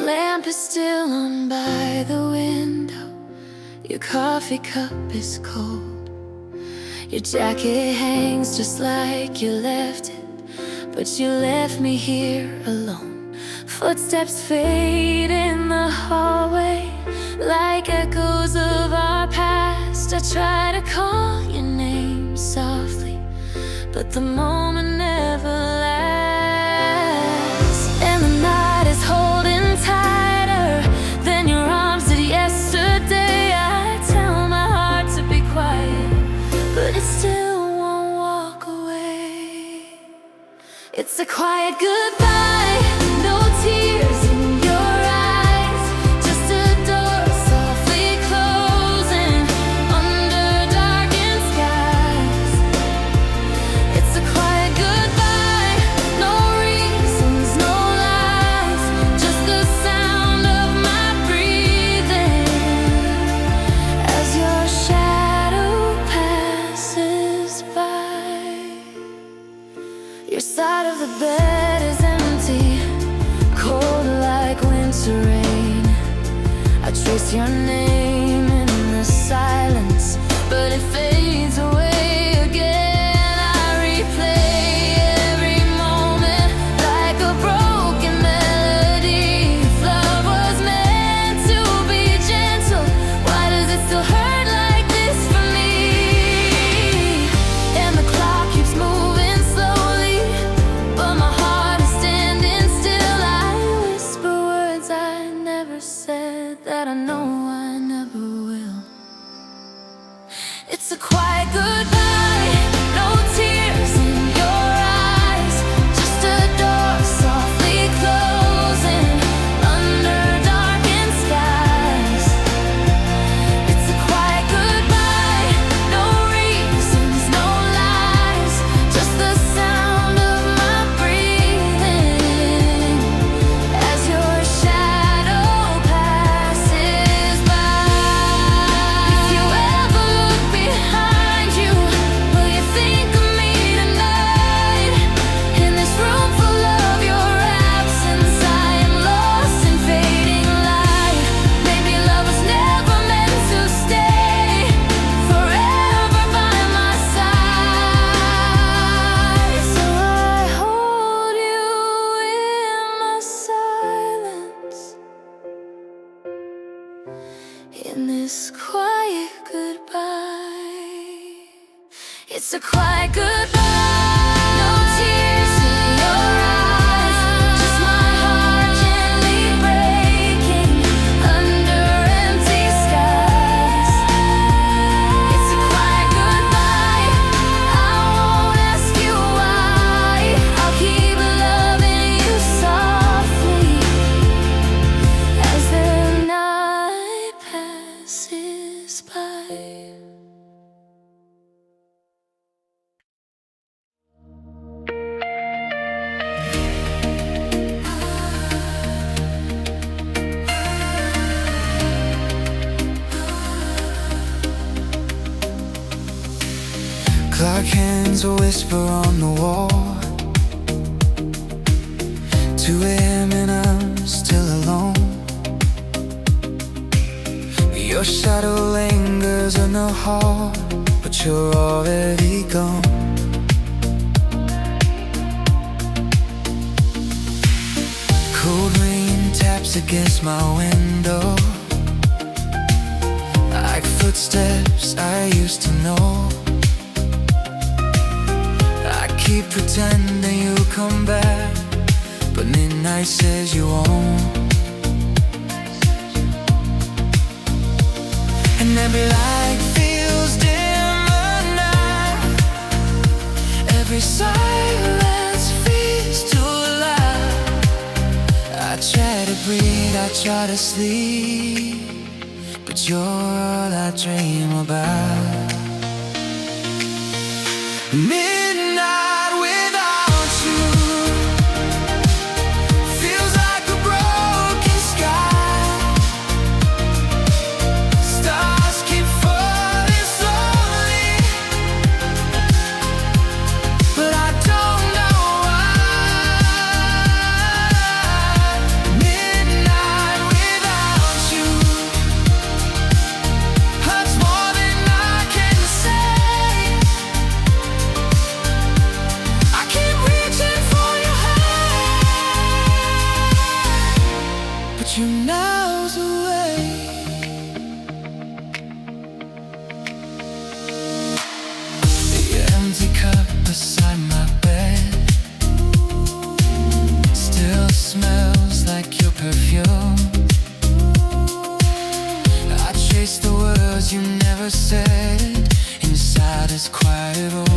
lamp is still on by the window. Your coffee cup is cold. Your jacket hangs just like you left it, but you left me here alone. Footsteps fade in the hallway like echoes of our past. I try to call your name softly, but the moment never lasts. And the night is holding tighter than your arms did yesterday. I tell my heart to be quiet, but it still won't walk away. It's a quiet goodbye, no tears in your eyes, just a door softly closing under darkened skies. It's a quiet goodbye, no reasons, no lies, just the sound of my breathing as your shadow passes by. Your side of the bed is empty, cold like winter rain. I trace your name in the silence, but it fades away again. I replay every moment like a broken melody. If love was meant to be gentle, why does it still hurt like this for me? And the clock keeps moving slowly, but my heart is standing still. I whisper words I never said that I know I never will. It's a quiet goodbye, no tears in your eyes, just a door softly closing under darkened skies. It's a quiet goodbye, no reasons, no lies, just the sound of my breathing as your shadow passes by. If you ever look behind you, will you think of me tonight? In this room full of your absence, I am lost in fading light. Maybe love was never meant to stay forever by my side. So I hold you in my silence, in this quiet goodbye. It's a quiet goodbye, no tears in your eyes, just my heart gently breaking under empty skies. It's a quiet goodbye, I won't ask you why. I'll keep loving you softly as the night passes by. Clock hands a whisper on the wall. 2 a.m. and I'm still alone. Your shadow lingers in the hall, but you're already gone. Cold rain taps against my window, like footsteps I used to know. I keep pretending you'll come back, but midnight says you won't. And every light feels dimmer now, every silence feels too loud. I try to breathe, I try to sleep, but you're all I dream about. Midnight without you feels like a broken sky. Stars keep falling slowly, but I don't know why. Midnight taste the words you never said inside this quiet room.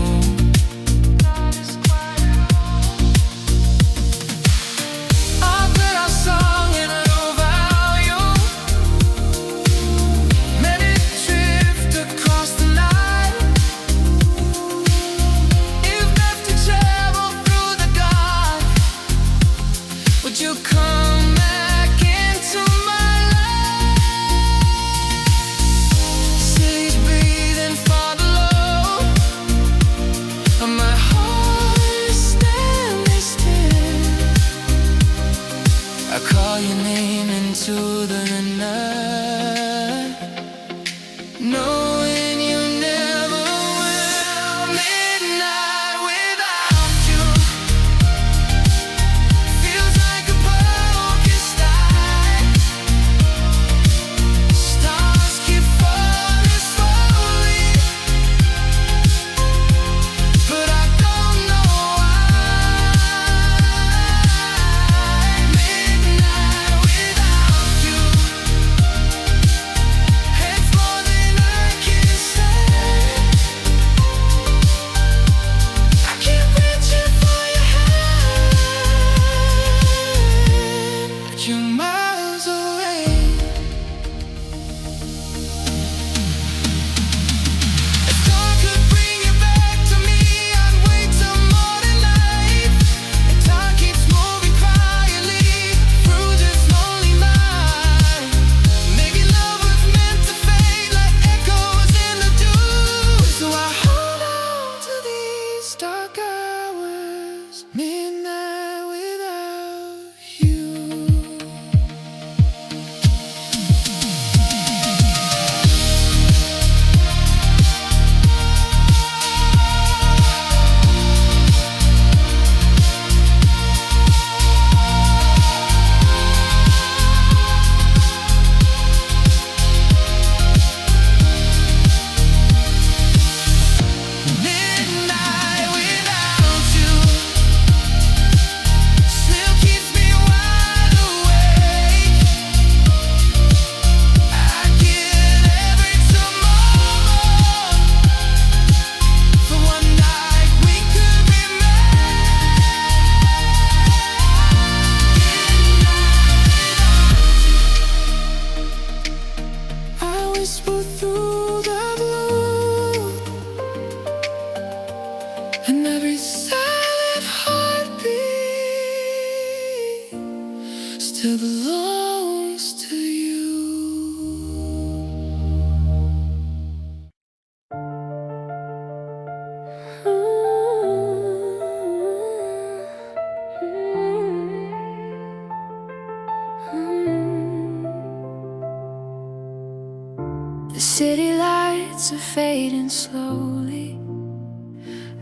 City lights are fading slowly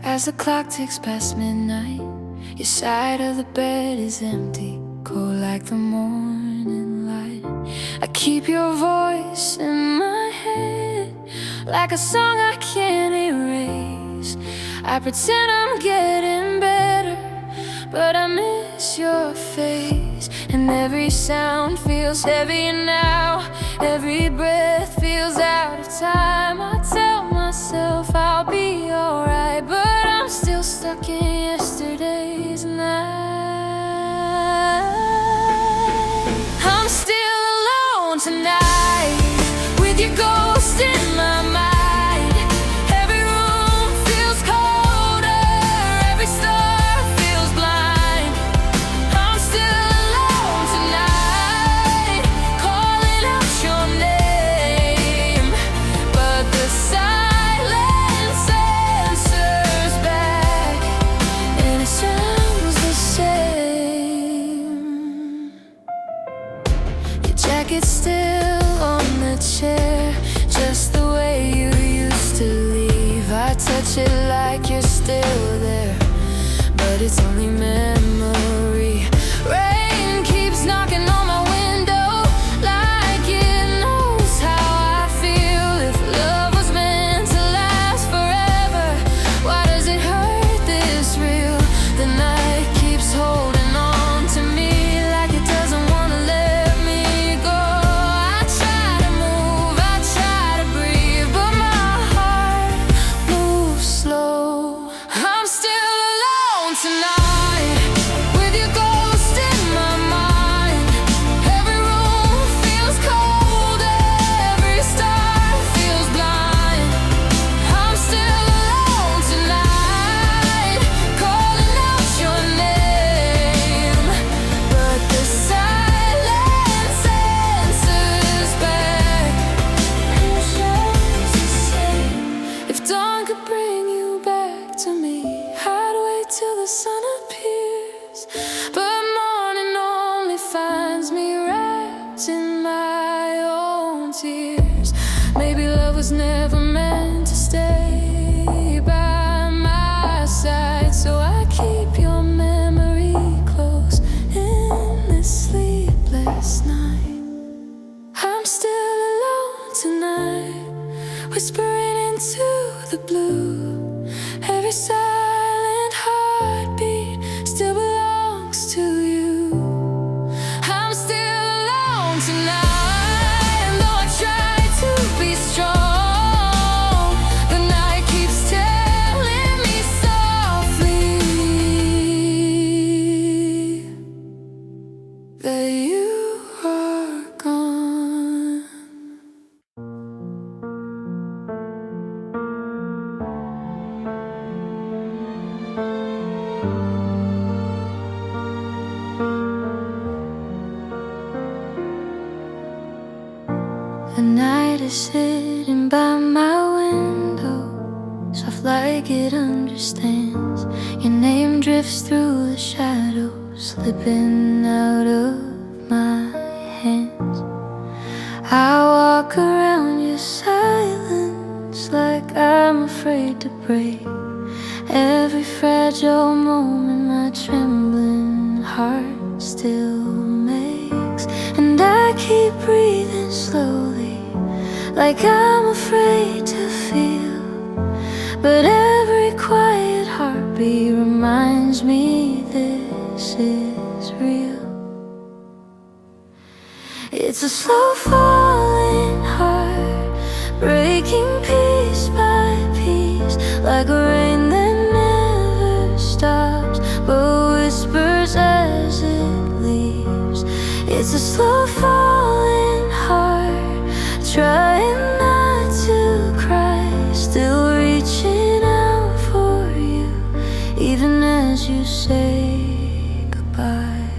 as the clock ticks past midnight. Your side of the bed is empty, cold like the morning light. I keep your voice in my head like a song I can't erase. I pretend I'm getting better, but I miss your face. And every sound feels heavier now. Every breath feels out of time. I tell myself I'll be alright, but I'm still stuck in yesterday's night. I'm still alone tonight with your ghost in my mind. Every room feels colder, every star feels blind. I'm still alone tonight, calling out your name, but the silence answers back, and it sounds the same. Your jacket's still on the chair, just the way you used to leave. I touch it like you're still there, but it's only memory. Rain keeps knocking on my window like it knows how I feel. If love was meant to last forever, why does it hurt this real? The night keeps holding on to me like it doesn't want to let me go. I try to move, I try years. Maybe love was never meant to stay by my side, so I keep your memory close in this sleepless night. I'm still alone tonight, whispering into the blue. Every silent heartbeat still belongs to you. I'm still alone tonight, and though I try to be strong, the night keeps telling me softly that you are gone. The night is sitting by my window, soft like it understands. Your name drifts through the shadows, slipping out of my hands. I walk around your silence like I'm afraid to break. Every fragile moment my trembling heart still makes. And I keep breathing slowly, like I'm afraid to feel. But every quiet heartbeat reminds me this is real. It's a slow falling heart, breaking piece by piece, like a rain that never stops, but whispers as it leaves. It's a slow falling heart, trying not to cry, still reaching out for you, even as you say goodbye.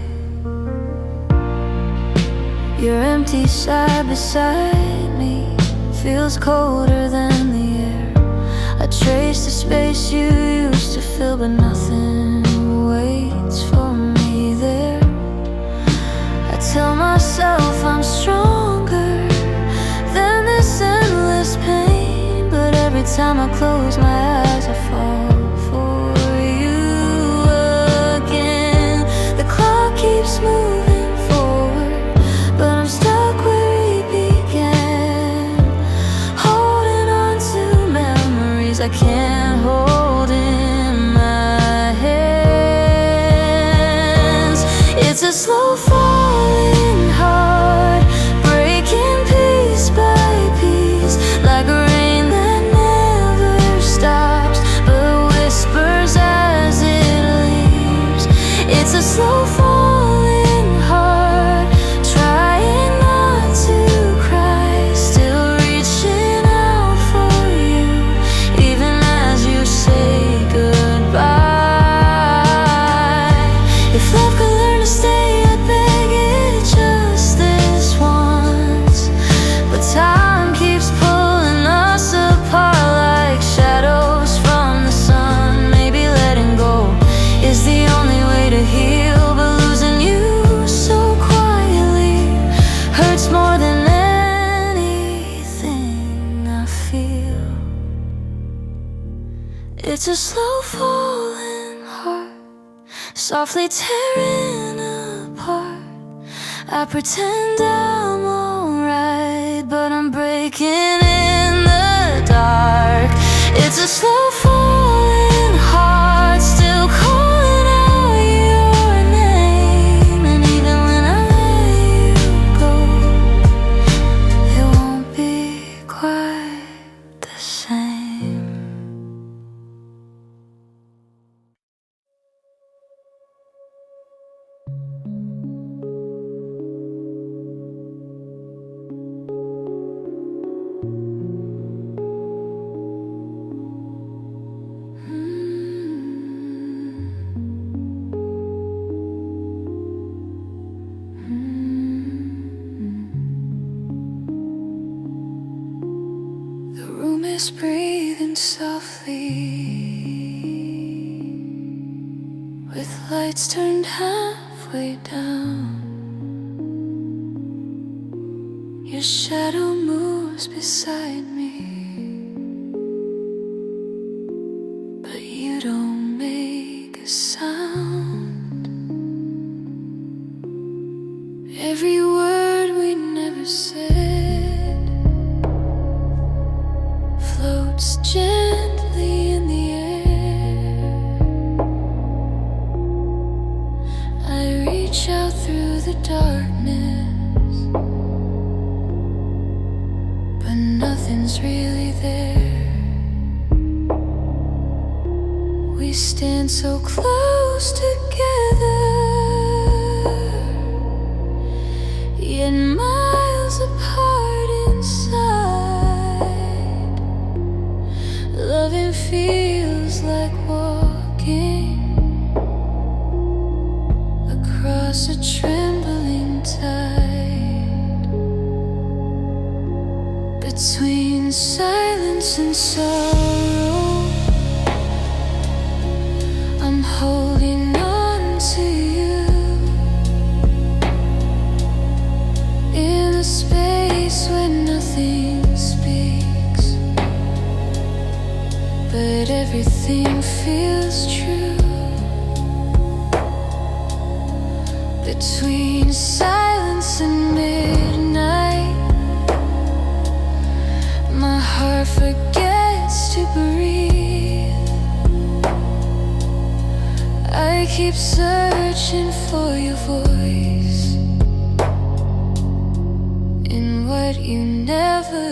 Your empty side beside me feels colder than the air. I trace the space you used to fill, but nothing waits for me there. I tell myself I'm stronger than this endless pain, but every time I close my eyes I fall for you again. The clock keeps moving forward, but I'm stuck where we began, holding on to memories I can't hold in my hands. It's a slow falling heart, breaking piece by piece, like a rain that never stops, but whispers as it leaves. It's a slow falling heart, trying not to cry, still reaching out for you, even as you say goodbye. If love could learn to stay, I'd beg it just this once, but time keeps pulling us apart like shadows from the sun. Maybe letting go is the only way to heal, but losing you so quietly hurts more than anything I feel. It's a slow falling heart, softly tearing apart. I pretend I'm alright, but I'm breaking in the dark. It's a slow falling heart, still calling out your name. And even when I let you go, it won't be quite the same. The room is breathing softly, with lights turned halfway down. Your shadow moves shadows beside me, but you don't make a sound. Every word we never said floats gently in the air. I reach out through the darkness, but nothing's really there. We stand so close together, yet miles apart inside. Loving feels like walking across a trembling tide. Between silence and sorrow, I'm holding on to you. In a space where nothing speaks, but everything feels true. Between silence and midnight, my heart forgets to breathe. I keep searching for your voice in what you never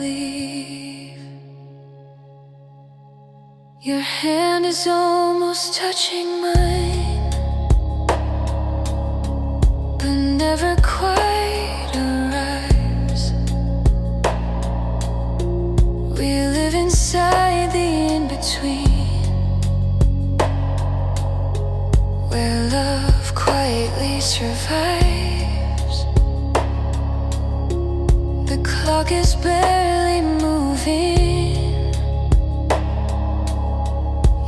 leave. Your hand is almost touching mine, but never quite arrives. We live inside the in-between, where love quietly survives. The clock is barely moving,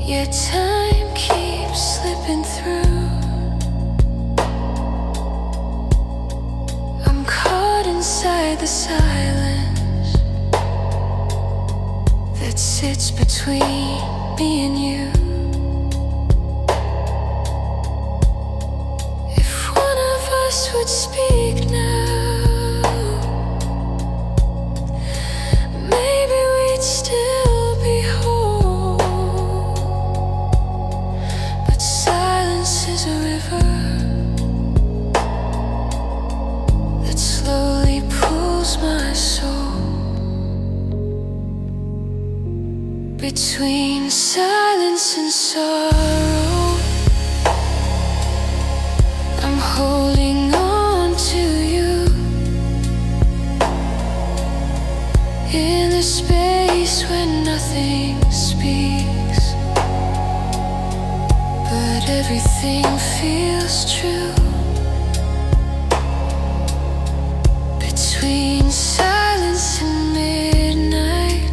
yet time keeps slipping through. I'm caught inside the silence that sits between me and you. If one of us would speak now, maybe we'd still be whole. But silence is a river that slowly pulls my soul. Between silence and sorrow, I'm holding on to you. In a space where nothing speaks, but everything feels true. Between silence and midnight,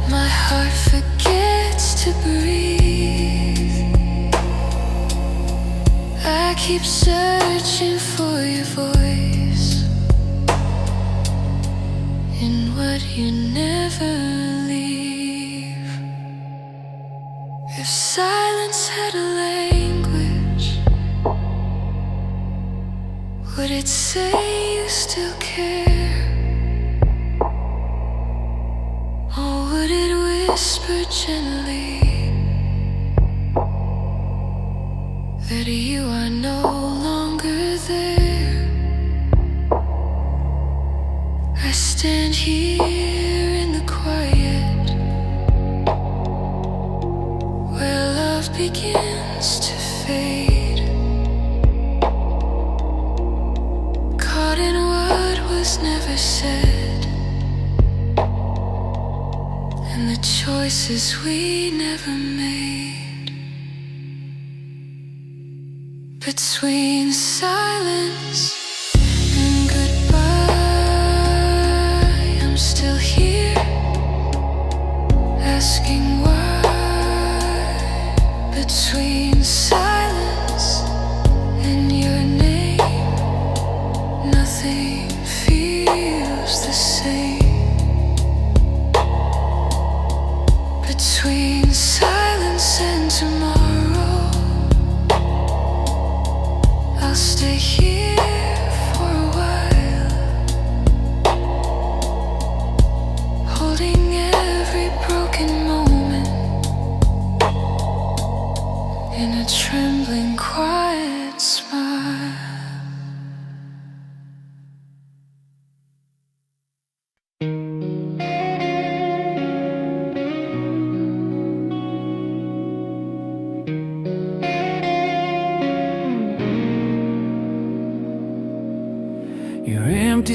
my heart forgets to breathe. I keep searching for your voice in what you never leave. If silence had a language, would it say you still care? Or would it whisper gently that you are no longer there? I stand here in the quiet, where love begins to fade, caught in what was never said, and the choices we never made. Between silence and goodbye, I'm still here, asking why. Between silence and your name, nothing feels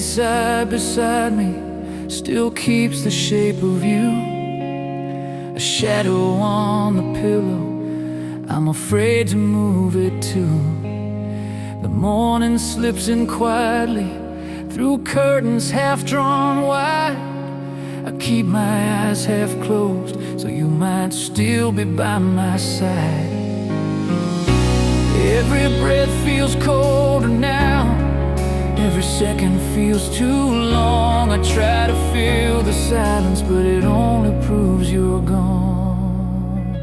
empty side beside me still keeps the shape of you. A shadow on the pillow, I'm afraid to move it too. The morning slips in quietly through curtains half drawn wide. I keep my eyes half closed so you might still be by my side. Every breath feels colder now, every second feels too long. I try to fill the silence, but it only proves you're gone.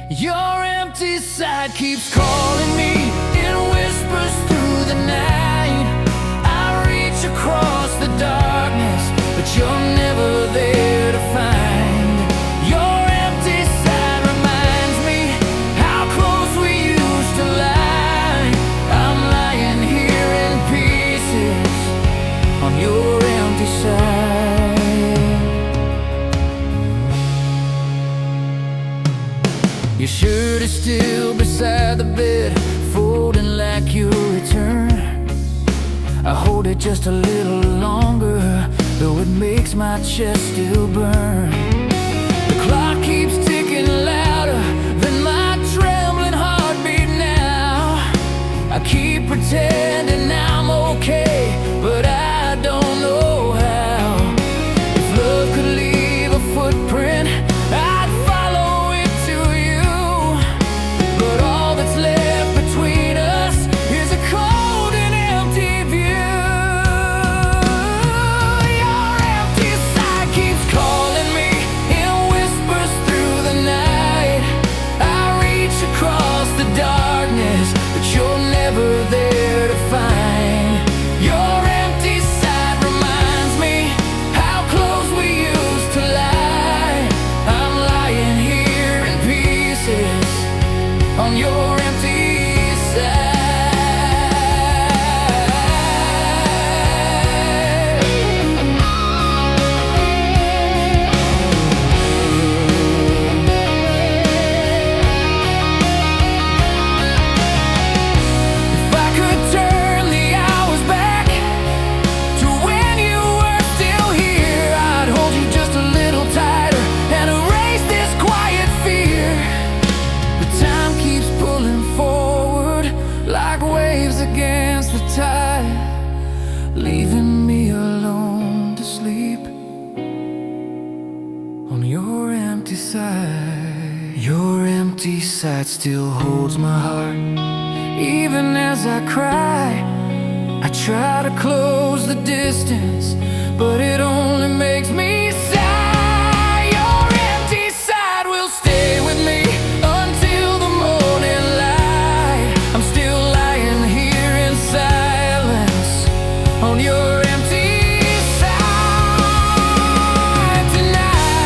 Your empty side keeps calling me in whispers through the night. I reach across the darkness, but you're never there to find. Your empty side reminds me how close we used to lie. I'm lying here in pieces on your empty side. Your shirt is still beside the bed, folding like your return. I hold it just a little longer, though it makes my chest still burn. The clock keeps ticking louder than my trembling heartbeat now. I keep pretending I'm okay, but I don't know how. If love could leave a footprint, I'd follow it to you. But all that's left between us is a cold and empty view. Your empty side keeps calling me in whispers through the night. I reach across the darkness, but you're never there to find. Your empty side reminds me how close we used to lie. I'm lying here in pieces on your empty side. If I could turn the hours back to when you were still here, I'd hold you just a little tighter and erase this quiet fear. But time keeps pulling forward like waves against the tide, leaving me alone to sleep on your empty side. Your empty side still holds my heart, even as I cry. I try to close the distance, but it only makes me sigh. Your empty side will stay with me until the morning light. I'm still lying here in silence on your empty side tonight.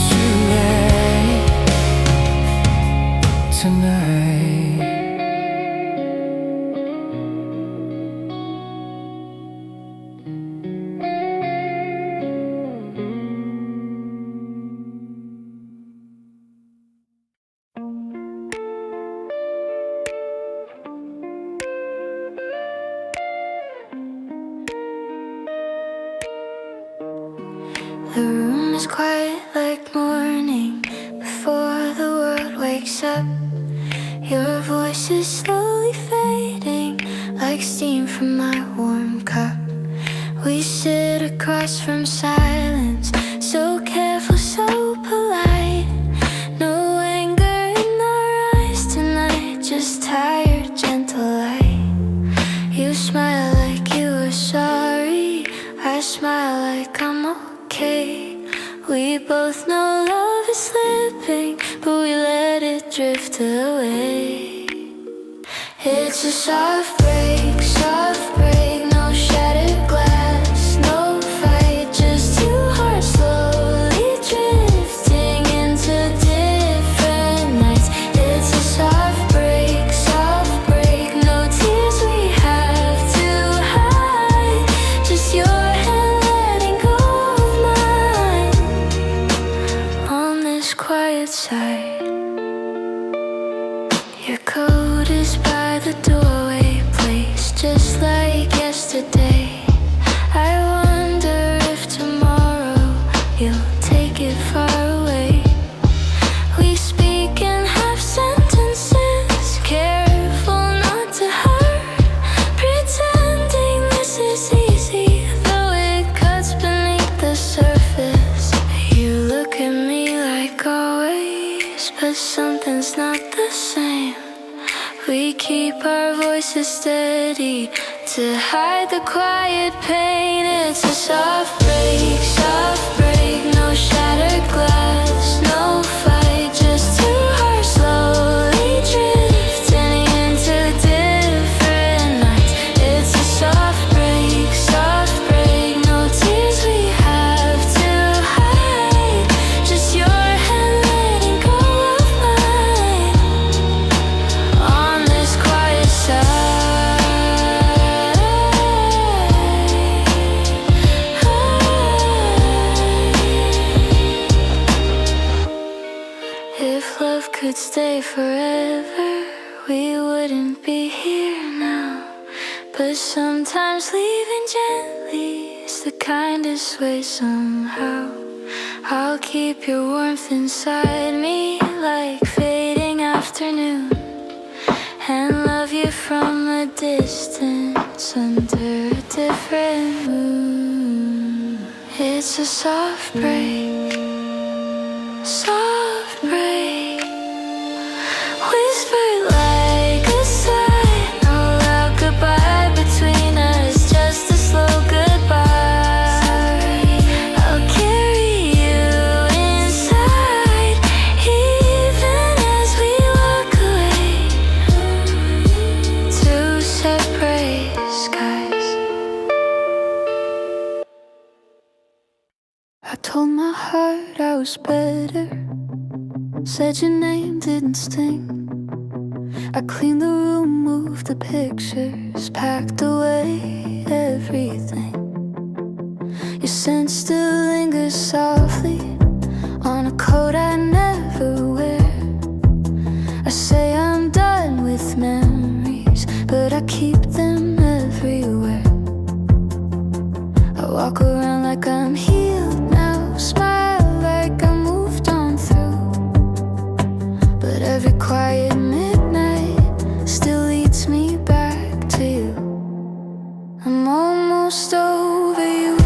Too late tonight. The room is quiet like morning before the world wakes up. Your voice is slowly fading like steam from my warm cup. We sit across from silence, so careful, so polite. No anger in our eyes tonight, just tired, gentle light. You smile like you are sorry, I smile like I'm okay. We both know love is slipping, but we let it drift away. It's a soft break, no shattered glass, no fight, just two hearts slowly drifting into different nights. It's a soft break, no tears we have to hide, just your hand letting go of mine on this quiet side. Your coat is by the doorway, placed just like yesterday. I wonder if tomorrow you'll take it far away. We speak in half sentences, careful not to hurt, pretending this is easy, though it cuts beneath the surface. You look at me like always, but something's not the same. We keep our voices steady to hide the quiet pain. It's a soft break, no shattered glass, no fight, just two hearts slowly drifting into different nights. It's a soft break, no tears we have to hide, just your hand letting go of mine on this quiet side. If love could stay forever, we wouldn't be here now. But sometimes leaving gently is the kindest way somehow. I'll keep your warmth inside me like fading afternoon, and love you from a distance under a different moon. It's a soft break, whispered like a sigh. No loud goodbye between us, just a slow goodbye. I'll carry you inside, even as we walk away. Two separate skies. I told my heart I was better, said your name didn't sting. I cleaned the room, moved the pictures, packed away everything. Your scent still lingers softly on a coat I never wear. I say I'm done with memories, but I keep them everywhere. I walk around like I'm healed now, smile like I moved on through. But every quiet midnight still leads me back to you. I'm almost over you,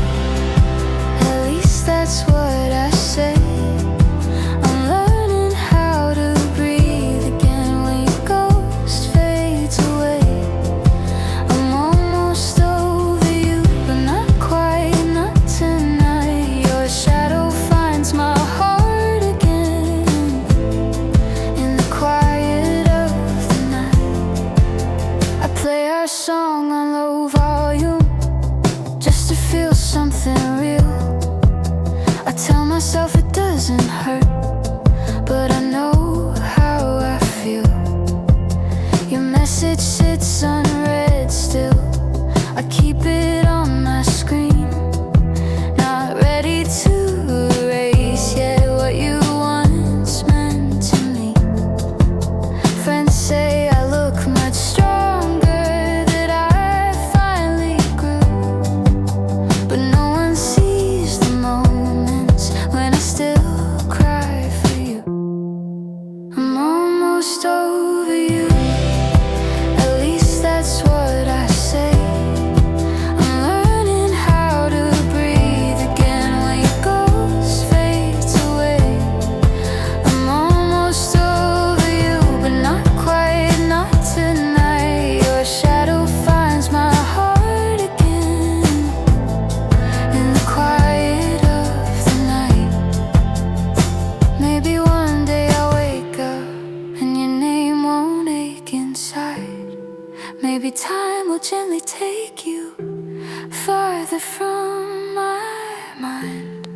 at least that's what I say. I'm learning how to breathe again when your ghost fades away. I'm almost over you, but not quite, not tonight. Your shadow finds my heart again in the quiet of the night. I play our song on low volume just to feel something real. I tell myself it doesn't hurt, but I know how I feel. Your message sits unread still, I keep it on my screen, not ready to erase yet what you once meant to me. Friends say I look much stronger, that I finally grew, but no one sees the moments when I still cry for you. I'm almost over you, at least that's what I say. I'm learning how to breathe again when your ghost fades away. I'm almost over you, but not quite, not tonight. Your shadow finds my heart again in the quiet of the night. Maybe one day I'll wake up and your name won't ache inside. Maybe time will gently take you farther from my mind.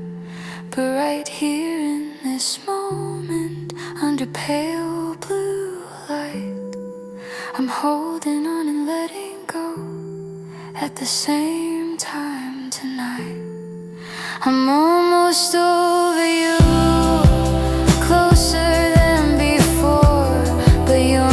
But right here in this moment, under pale blue light, I'm holding on and letting go at the same time tonight. I'm almost over you, closer than before, but your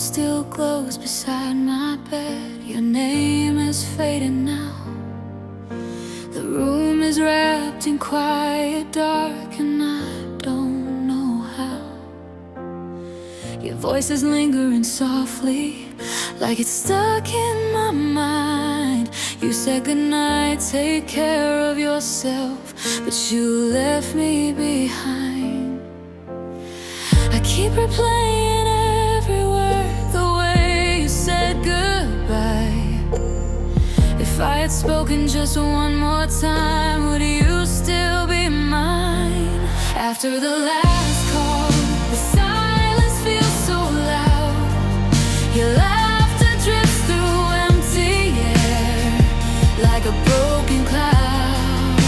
moon still glows beside my bed. Your name is fading now. The room is wrapped in quiet dark, and I don't know how. Your voice is lingering softly, like it's stuck in my mind. You said goodnight, take care of yourself, but you left me behind. I keep replaying every word, the way you said goodbye. If I had spoken just one more time, would you still be mine? After the last call, the silence feels so loud. Your laughter drifts through empty air, like a broken cloud.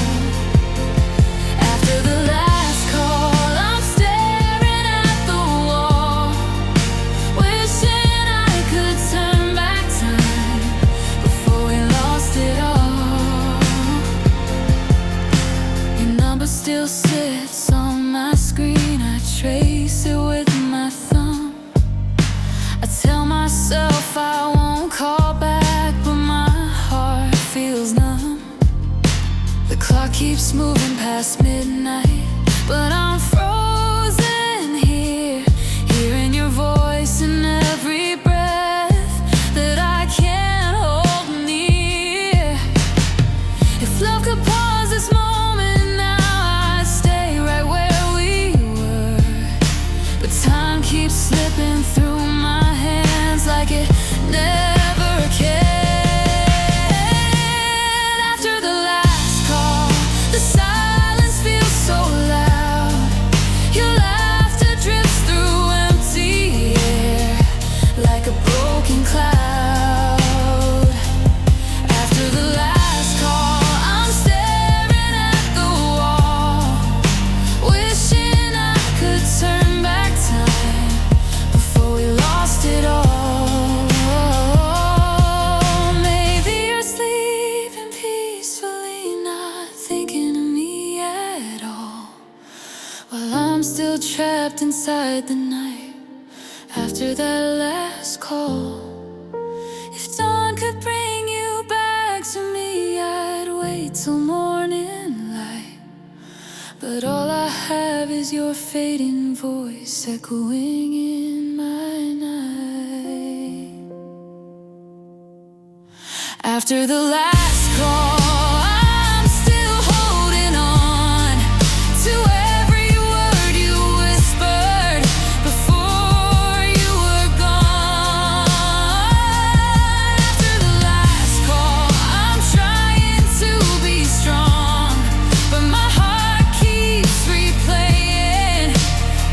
After the last call, I'm staring at the wall, wishing I could turn back time before we lost it all. Your number still sits on my screen. I trace it with my thumb. I tell myself I won't call back, but my heart feels numb. The clock keeps moving past midnight, but I'm frozen here, hearing your voice in every breath that I can't hold near. If love could pause this moment now, I'd stay right where we were. But time keeps slipping through my hands like it never can. After the last call, the silence feels so loud. Your laughter drifts through empty air, like a broken cloud. After the last call, I'm staring at the wall, wishing I could turn back time before we lost it all. Maybe you're sleeping peacefully, not thinking of me at all, while I'm still trapped inside the night. After that last call, if dawn could bring you back to me, I'd wait till morning light. But all I have is your fading voice echoing in my night. After the last call, I'm still holding on to every word you whispered before you were gone. After the last call, I'm trying to be strong, but my heart keeps replaying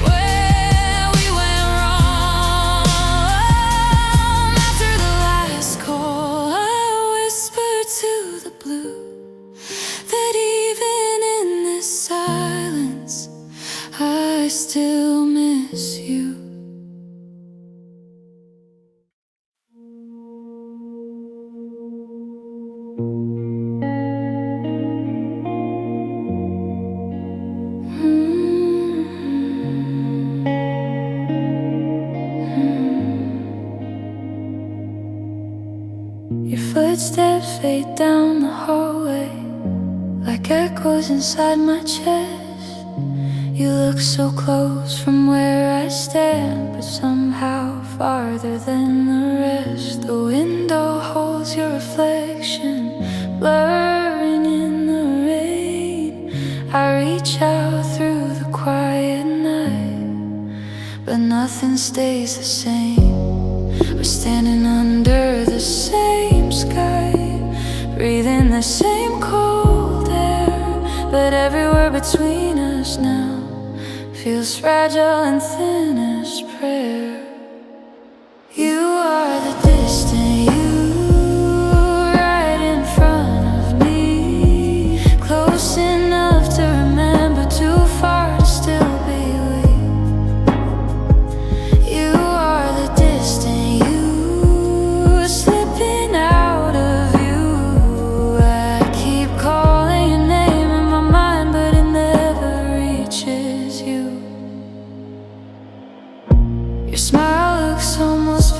where we went wrong. After the last call, I whispered to the blue that even in this silence, I still miss you. Your footsteps fade down the hallway like echoes inside my chest. You look so close from where I stand, but somehow farther than the rest. The window holds your reflection, blurring in the rain. I reach out through the quiet night, but nothing stays the same. We're standing under the same sky, breathing the same cold air, but everywhere between us now feels fragile and thin as prayer. You are the distant you, right in front of me, close enough to remember, too far to still be weak. You are the distant you, slipping out of you. I keep calling your name in my mind, but it never reaches you. Your smile looks almost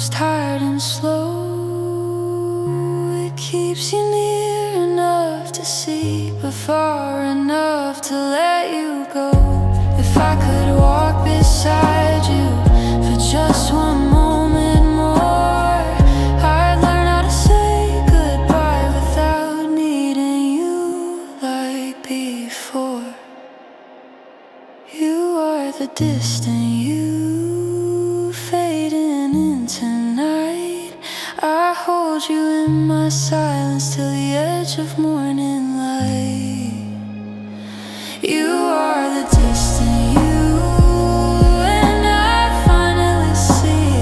grows tired and slow. It keeps you near enough to see, but far enough to let you go. If I could walk beside you for just one moment more, I'd learn how to say goodbye without needing you like before. You are the distant you, fading into night. I hold you in my silence till the edge of morning light. You are the distant you, and I finally see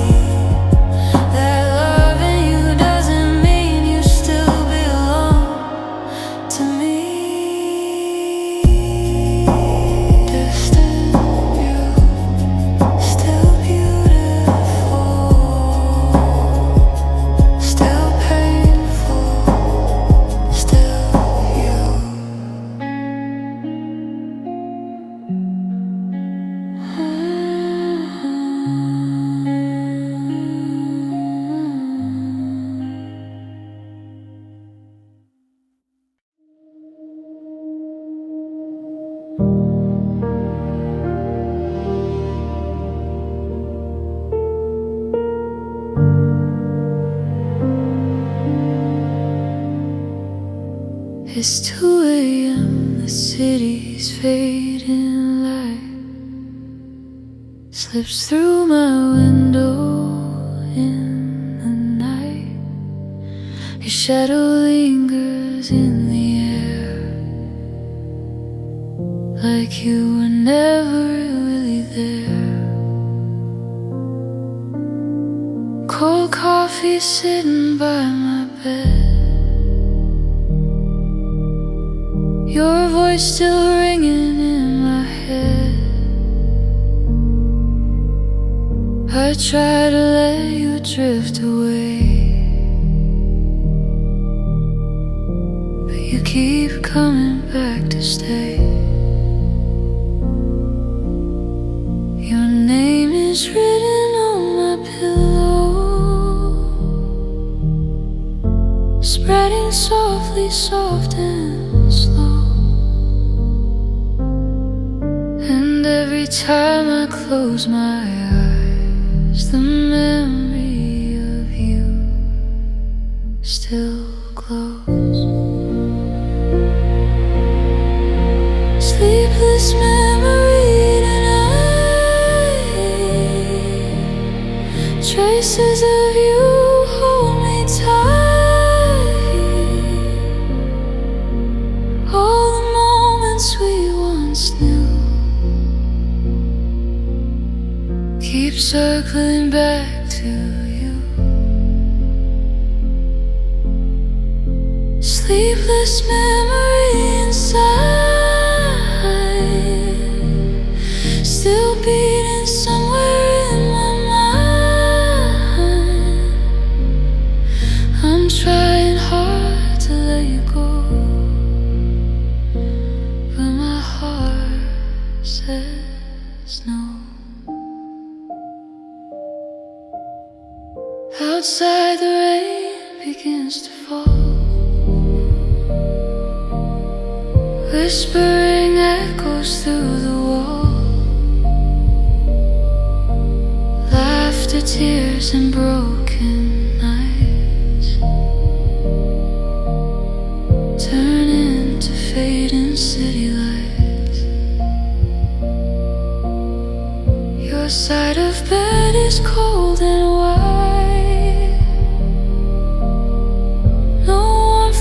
that loving you doesn't mean you still belong to me. Distant you, still beautiful, still painful, still you. It's 2 a.m., the city's fading light slips through my window in the night. Your shadow lingers in the air, like you were never really there. Cold coffee sitting by my bed, your voice still ringing in my head. I try to let you drift away, but you keep coming back to stay. Your name is written on my pillow, spreading softly, soft and slow. And every time I close my eyes, the memory of you still glows. Sleepless memory tonight, traces of you hold me tight. All the moments we once knew keep circling back to you. Sleepless memory inside, still beating somewhere in my mind. I'm trying hard to let you go, but my heart says no. Outside the rain begins to fall, whispering echoes through the wall. Laughter, tears and broken nights turn into fading city lights. Your side of bed is cold and white,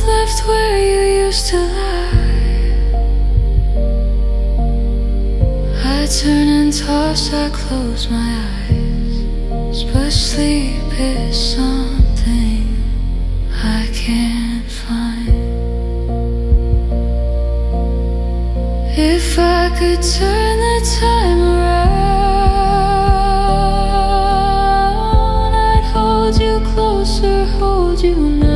left where you used to lie. I turn and toss, I close my eyes, but sleep is something I can't find. If I could turn the time around, I'd hold you closer, hold you now.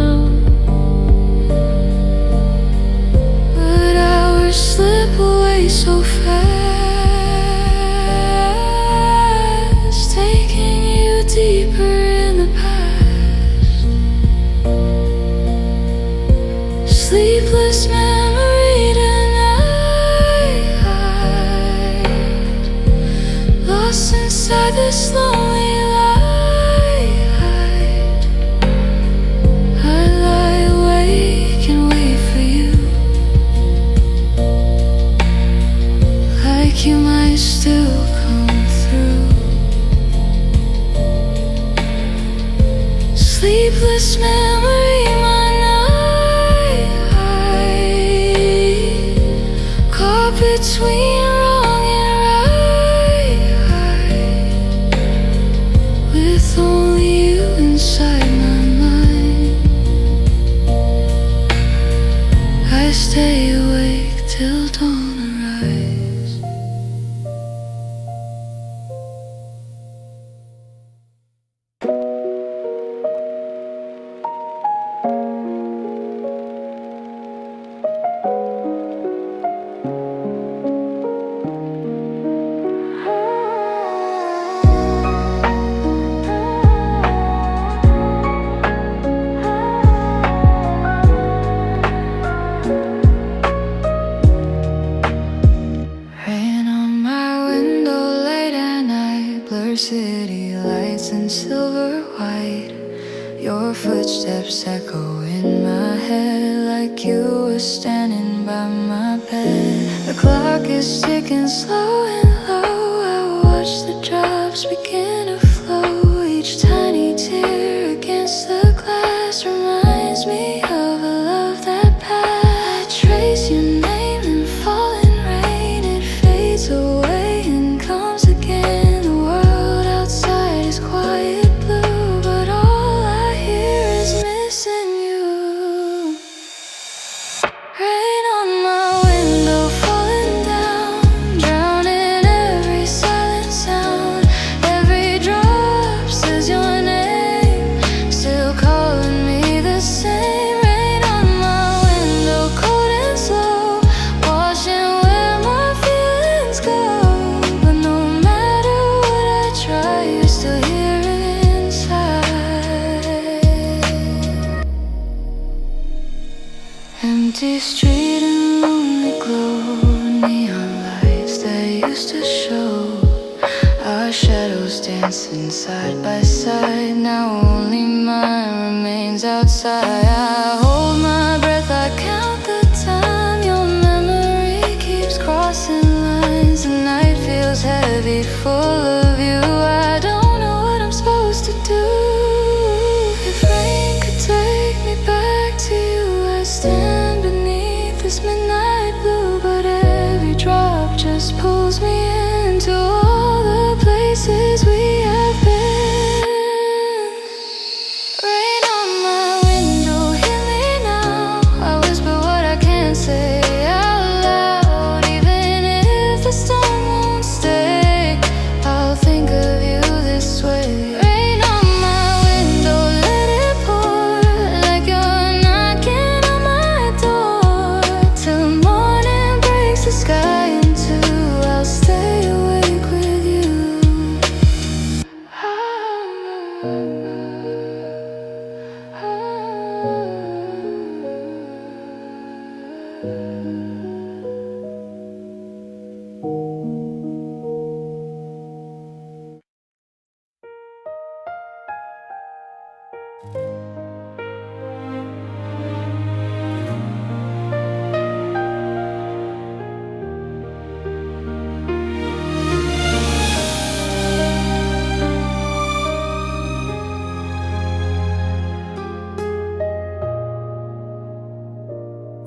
Slip away so fast, taking you deeper in the sleepless memory, my night, caught between wrong and right, with only you inside my mind. I stay awake till dawn arrives. Rain on my window late at night, blur city lights in silver white. Your footsteps echo in my head like you were standing by my bed. The clock is ticking slow and low. I watch the drops begin to flow. Each tiny tear against the glass reminds me of a love that passed. I trace your name in falling rain. It fades away and comes again. The world outside is quiet blue, but all I hear is missing you. Rain on my window falling down, drowning every silent sound. Every drop says your name, still calling me the same. Rain on my window, cold and slow, washing where my feelings go. But no matter what I try, you're still here inside. Empty street and lonely glow, neon lights that used to show our shadows dancing side by side. Now only mine remains outside. I hold my breath, I count the time. Your memory keeps crossing lines. The night feels heavy, full of you. I don't know what I'm supposed to do. If rain could take me back to you, I'd stand beneath this midnight blue. But every drop just pulls me into all the places we have been. Rain on my window, hit me now. I whisper what I can't say out loud. Even if the storm won't stay, I'll think of you this way. Rain on my window, let it pour like you're knocking on my door. Till morning breaks the sky in two, I'll stay awake with you.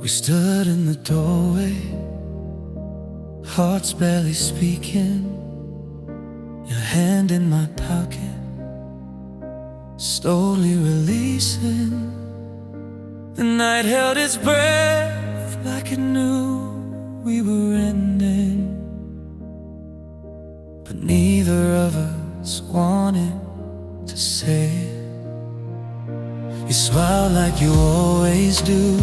We stood in the doorway, hearts barely speaking. Your hand in my pocket, slowly releasing. The night held its breath like it knew we were ending. But neither of us wanted to say it. You smile like you always do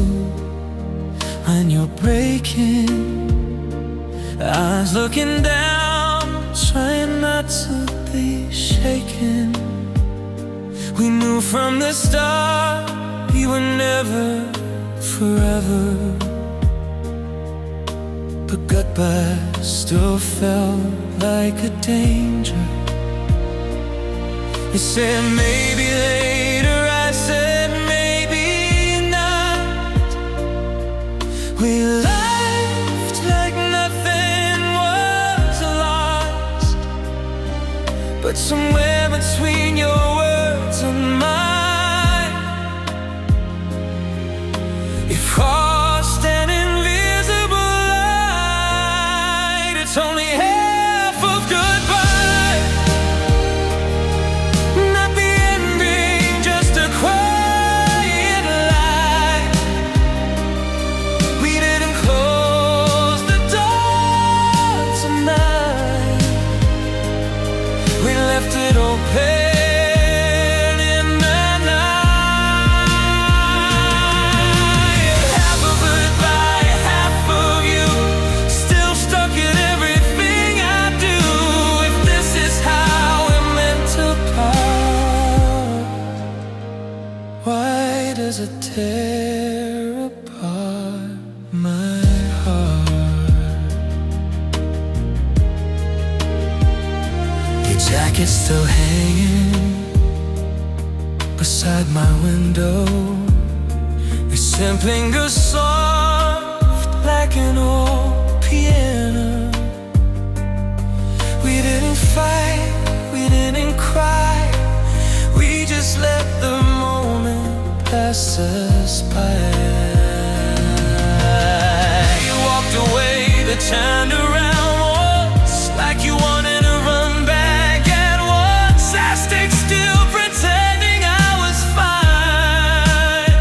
when you're breaking. Eyes looking down, trying not to be shaken. We knew from the start we were never forever. But goodbye still felt like a danger. You said maybe later, I said maybe not. We laughed like nothing was lost. But somewhere between your words and mine, as I tear apart my heart. Your jacket's still hanging beside my window. Your sampling goes soft like an old piano. We didn't fight, we didn't cry, we just let the moment pass us by. You walked away, then turned around once, like you wanted to run back at once. I stayed still, pretending I was fine,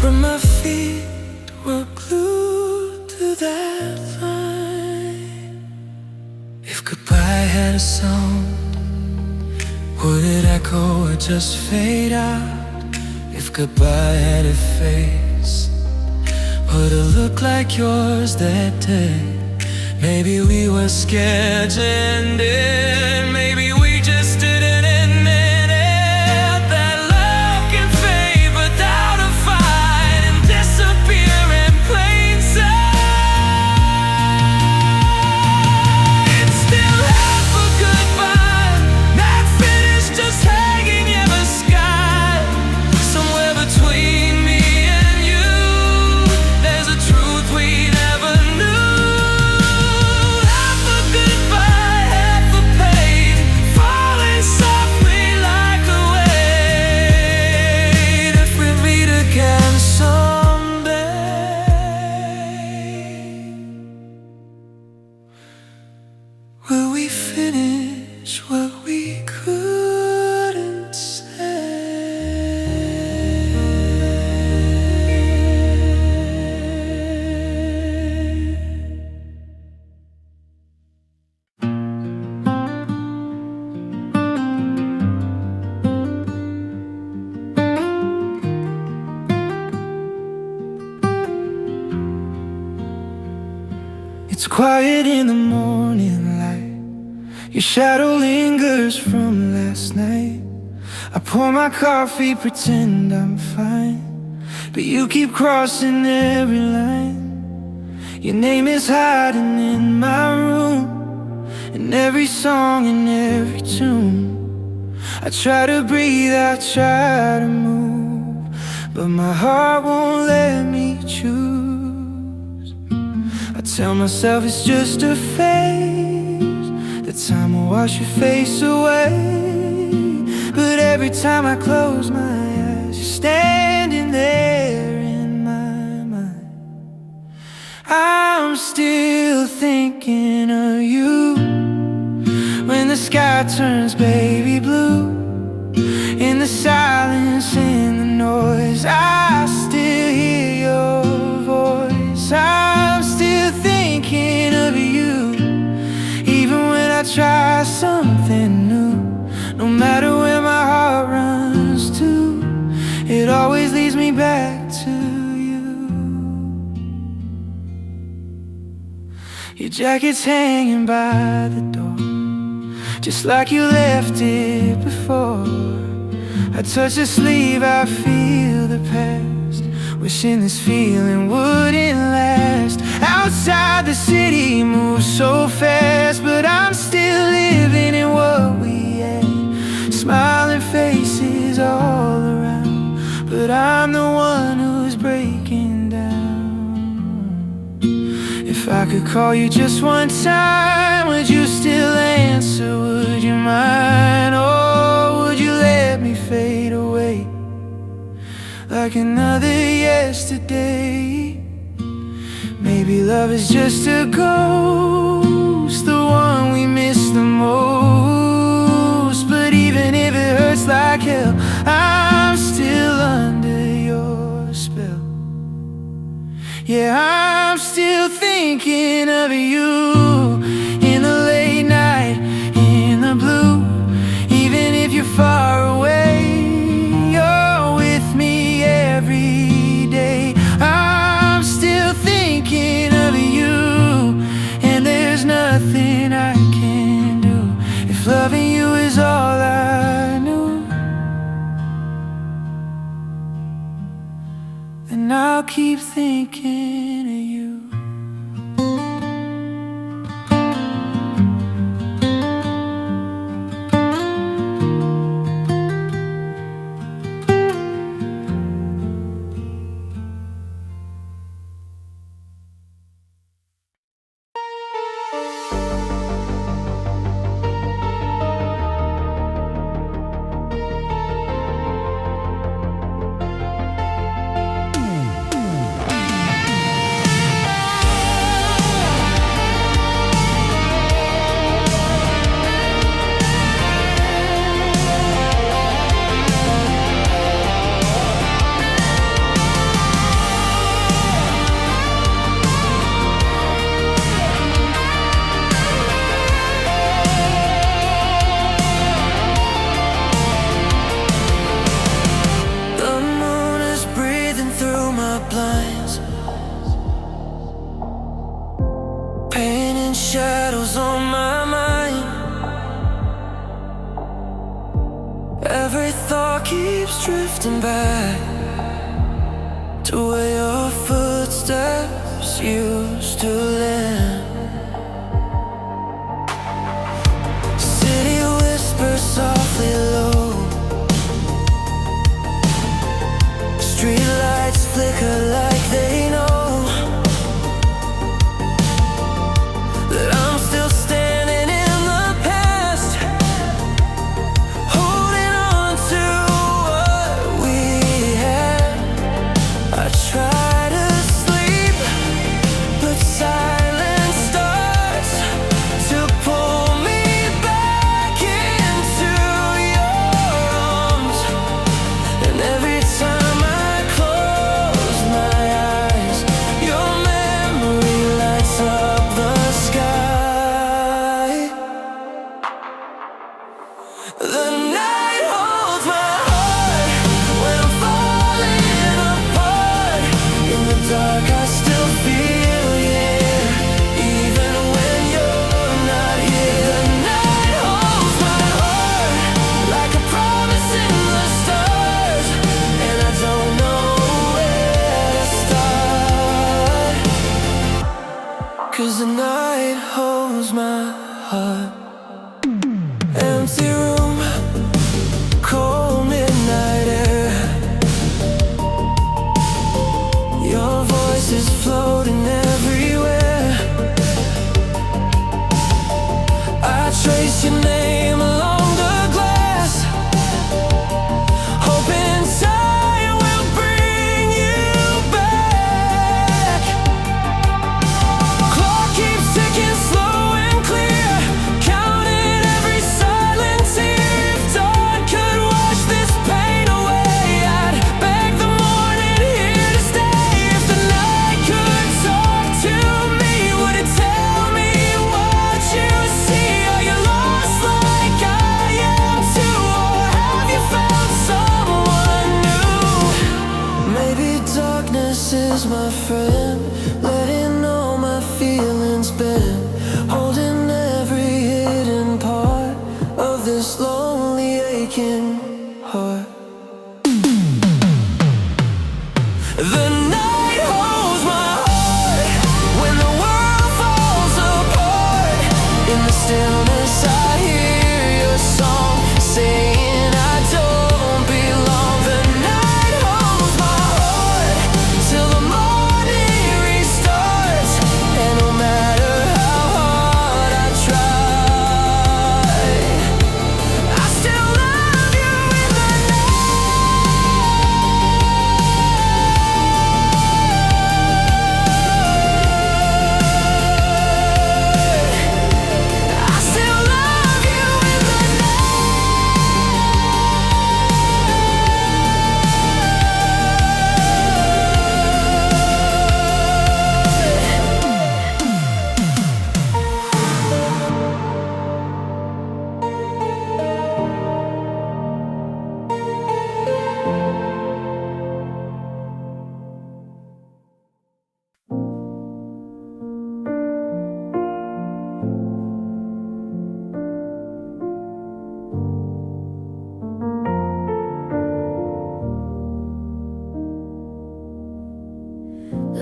but my feet were glued to that line. If goodbye had a song, would it echo or just fade out? If goodbye had a face, would it look like yours that day? Maybe we were scared to end it. Maybe we just didn't admit it. That love can fade without a fight and disappear in plain sight. It's still half a goodbye, not finished, just hanging in the sky. Somewhere between me and you, there's a truth we never knew. Half a goodbye, half a pain, falling softly like a weight. If we meet again someday, will we finish what we couldn't say? It's quiet in the morning light. Your shadow lingers from last night. I pour my coffee, pretend I'm fine, but you keep crossing every line. Your name is hiding in my room, in every song and every tune. I try to breathe, I try to move, but my heart won't let me choose. I tell myself it's just a phase, that time will wash your face away. But every time I close my eyes, you're standing there in my mind. I'm still thinking of you when the sky turns baby blue. In the silence, in the noise, I still hear your voice. I'm still thinking of you, even when I try something new. No matter where my heart runs to, it always leads me back to you. Your jacket's hanging by the door, just like you left it before. I touch the sleeve, I feel the past, wishing this feeling wouldn't last. Outside the city moves so fast, but I'm still living in what we had. Smiling faces all around, but I'm the one who's breaking down. If I could call you just one time, would you still answer? Would you mind? Or would you let me fade away like another yesterday? Maybe love is just a ghost, the one we miss the most. But even if it hurts like hell, I'm still under your spell. Yeah, I'm still thinking of you in the late night, in the blue. Even if you're far away, you're with me every day. I'm still thinking of you, and there's nothing I can do if loving you is all I knew. keep thinking of you. Shadows on my mind. Every thought keeps drifting back to where your footsteps used to land. City whispers softly low. Street lights flicker like they know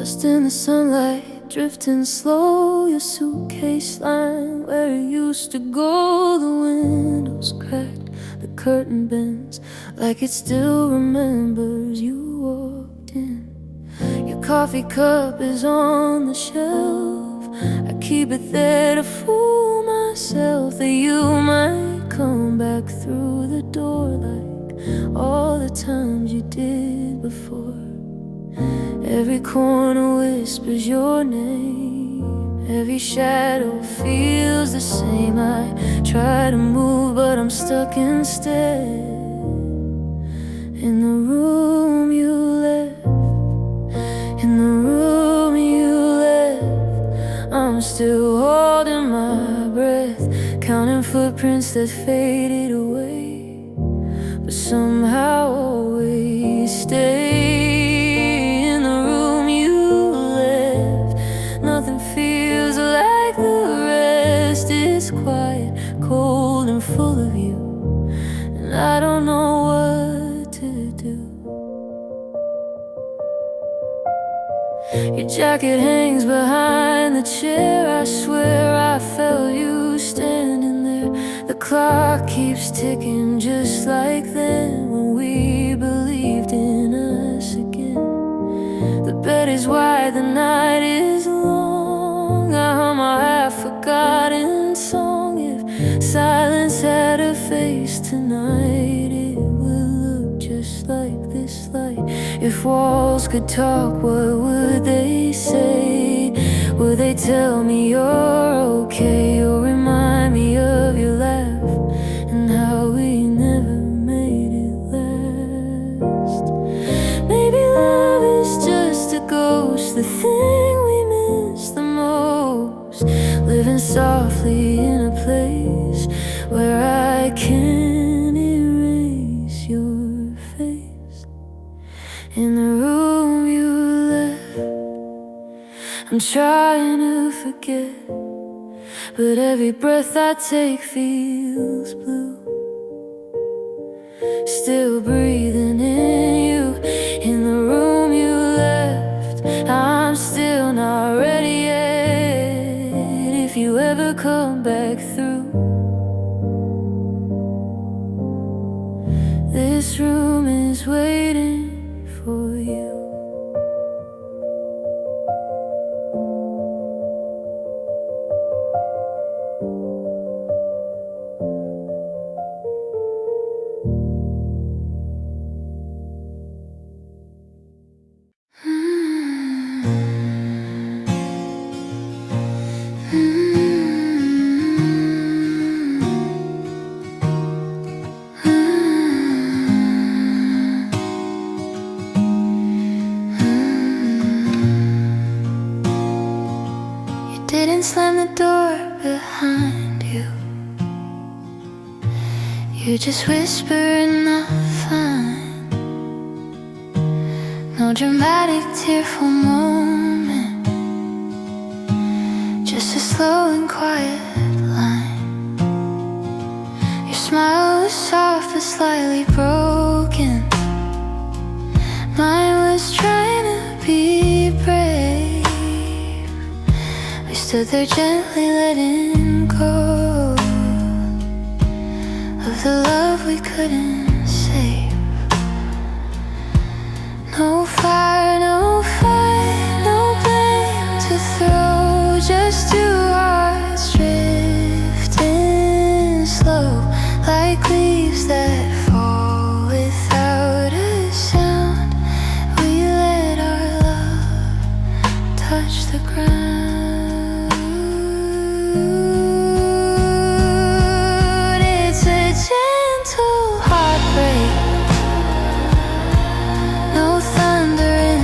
Lost in the sunlight, drifting slow. Your suitcase lying where it used to go. The windows cracked, the curtain bends like it still remembers you walked in. Your coffee cup is on the shelf. I keep it there to fool myself that you might come back through the door like all the times you did before. Every corner whispers your name. Every shadow feels the same. I try to move but I'm stuck instead. In the room you left, in the room you left, I'm still holding my breath, counting footprints that faded away, but somehow always stay. In the room you left, nothing feels like the rest. It's quiet, cold and full of you, and I don't know what to do. Your jacket hangs behind the chair. I swear I felt you standing there. The clock keeps ticking just like then, when we believed in us again. The bed is wide, the night is long. I hum a half-forgotten song. If silence had a face tonight, it would look just like this light. If walls could talk, what would they say? Would they tell me you're okay, or remind me of your laugh and how we never made it last? Maybe love is just a ghost, the thing we miss the most, living softly in a place where I can't erase your face. In the room you left, I'm trying to forget, but every breath I take feels blue. Still breathing in you. In the room you left, I'm still not ready yet. If you ever come back through, this room is waiting for you. Didn't slam the door behind you. You just whisper and I find no dramatic tearful moment, just a slow and quiet line. Your smile was soft but slightly broken. Mine was trying to be brave. Stood there gently letting go of the love we couldn't save. No fire, no fight, no blame to throw. Just two hearts drifting slow, like leaves that fall without a sound. We let our love touch the ground. It's a gentle heartbreak, no thunder in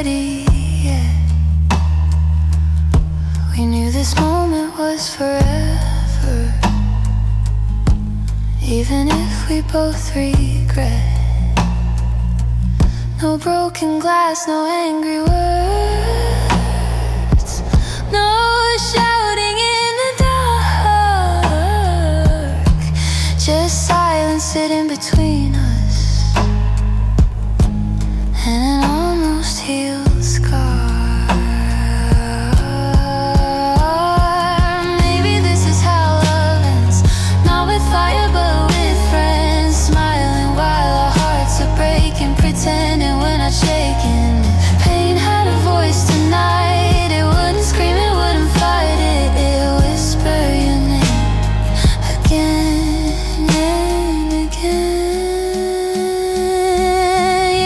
ready yet. We knew this moment was forever, even if we both regret. No broken glass, no angry words, no shouting in the dark, just silence sitting between us and an almost healed scar. Maybe this is how love ends, not with fire but with friends, smiling while our hearts are breaking, pretending we're not shaking. If pain had a voice tonight, it wouldn't scream, it wouldn't fight, it would whisper your name again and again.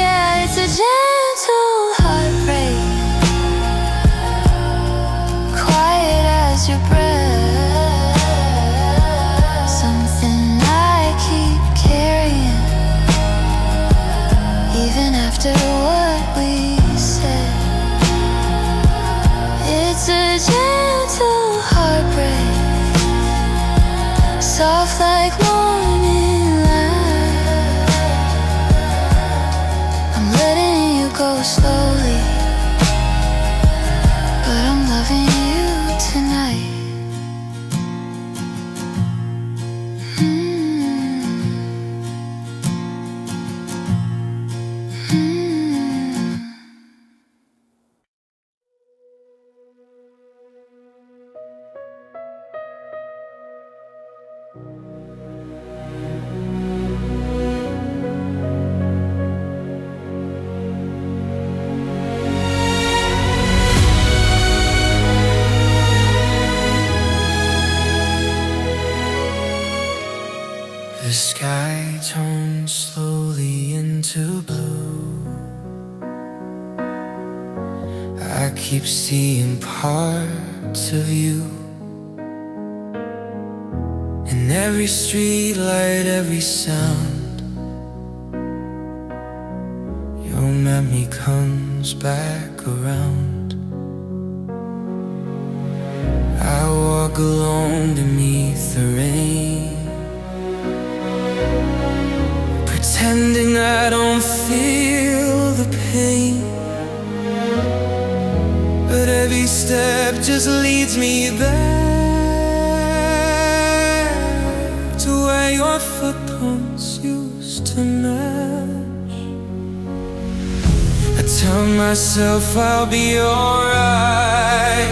Yeah, it's a gentle heartbreak, quiet as your breath, something I keep carrying even after what we said. It's a gentle heartbreak, soft like morning light. I'm letting you go slowly, but I'm loving you tonight. The sky turns slowly into blue. I keep seeing parts of you in every street light, every sound. Your memory comes back around. I walk alone beneath the rain, pretending I don't feel the pain, but every step just leads me back to where your footprints used to match. I tell myself I'll be alright,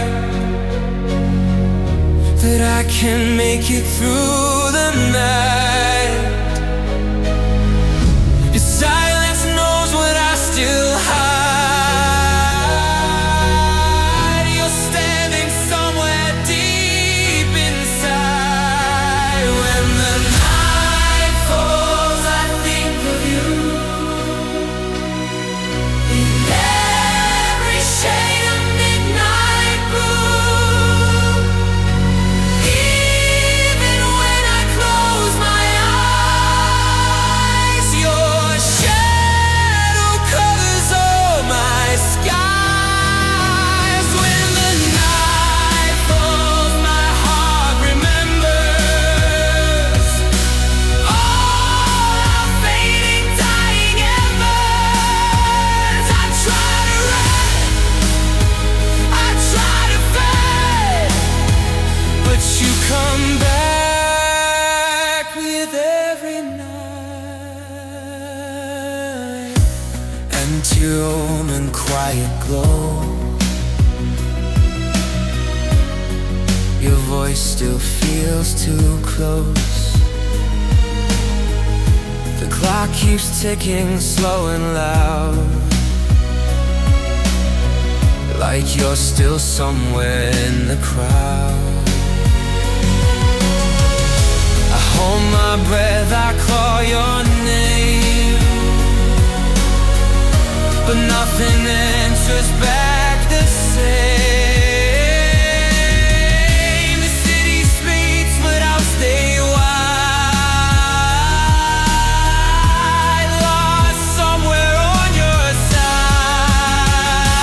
that I can make it through the night. Silence knows what I still hide. You're standing somewhere deep inside. When the night falls, I think of you in every shade of midnight blue. Even when I close my eyes, your shadow covers all my skies. When the night falls, my heart remembers all our fading, dying embers. I try to run, I try to fade, but you come back with every night. Empty room and quiet glow. Your voice still feels too close. The clock keeps ticking slow and loud, like you're still somewhere in the crowd. I hold my breath, I call your name, but nothing enters back the same. The city speaks, but I'll stay wide, lost somewhere on your side.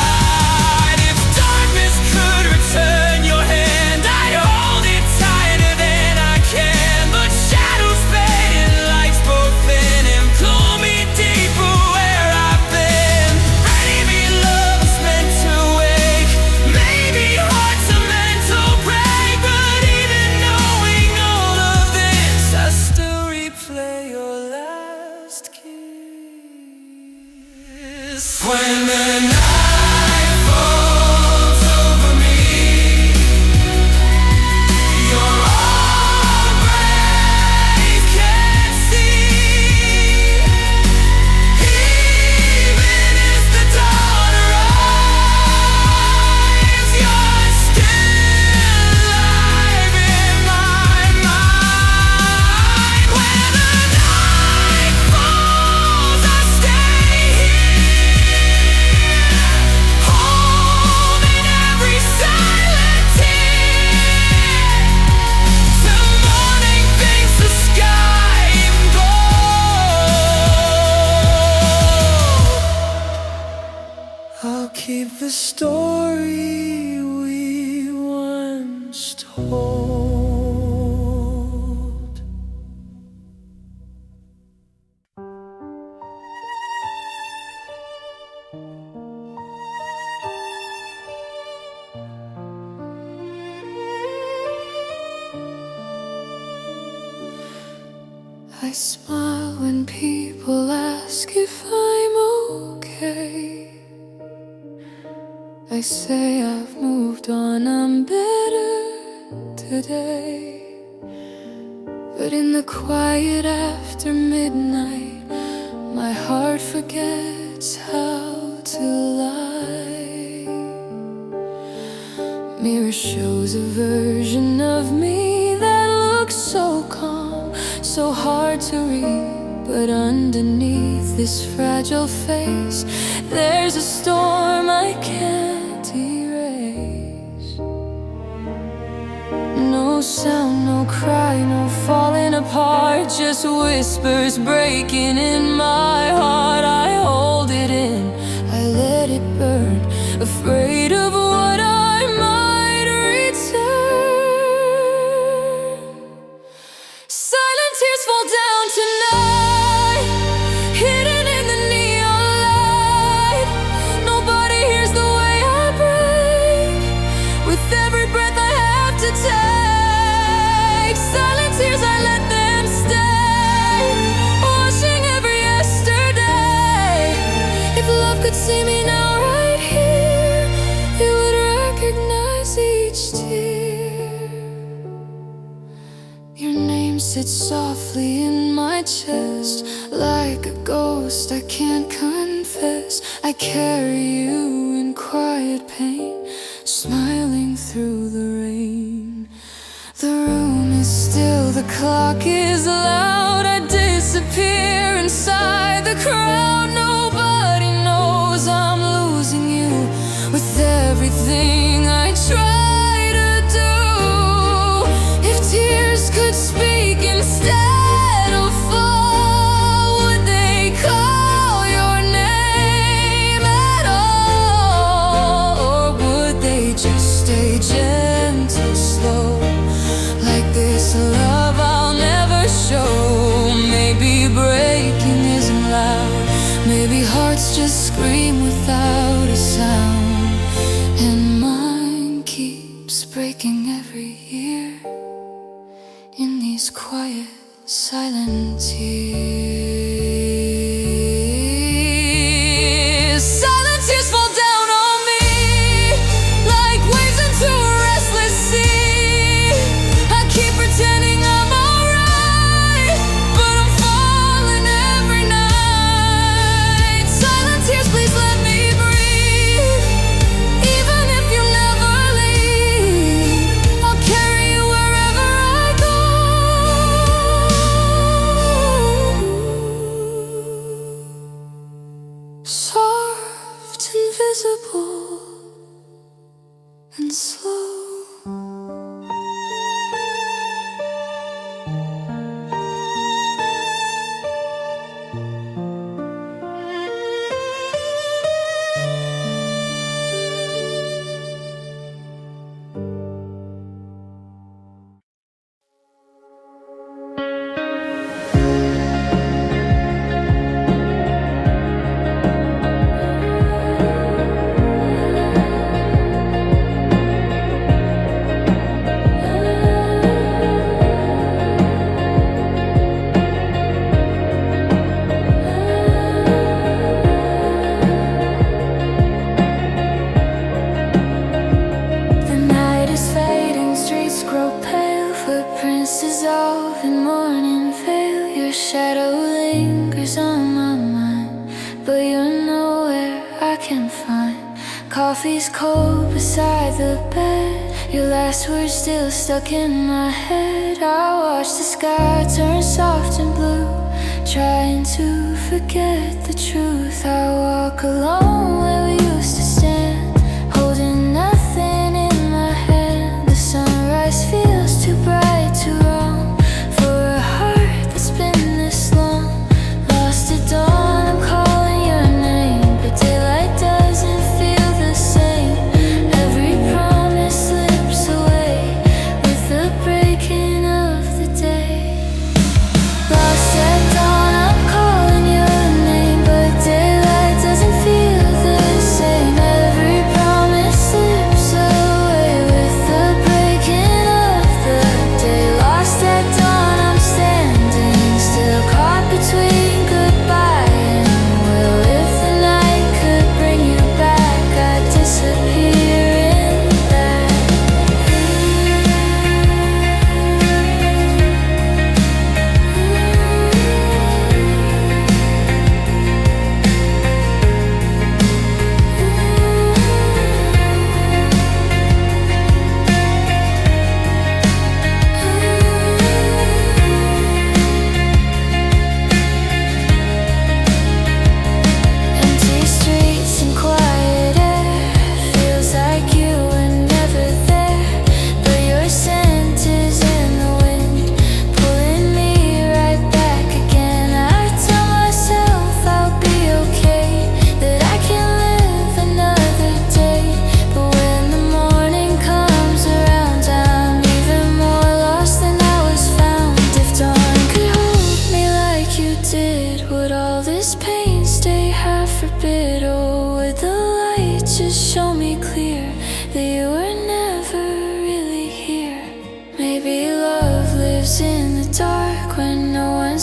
I smile when people ask if I'm okay. I say I've moved on, I'm better today. But in the quiet after midnight, my heart forgets how to lie. Mirror shows a version of me that looks so calm, so hard to read. But underneath this fragile face, there's a storm I can't erase. No sound, no cry, no falling apart, just whispers breaking in my heart. I hold it in, I let it burn, afraid of what I might return. Silent tears fall down tonight, hidden in the neon light. Nobody hears the way I break, with every breath I have to take. Silent tears, I let them stay, washing every yesterday. If love could see me now right here, it would recognize each tear. Your name sits softly in my chest, like a ghost I can't confess. I carry you in quiet pain, smiling through the rain. The room is still, the clock is loud. I disappear inside the crowd. Nobody knows I'm losing you, with everything I try to do. If tears could speak instead of fall, would they call your name at all? Or would they just stay gentle, slow, like this love I'll never show? Maybe breaking isn't loud, maybe hearts just scream without a sound. And mine keeps breaking every year in these quiet, silent tears. Silent tears fall down on me, like waves into a restless sea. I keep pretending I'm alright, but I'm falling every night. Silent tears, please let me breathe. Even if you never leave, I'll carry you wherever I go. Soft, invisible, and slow. The night is fading, streets grow pale, footprints dissolve in morning veil. Your shadow lingers on my mind, but you're nowhere I can find. Coffee's cold beside the bed, your last words still stuck in my head. I watch the sky turn soft and blue, trying to forget the truth. I walk alone where we used to stand, holding nothing in my hand. The sunrise feels too bright to wrong for a heart that's been this long. Lost at dawn, I'm calling your name, but daylight doesn't feel the same. Every promise slips away with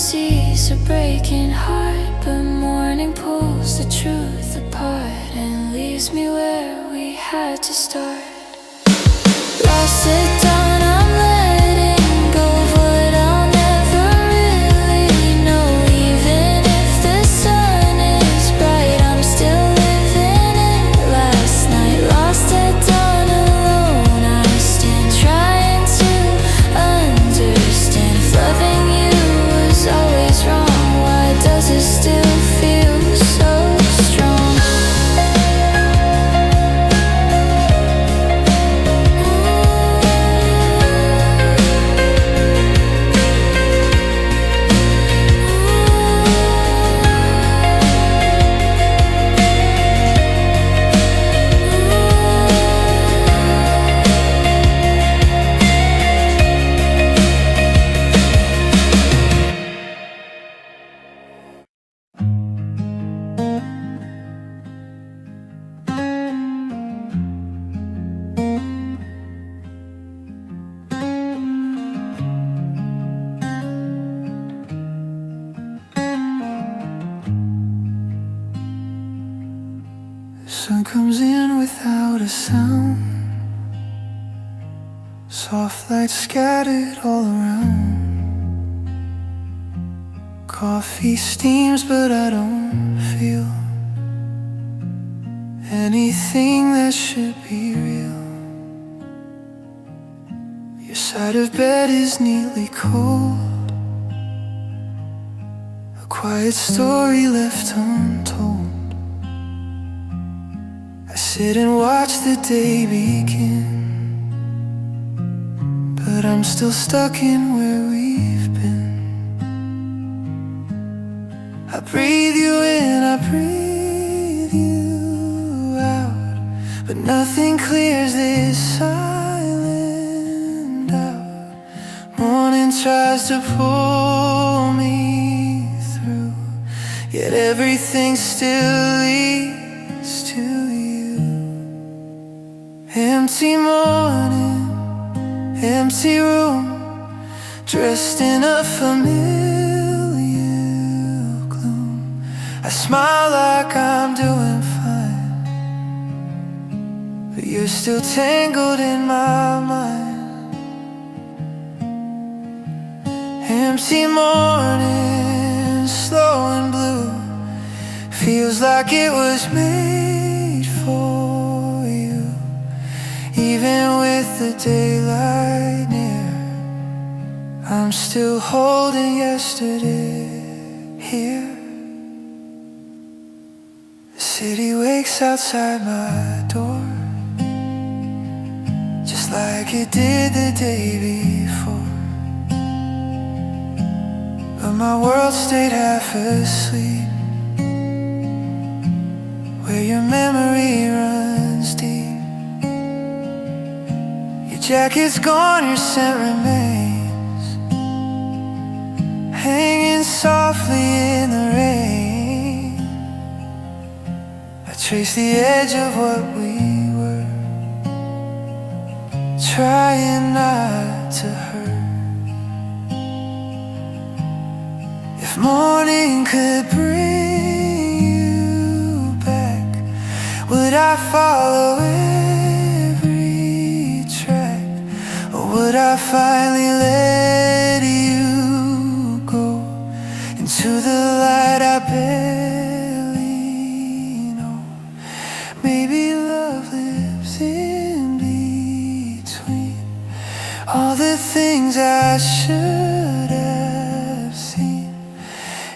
seas a breaking heart, but morning pulls the truth apart and leaves me where we had to start. Lost at dawn, I'm letting go, but I'll never really know. Even if the sun is bright, I'm still living it last night. Lost at dawn, alone I stand, trying to understand. If loving you was always wrong, why does it still feel so strong? The sun comes in without a sound, soft lights scattered all around. Coffee steams but I don't feel anything that should be real. Your side of bed is neatly cold, a quiet story left untold. I sit and watch the day begin, but I'm still stuck in where we've been. I breathe you in, I breathe you out, but nothing clears this silent doubt. Morning tries to pull me through, yet everything still leads to you. Empty morning, empty room, dressed in a familiar gloom. I smile like I'm doing fine, but you're still tangled in my mind. Empty morning, slow and blue, feels like it was made for you. Even with the daylight near, I'm still holding yesterday here. The city wakes outside my door, just like it did the day before. But my world stayed half asleep, where your memory runs deep. Your jacket's gone, your scent remains, hanging softly in the rain. I trace the edge of what we were, trying not to hurt. If morning could bring you back, would I follow every track, or would I finally let you go into the light I barely know? Maybe love lives in between all the things I should have seen,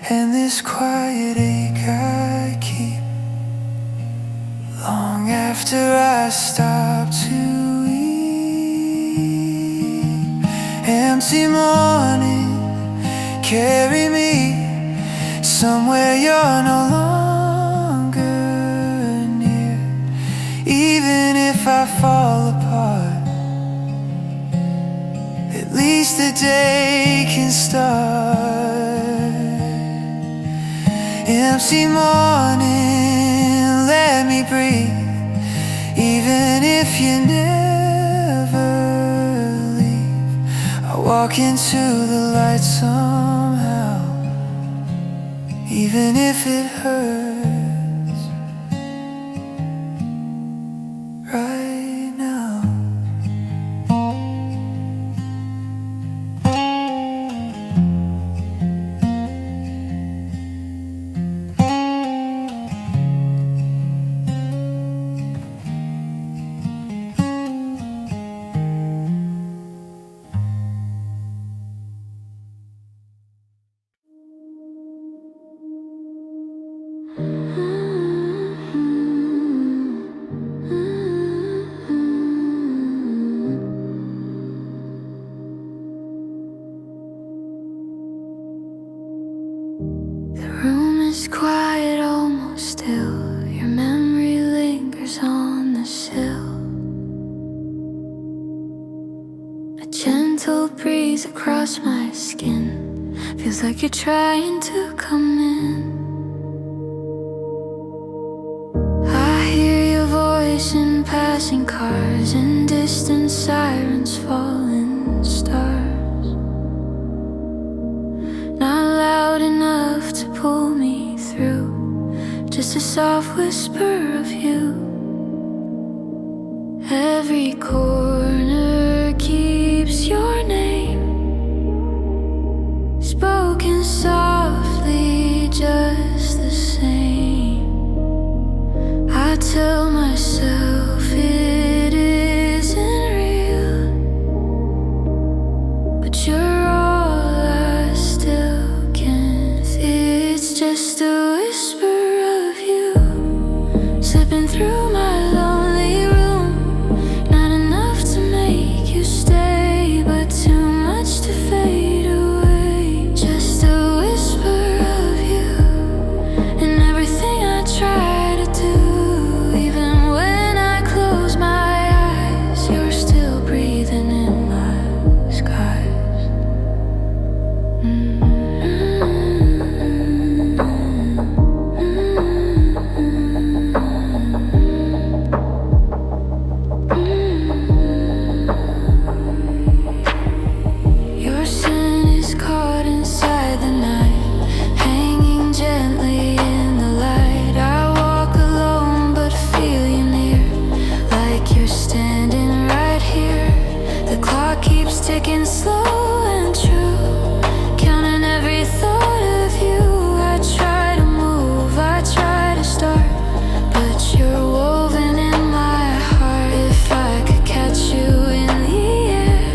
and this quiet ache I keep long after I stop to eat. Empty morning, carry me somewhere you're no longer near. Even if I fall apart, at least the day can start. Empty morning, let me breathe. Even if you never leave, I walk into the light somehow, even if it hurts right now. It's quiet, almost still. Your memory lingers on the sill. A gentle breeze across my skin feels like you're trying to come in. I hear your voice in passing cars and distant sirens, falling stars. Not loud enough to pull me through, just a soft whisper of you. Every corner keeps your name spoken softly, just the same. I tell myself it isn't real, but you're all I still can feel. It's just a whisper of you slipping through my lonely room. Not enough to make you stay, but too much to fade away. Just a whisper of you and everything I try to do. Even when I close my eyes, you're still breathing in my skies. Your scent is caught inside the night, hanging gently in the light. I walk alone but feel you near, like you're standing right here. The clock keeps ticking slow and true, counting every thought of you. I try to move, I try to start, but you're woven in my heart. If I could catch you in the air,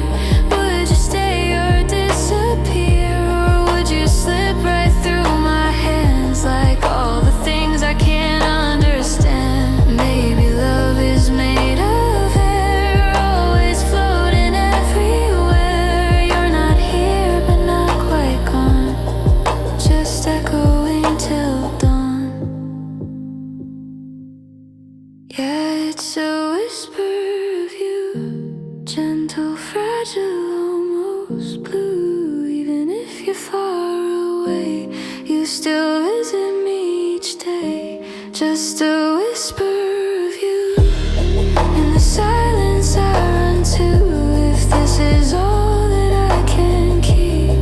would you stay or disappear? Or would you slip right through my hands, like all the things I can't understand? Maybe love is made of air, always floating everywhere. You're not here but not quite gone, just echoing till dawn. Yeah, it's a whisper of you, gentle, fragile, almost blue. Even if you're far away, you still visit me each day. Just a whisper of you. In the silence I run to, if this is all that I can keep,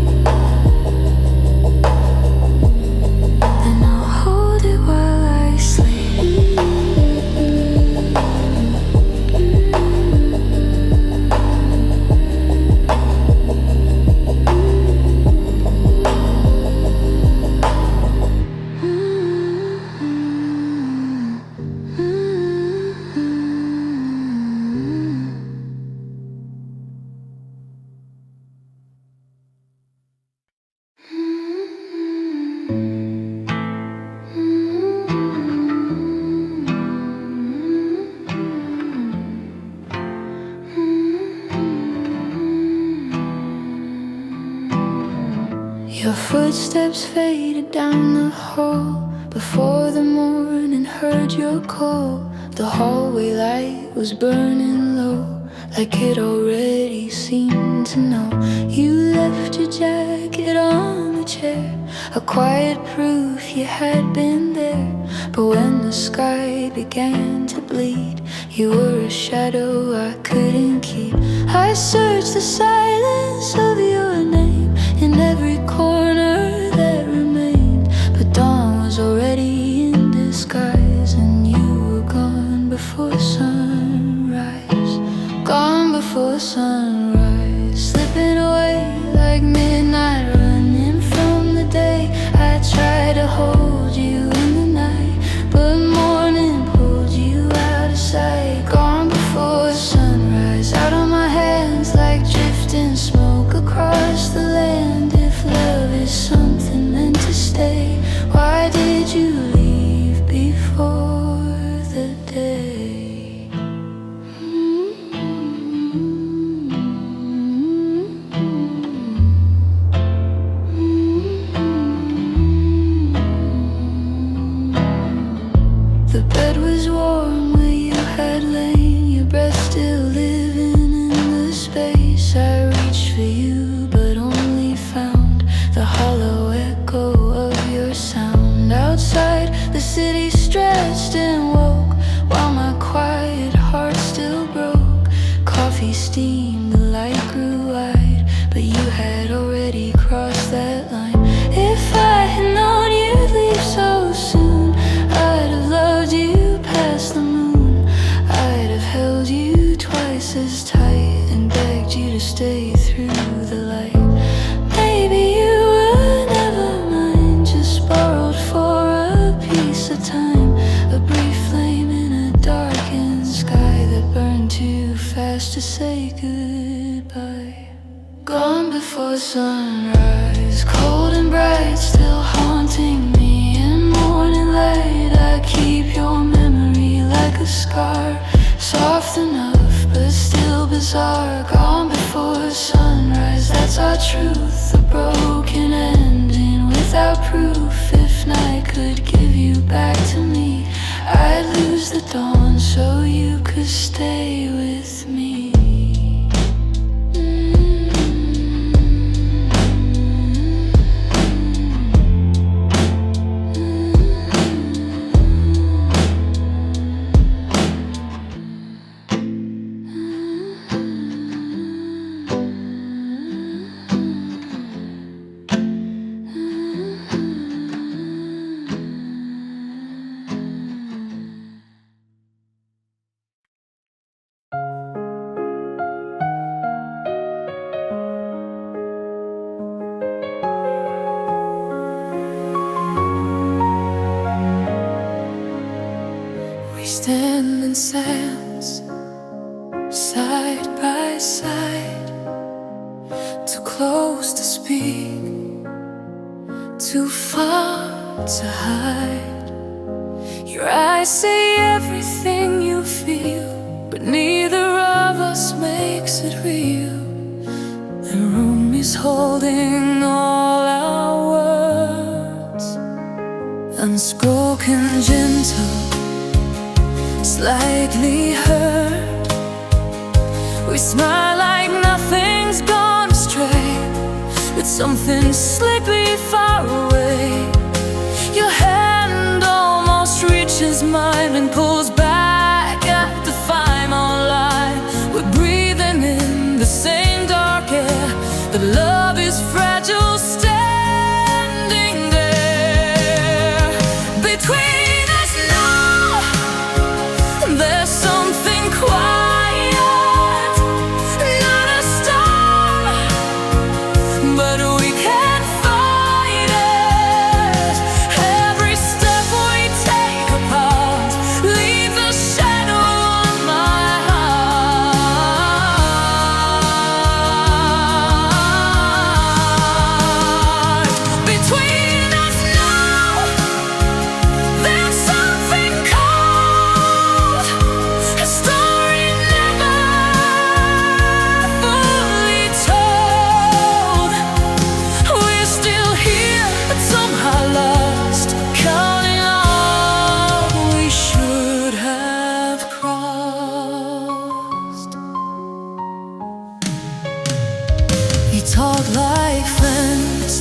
then I'll hold it while I sleep. Your footsteps faded down the hall before the morning heard your call. The hallway light was burning low, like it already seemed to know. You left your jacket on the chair, a quiet proof you had been there. But when the sky began to bleed, you were a shadow I couldn't keep. I searched the silence of your name in every corner that remained, but dawn before sunrise, slipping away like midnight, running from the day. I tried to hold you in the night, but morning pulled you out of sight. Gone before sunrise, out of my hands like drifting smoke across the land. If love is something meant to stay, why did you leave before the day? The bed was warm where you had lain, your breath still living in the space. I reached for you but only found the hollow echo of your sound. Outside, the city stretched and woke while my quiet heart still broke. Coffee steamed, the light grew wide, but you had already crossed that line. If I had known you'd leave so soon, I'd have loved you past the moon. I'd have held you twice as tight and begged you to stay through the light. Maybe you would never mind, just borrowed for a piece of time, a brief flame in a darkened sky that burned too fast to say goodbye. Gone before sunrise, cold and bright, still haunting me in morning light. I keep your memory like a scar, soft enough but still bizarre. Gone before sunrise, that's our truth, a broken ending without proof. If night could give you back to me, I'd lose the dawn so you could stay with me. We stand in silence, side by side, too close to speak, too far to hide. Your eyes say everything you feel, but neither of us makes it real. The room is holding all our words, unspoken, gentle, slightly hurt. We smile like nothing's gone astray, but something slightly far away. Your hand almost reaches mine and pulls back at the final line. We're breathing in the same dark air, but love is fragile, standing there between us now. There's something quiet, not a storm, but we can't fight it. Every step we take apart leaves a shadow on my heart. Between us now, there's something cold, a story never fully told. We're still here, but somehow lost, counting all we should have crossed. We talk like friends,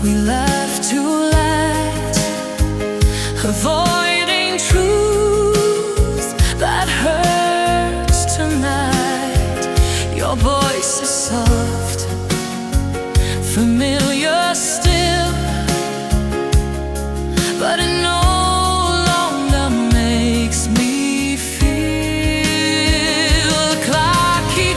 we laugh too light, avoiding truth that hurts tonight. Your voice is soft, familiar still, but it no longer makes me feel. The clock keeps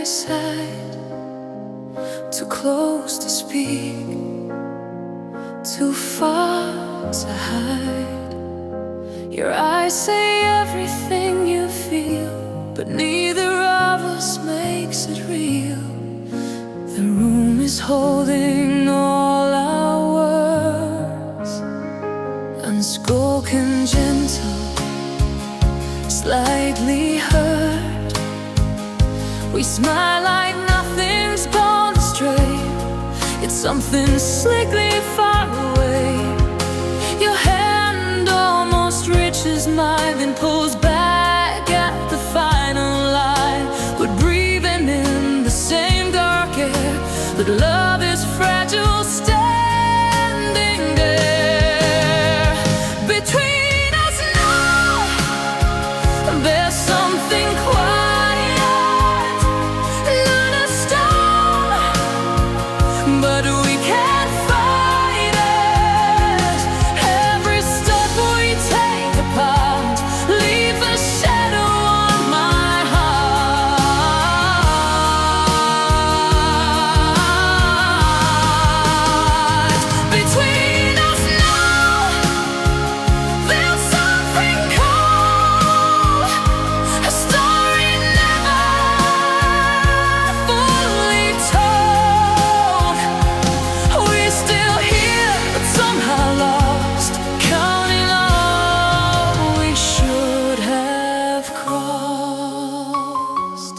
side, too close to speak, too far to hide. Your eyes say everything you feel, but neither of us makes it real. The room is holding all our words, unspoken, gentle, slightly hurt. We smile like nothing's gone astray. It's something slickly far away. Your hand almost reaches mine, then pulls back at the final line. We're breathing in the same dark air, but love is fragile, standing there. Between us now, there's something quiet, not a stone, but we can't fight it. Every step we take apart leaves a shadow on my heart. Between us now, there's something cold, a story never fully told. We're still here, but somehow lost, counting all we should have crossed.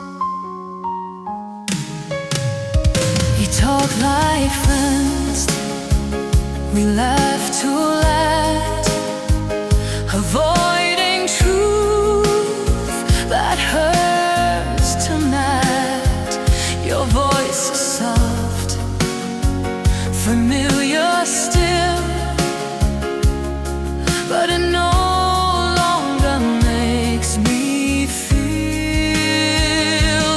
We talk like friends, we laugh to last, avoiding truth that hurts tonight. Your voice is soft, familiar still, but it no longer makes me feel.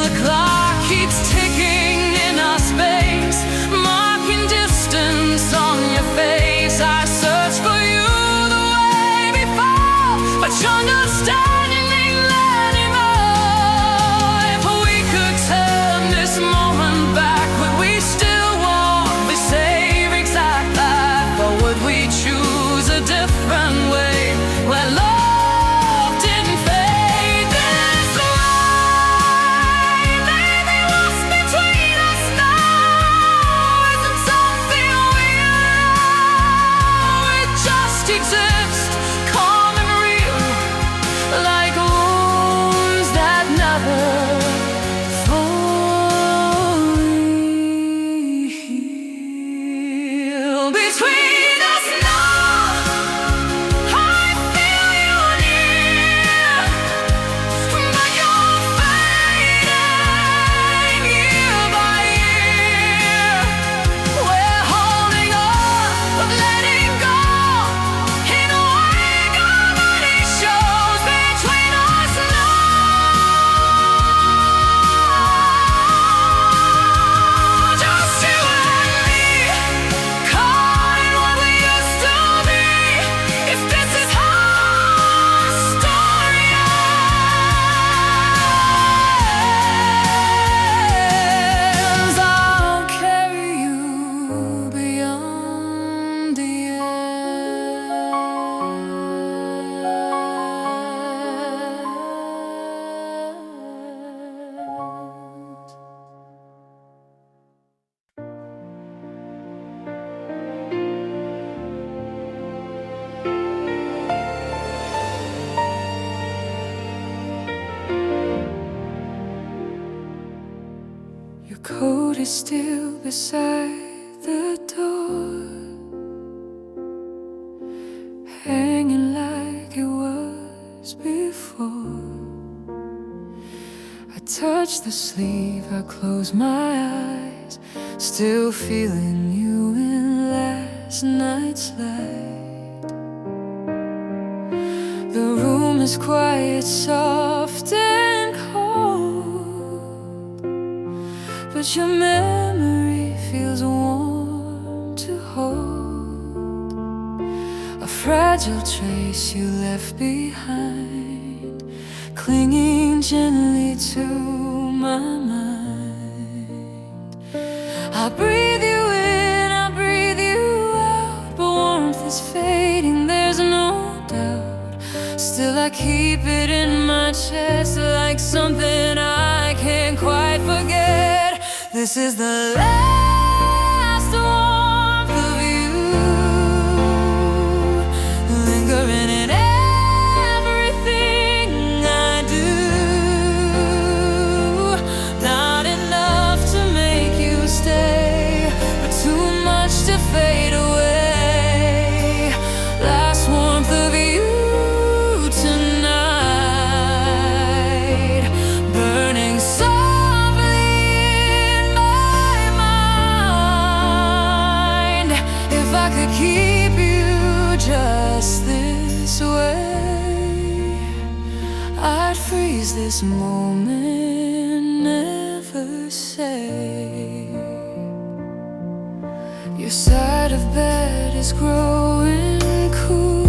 The clock keeps ticking in our space, marking distance on your face. I search for you the way before, but you're not standing anymore. If we could turn this moment back, would we still want the same exact life, or would we choose a different way where love didn't fade this way? Maybe what's between us now isn't something weird. It just exists, calm and real, like wounds that never fully heal. Between us now, I feel you near, but you're fading year by year. We're holding on, but letting go in a way nobody shows. Between us now, just you and me, caught in what we used to be. If this is how our story ends, I'll carry you beyond the end. Your coat is still beside the door, hanging like it was before. I touch the sleeve, I close my eyes, still feeling you in last night's light. The room is quiet, soft and cold, but your memory feels warm to hold. A fragile trace you left behind, clinging gently to my mind. I breathe you in, I breathe you out, but warmth is fading, there's no doubt. Still I keep it in my chest like something I can't quite forget. This is the last warmth of you, lingering in everything I do. Not enough to make you stay, but too much to fade away. Last warmth of you tonight, burning softly in my mind. If I could keep you just this way, I'd freeze this moment, never say. Your side of bed is growing cool,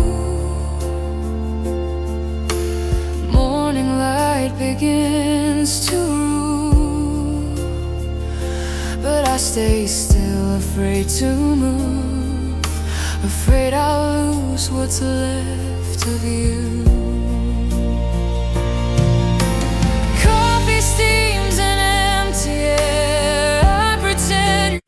morning light begins to rule, but I stay still, afraid to move, afraid I'll lose what's left of you. Coffee steams in empty air, I pretend.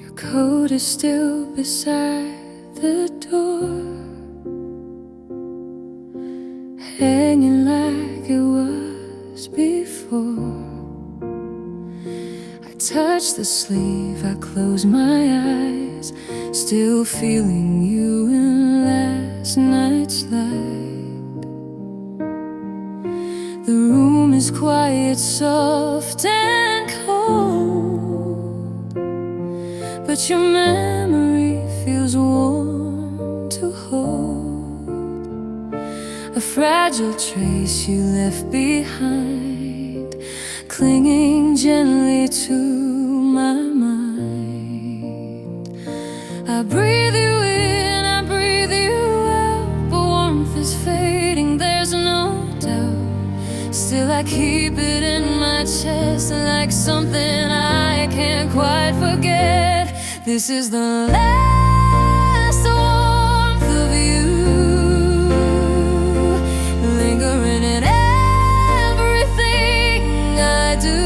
Your coat is still beside the door, hanging like it was before. I touch the sleeve, I close my eyes, still feeling you in last night's light. The room is quiet, soft and cold, but your memory feels warm to hold. A fragile trace you left behind, clinging gently to my mind. I breathe you in, I breathe you out, but warmth is fading, there's no doubt. Still I keep it in my chest like something I can't quite forget. This is the last warmth of you, lingering in everything I do.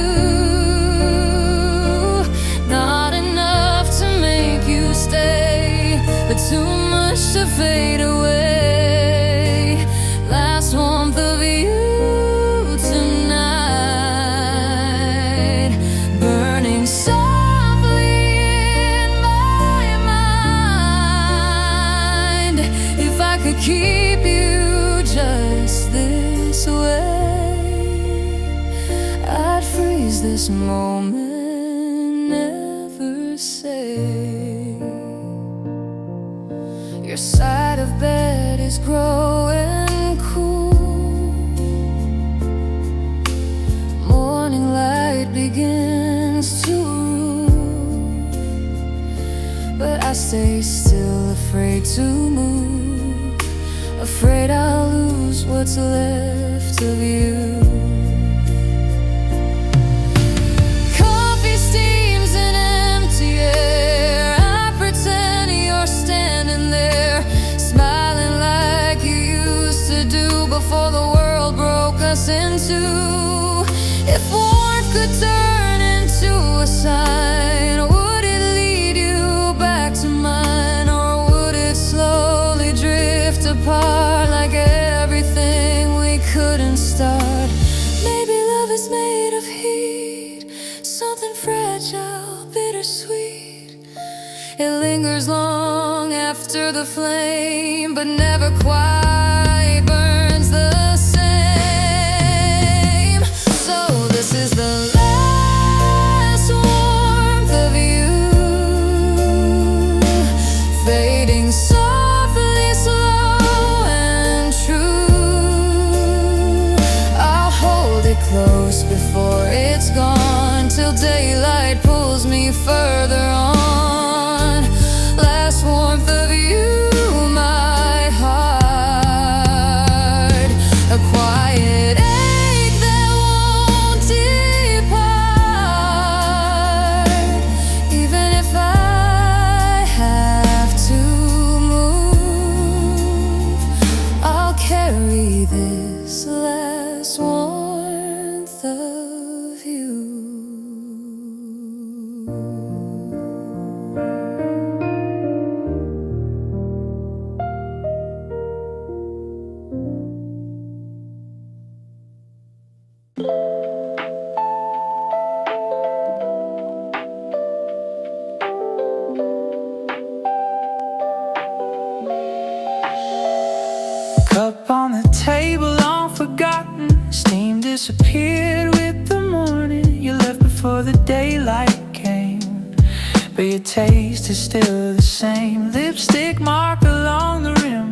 Not enough to make you stay, but too much to fade away. Last warmth of you tonight, burning softly in my mind. If I could keep you just this way, I'd freeze this moment, never say. Your side of bed is growing cool, morning light begins to rule, but I stay still, afraid to move, afraid I'll lose what's left of you. Coffee steams in empty air, I pretend you're standing there, smiling like you used to do before the world broke us in two. If warmth could turn into a sign, would it lead you back to mine, or would it slowly drift apart like everything we couldn't start? Maybe love is made of heat, something fragile, bittersweet. It lingers long after the flame, but never quite burns the same. So this is the last warmth of you, fading softly, slow and true. I'll hold it close before it's gone, till daylight pulls me further on. Last Cup on the table, long forgotten. Steam disappeared with the morning. You left before the daylight came, but your taste is still the same. Lipstick mark along the rim,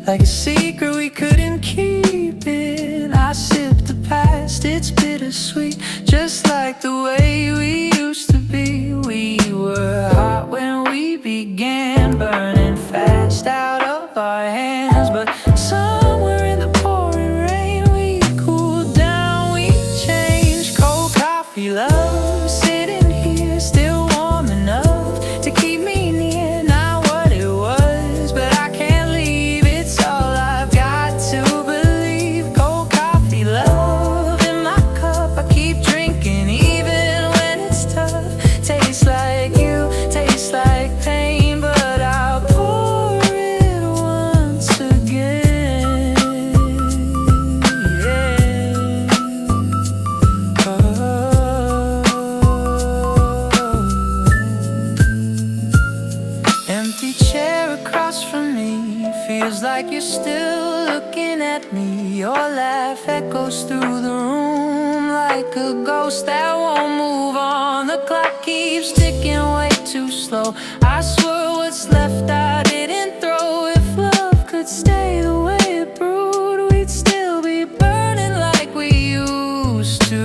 like a secret we couldn't keep it. I sipped the past, it's bittersweet, just like the way we used to be. We were hot when we began, burning fast out of our hands. But somewhere in the pouring rain, we cooled down, we changed. Cold coffee love, sitting here still warm enough to keep me near. Not what it was, but I can't leave. It's all I've got to believe. Cold coffee love in my cup, I keep drinking even when it's tough. Tastes like you, tastes like pain, but I'll pour it once again. Yeah. Empty chair across from me, feels like you're still looking at me. Your laugh echoes through the room like a ghost that won't move on. The clock keeps ticking way too slow. I swear what's left I didn't throw. If love could stay the way it brewed, we'd still be burning like we used to.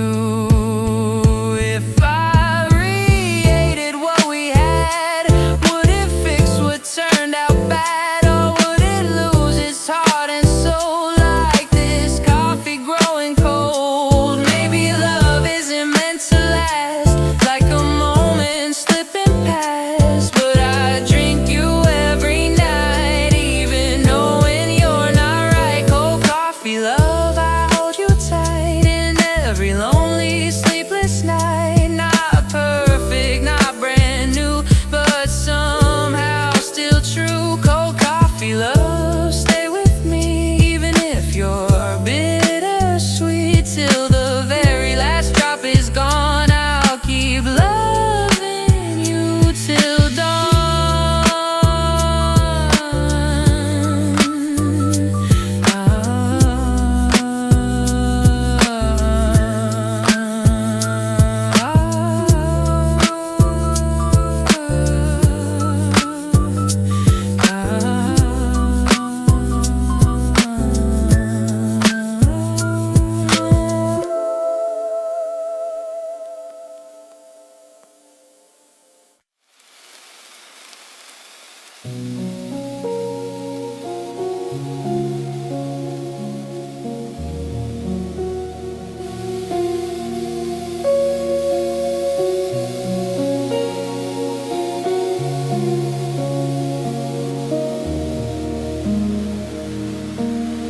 If I created what we had, would it fix what turned out bad, or would it lose its heart and soul like this coffee growing cold? Maybe love isn't meant to last, like a moment slipping past. But I drink you every night, even knowing you're not right. Cold coffee love, I hold you tight in every lonely sleepless night. Not perfect, not brand new, but somehow still true. Cold coffee love, stay with me even if you're bittersweet. Till the very last drop is gone, I'll keep loving you till dawn.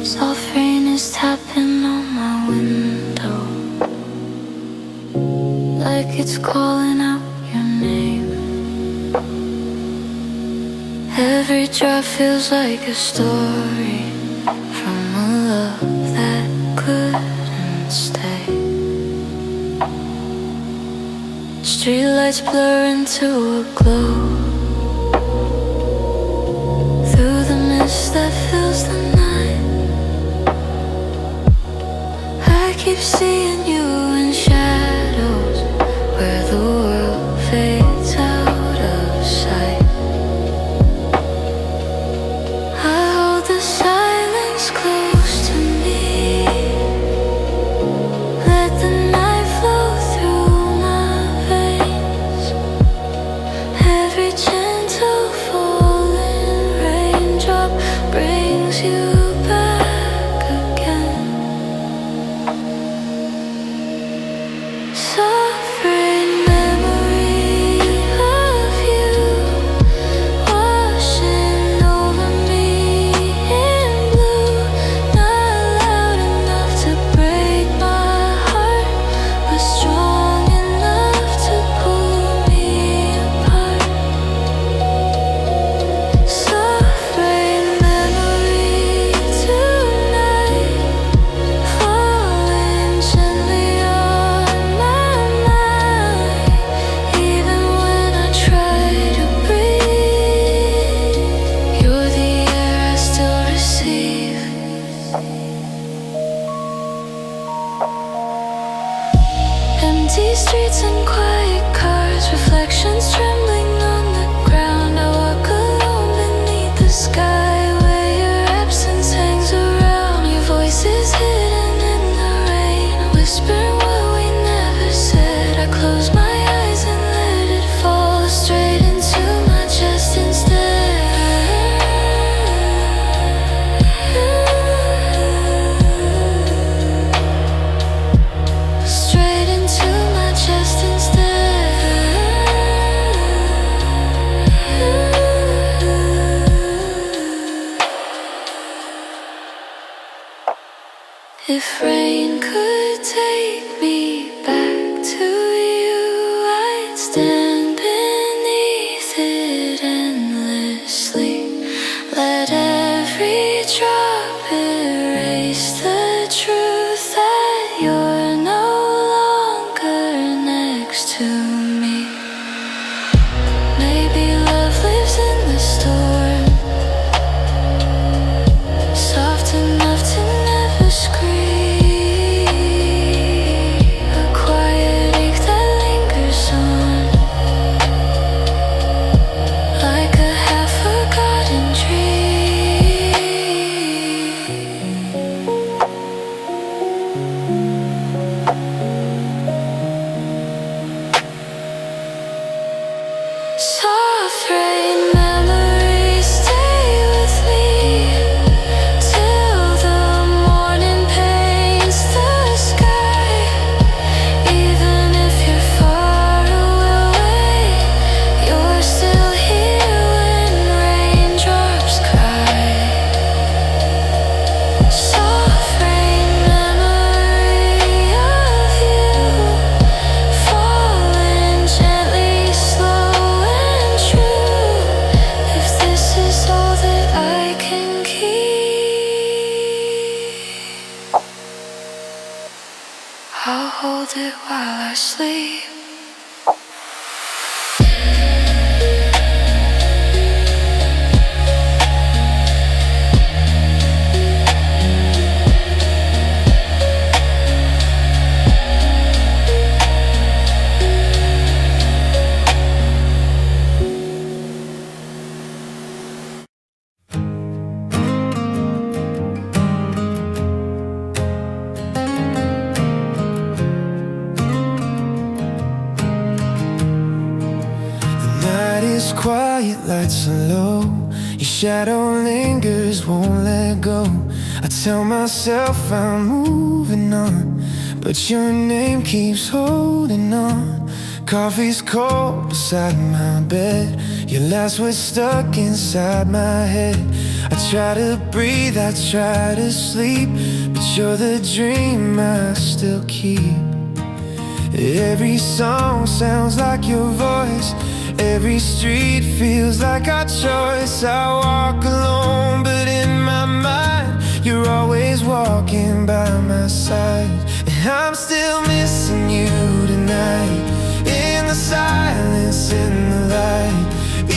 Soft rain is tapping on my window, like it's calling out your name. Every drop feels like a story from a love that couldn't stay. Streetlights blur into a glow through the mist that fills the night. I keep seeing you in shadows where the world fades out of sight. I hold the silence close to me, let the night flow through my veins. Every gentle falling raindrop brings you back again. If rain could take me back to you, I'd stand beneath it endlessly. Let every drop erase the truth that you're no longer next to me. Maybe love lives in the storm, soft enough to never scream. A quiet ache that lingers on, like a half-forgotten dream. Soft rain memories stay with me till the morning paints the sky. Even if you're far away, you're still here when raindrops cry. Soft rain memory of you, falling gently, slow and true. If this is all that I can keep, I'll hold it while I sleep. Night is quiet, lights are low. Your shadow lingers, won't let go. I tell myself I'm moving on, but your name keeps holding on. Coffee's cold beside my bed. Your last words stuck inside my head. I try to breathe, I try to sleep, but you're the dream I still keep. Every song sounds like your voice. Every street feels like our choice. I walk alone, but in my mind you're always walking by my side. And I'm still missing you tonight, in the silence, in the light.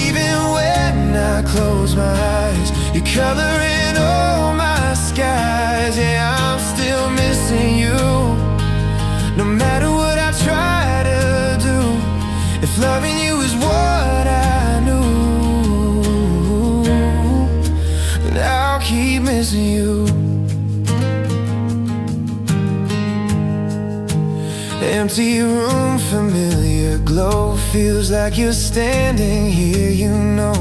Even when I close my eyes, you're coloring all my skies. Yeah, I'm still missing you, no matter what I try to do. If loving you is what I knew, then I'll keep missing you. Empty room, familiar glow. Feels like you're standing here, you know.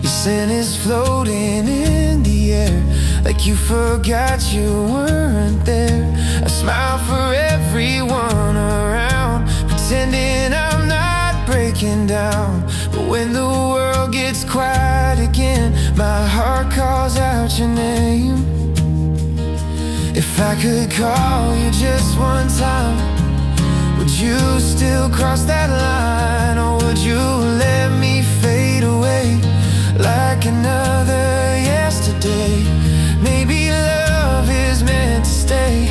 Your scent is floating in the air, like you forgot you weren't there. I smile for everyone around, pretending I'm not breaking down. But when the world gets quiet again, my heart calls out your name. If I could call you just one time, would you still cross that line? Or would you let me fade away like another yesterday? Maybe love is meant to stay,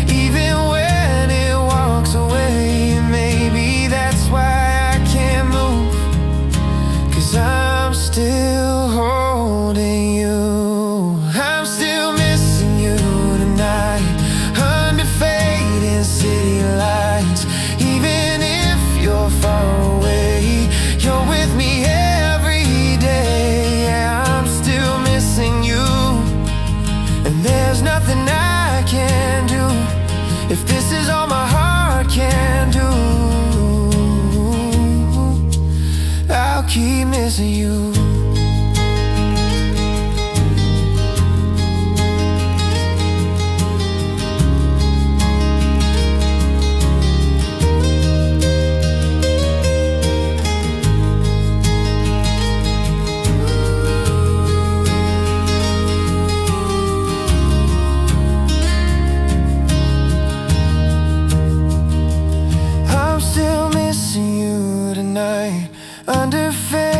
even when it walks away. Maybe that's why I can't move, 'cause I'm still holding you. I'm still missing you tonight, under fading city lights. Even if you're far away, you're with me every day. Yeah, I'm still missing you, and there's nothing I can do. If this is all my heart can do, I'll keep missing you.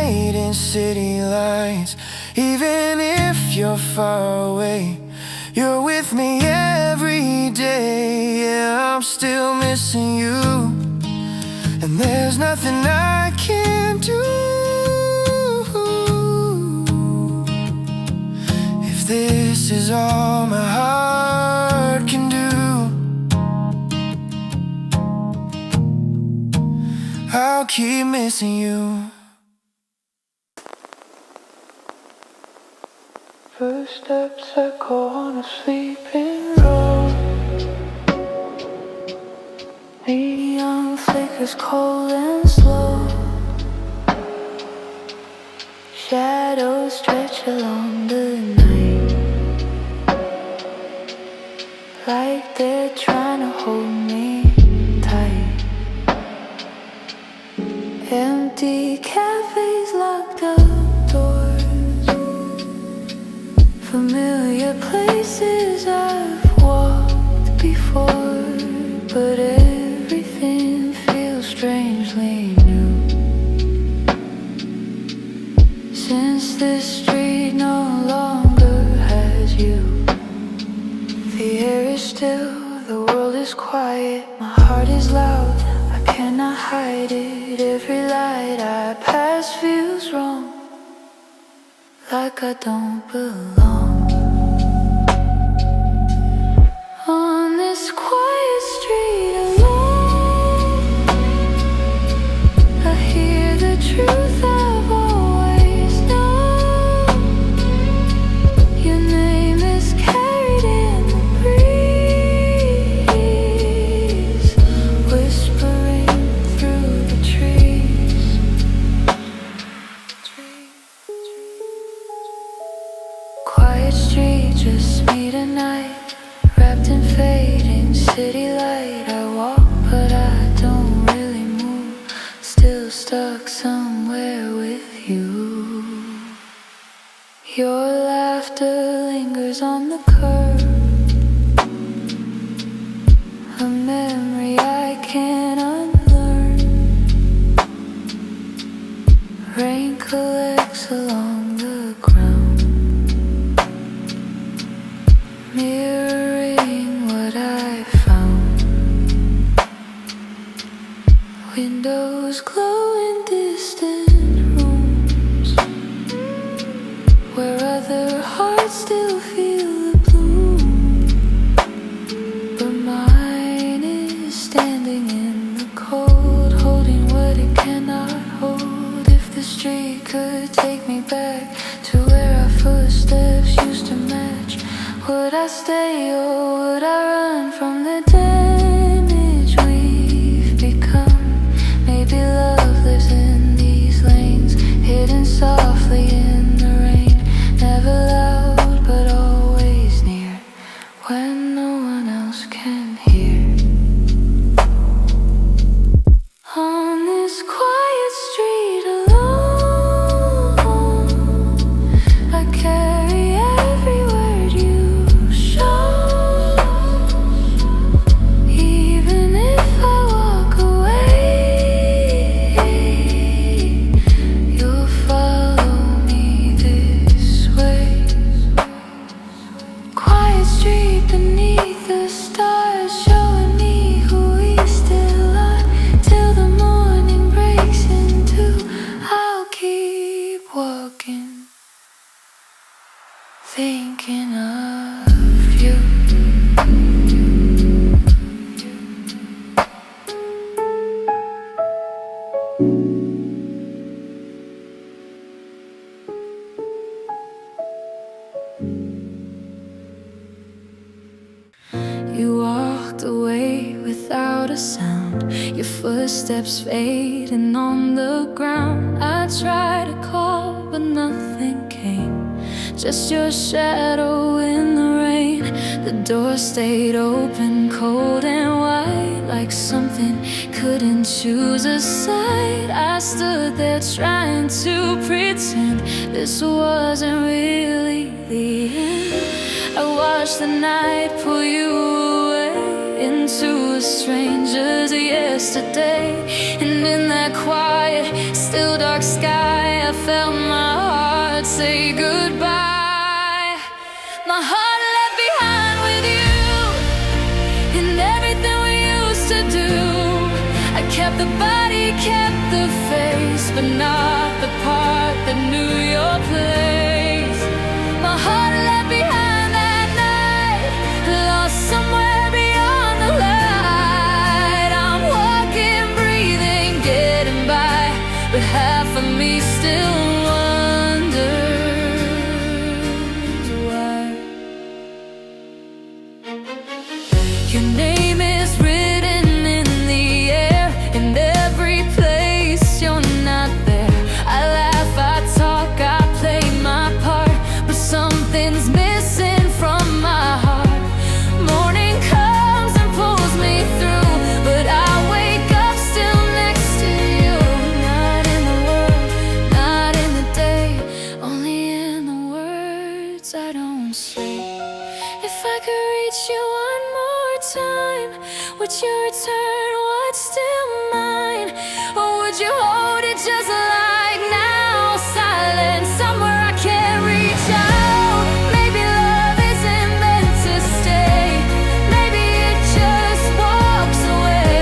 fading city lights. Even if you're far away, you're with me every day. Yeah, I'm still missing you, and there's nothing I can do. If this is all my heart can do, I'll keep missing you. First steps echo on a sleeping road. Neon flickers cold and slow. Shadows stretch along the night, like they're trying to hold me tight. Empty cafes, locked up doors. Familiar places I've walked before, but everything feels strangely new. Since this street no longer has you, the air is still, the world is quiet, my heart is loud, I cannot hide it. Every light I pass feels wrong, like I don't belong. On this quiet street alone, I hear the truth I've always known. Your name is carried in the breeze, whispering through the trees. Quiet street, just me tonight, wrapped in fading city light. I walk but I don't really move, still stuck somewhere with you. Your laughter lingers on the curb, a memory I can't unlearn. Rain collects along the ground, mirroring what I found. Windows glow in distant rooms, where other hearts still feel the bloom, but mine is standing in the cold, holding what it cannot hold. If the street could take me back to where our footsteps used to match, would I stay or would I run from the damage we've become? Maybe love lives in these lanes, hidden softly in the rain, never loud but always near, when no one else can hear. On this quiet street alone, I carry every word you show. Even if I walk away, you'll follow me this way. Quiet street beneath the stars, showing me who we still are, till the morning breaks into. I'll keep walking, thinking of you. You walked away without a sound, your footsteps fading on the ground. I tried to call but nothing came, just your shadow in the rain. The door stayed open, cold and white, like something couldn't choose a side. I stood there trying to pretend this wasn't really the end. I watched the night pull you away into a stranger's yesterday. And in that quiet, still dark sky, I Unsaid goodbye. My heart left behind with you, and everything we used to do. I kept the body, kept the face, but not the part that knew your place. My heart left behind that night, lost somewhere beyond the light. I'm walking, breathing, getting by, but half of me still wonders why. Your name is written in the air, in every place you're not there. I laugh, I talk, I play my part, but something's missing from my heart. Morning comes and pulls me through, but I wake up still next to you. Not in the world, not in the day, only in the words I don't say. If I could reach you one more time, would you return what's still mine? Or would you hold it just like now? Silent somewhere I can't reach out. Maybe love isn't meant to stay. Maybe it just walks away,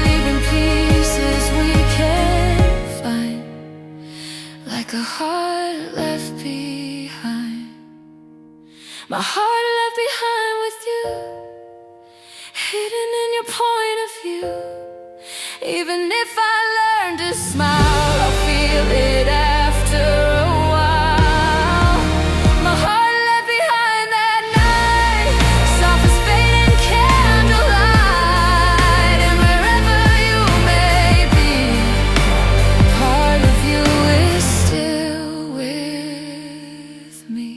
leaving pieces we can't find, like a heart left behind. My heart left behind with you, hidden in your point of view. Even if I learn to smile, I'll feel it after a while. My heart left behind that night, soft as fading candlelight. And wherever you may be, part of you is still with me.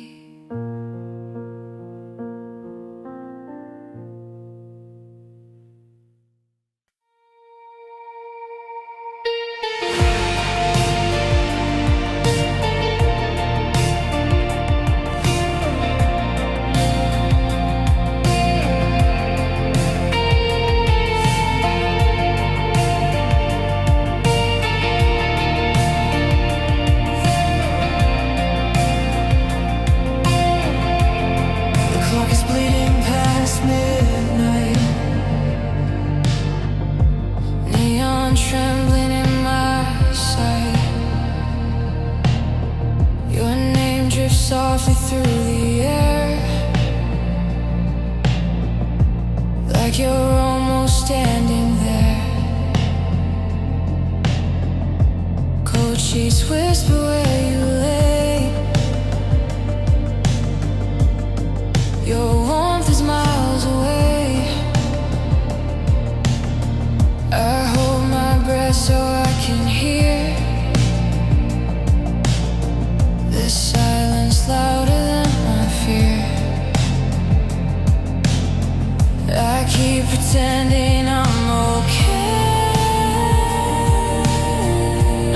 The clock is bleeding past midnight. Neon trembling in my sight. Your name drifts softly through the air, like you're almost standing there. Cold sheets whisper where you lay. Your warmth is miles away. I hold my breath so I can hear this silence louder than my fear. I keep pretending I'm okay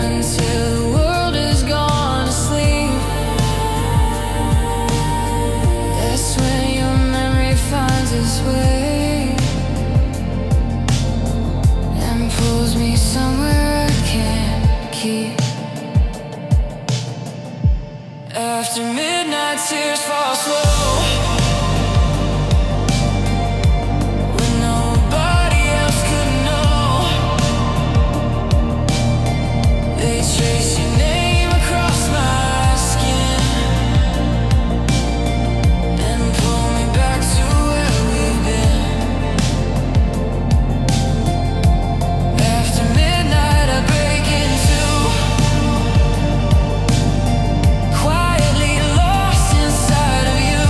until the world is gone to sleep. That's when your memory finds its way and pulls me somewhere I can't keep. After midnight tears fall slow, when nobody else could know. They trace your name across my skin and pull me back to where we've been. After midnight I break in two, quietly lost inside of you.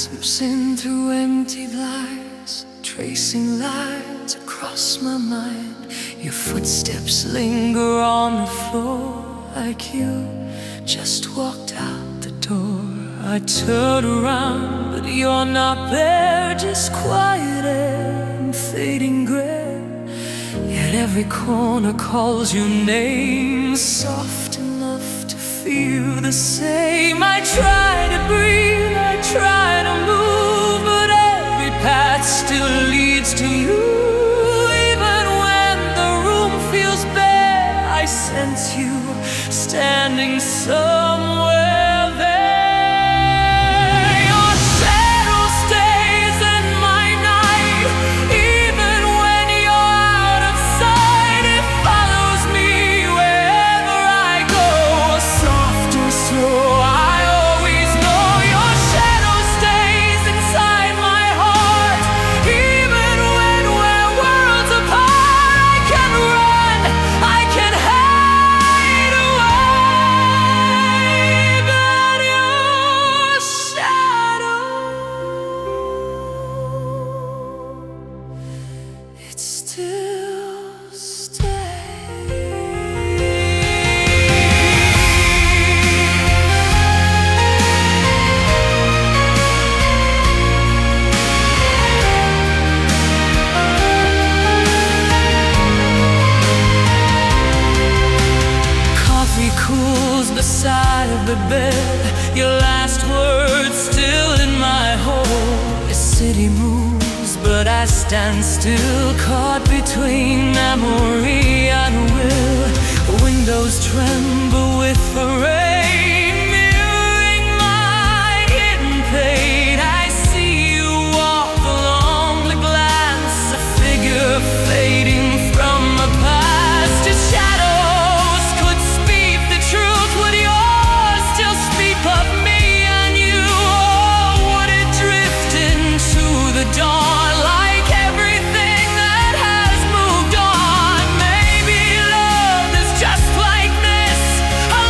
slips in through empty blinds, tracing lines across my mind. Your footsteps linger on the floor like you just walked out the door. I turn around, but you're not there, just quiet and fading gray. Yet every corner calls your name, soft enough to feel the same. I try to breathe, I try to move, but every path still leads to you. Even when the room feels bare, I sense you standing somewhere there. Your shadow stays in my night, even when you're out of sight. It follows me wherever I go, soft and slow. I always know your shadow stays inside my heart, even when we're worlds apart. I can run, I can hide away, but your shadow, it still stays. Coffee cools beside the bed, your last words still in my hold. The city moves, but I stand still, caught between memory and will. Windows tremble with the rain, mirroring my hidden pain. I see you walk along the glass, a figure fading from the past. Your shadows could speak the truth. Would yours still speak of me and you? Or would it drift into the dawn like everything that has moved on? Maybe love is just like this, a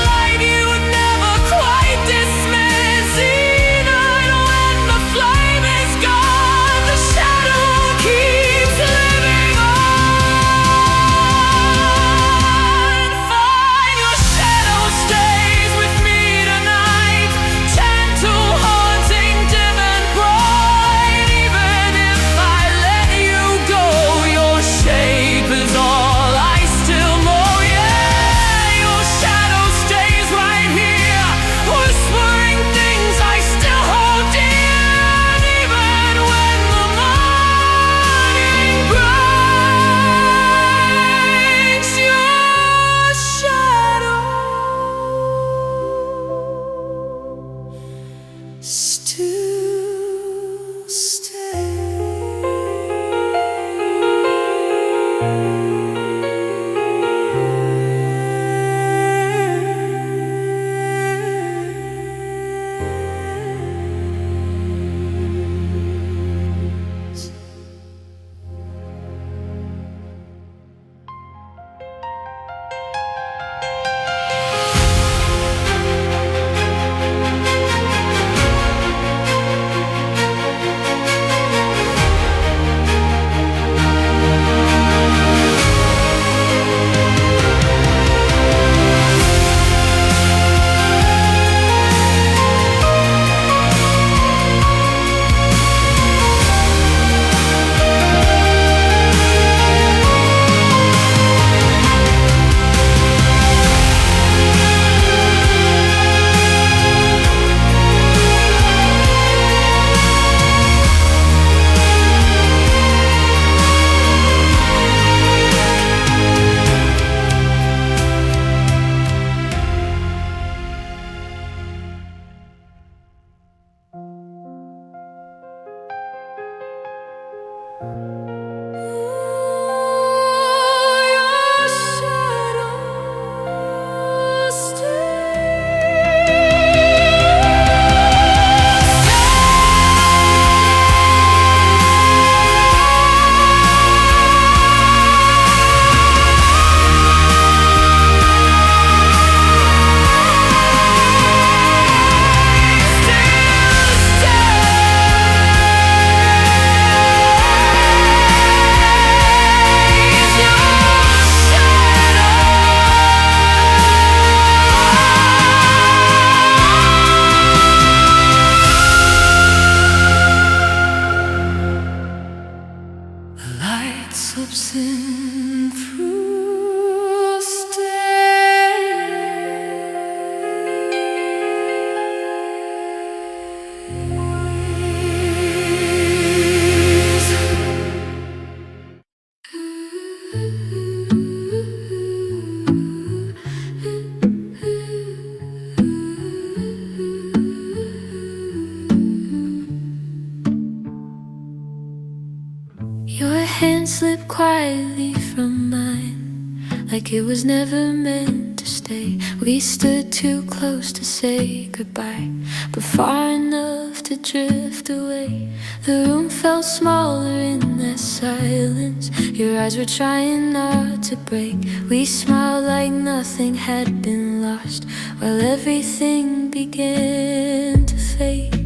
quietly from mine, like it was never meant to stay. We stood too close to say goodbye, but far enough to drift away. The room felt smaller in that silence. Your eyes were trying not to break. We smiled like nothing had been lost, while everything began to fade.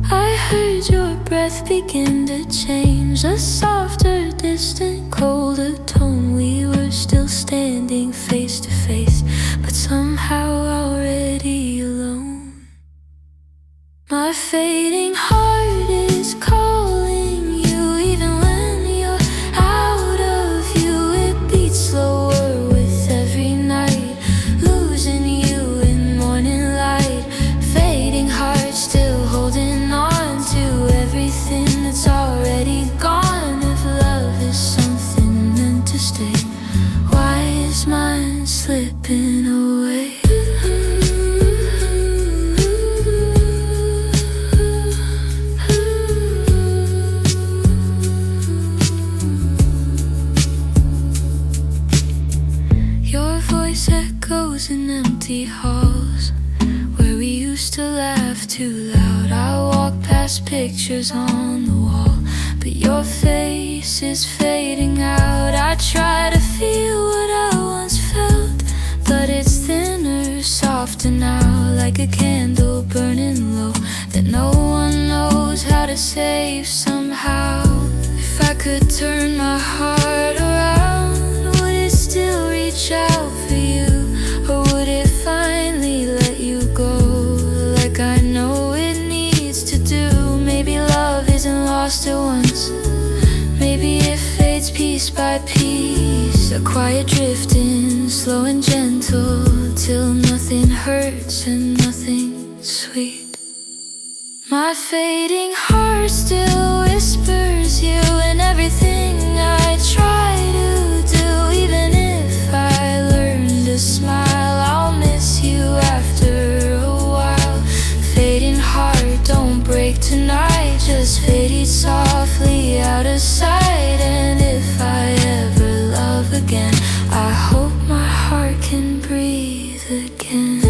I heard your breath begin to change, a softer, distant, colder tone. We were still standing face to face, but somehow already alone. My fading heart is calling you, even when you're out of view. It beats slower with every night, losing you in morning light. Fading heart still holding on to everything that's already gone. If love is something meant to stay, why is mine slipping away? Your voice echoes in empty halls where we used to laugh too loud. I walk past pictures on the wall, but your face is fading out. I try to feel what I once felt, but it's thinner, softer now, like a candle burning low that no one knows how to save somehow. If I could turn my heart around, would it still reach out for you, or would it finally let you go, like I know it needs to do? Maybe love isn't lost at once, maybe it fades piece by piece, a quiet drifting, slow and gentle, till nothing hurts and nothing sweet. My fading heart still whispers you in everything I try to do. Even if I learn to smile, I'll miss you after a while. Fading heart, don't break tonight, just fade softly out of sight. And if I ever love again, I hope my heart can breathe again.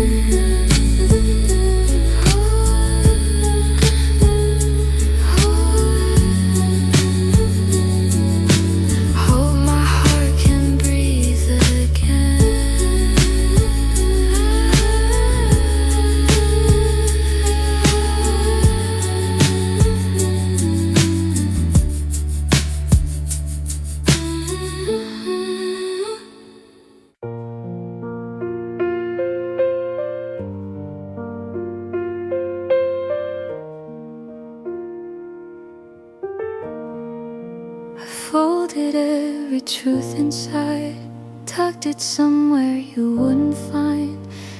Folded every truth inside, tucked it somewhere you wouldn't find.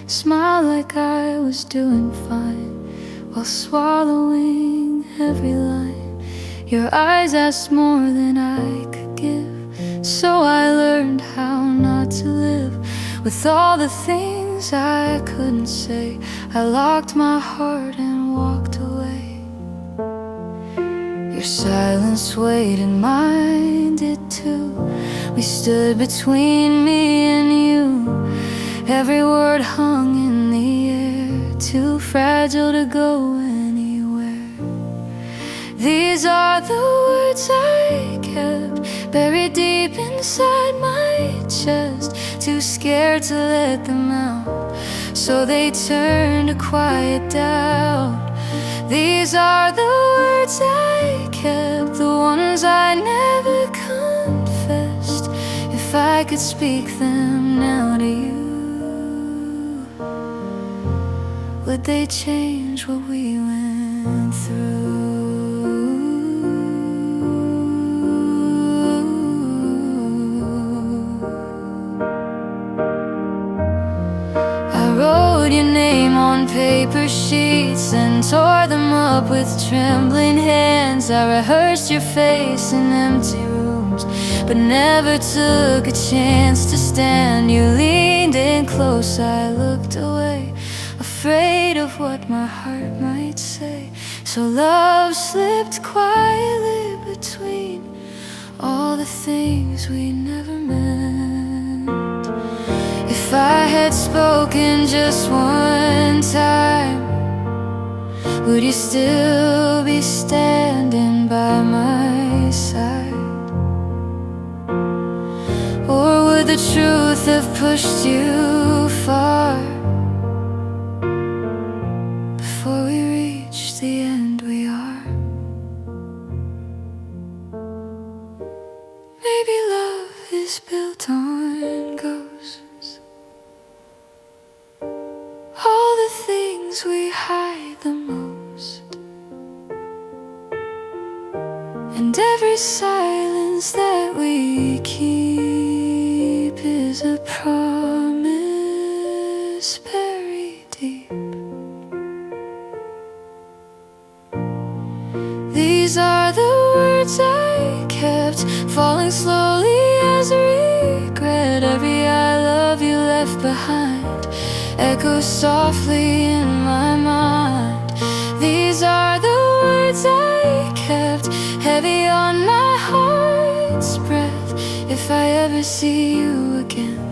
Smiled like I was doing fine, while swallowing every line. Your eyes asked more than I could give, so I learned how not to live with all the things I couldn't say. I locked my heart and walked away. Your silence weighed and mine did too. We stood between me and you, every word hung in the air, too fragile to go anywhere. These are the words I kept buried deep inside my chest, too scared to let them out, so they turned to quiet doubt. These are the words I kept, the ones I never confessed. If I could speak them now to you, would they change what we went through? I wrote your name on paper sheets and tore them up with trembling hands. I rehearsed your face in empty rooms, but never took a chance to stand. You leaned in close, I looked away, afraid of what my heart might say. So love slipped quietly between all the things we never meant. If I had spoken just one time, would you still be standing by my side? Or would the truth have pushed you far before we reach the end we are? Maybe love is built on ghosts, all the things we hide the most, and every silence that we keep is a promise buried deep. These are the words I kept, falling slowly as a regret. Every I love you left behind echoes softly in my mind. These are the words I kept, heavy on my heart's breath. If I ever see you again,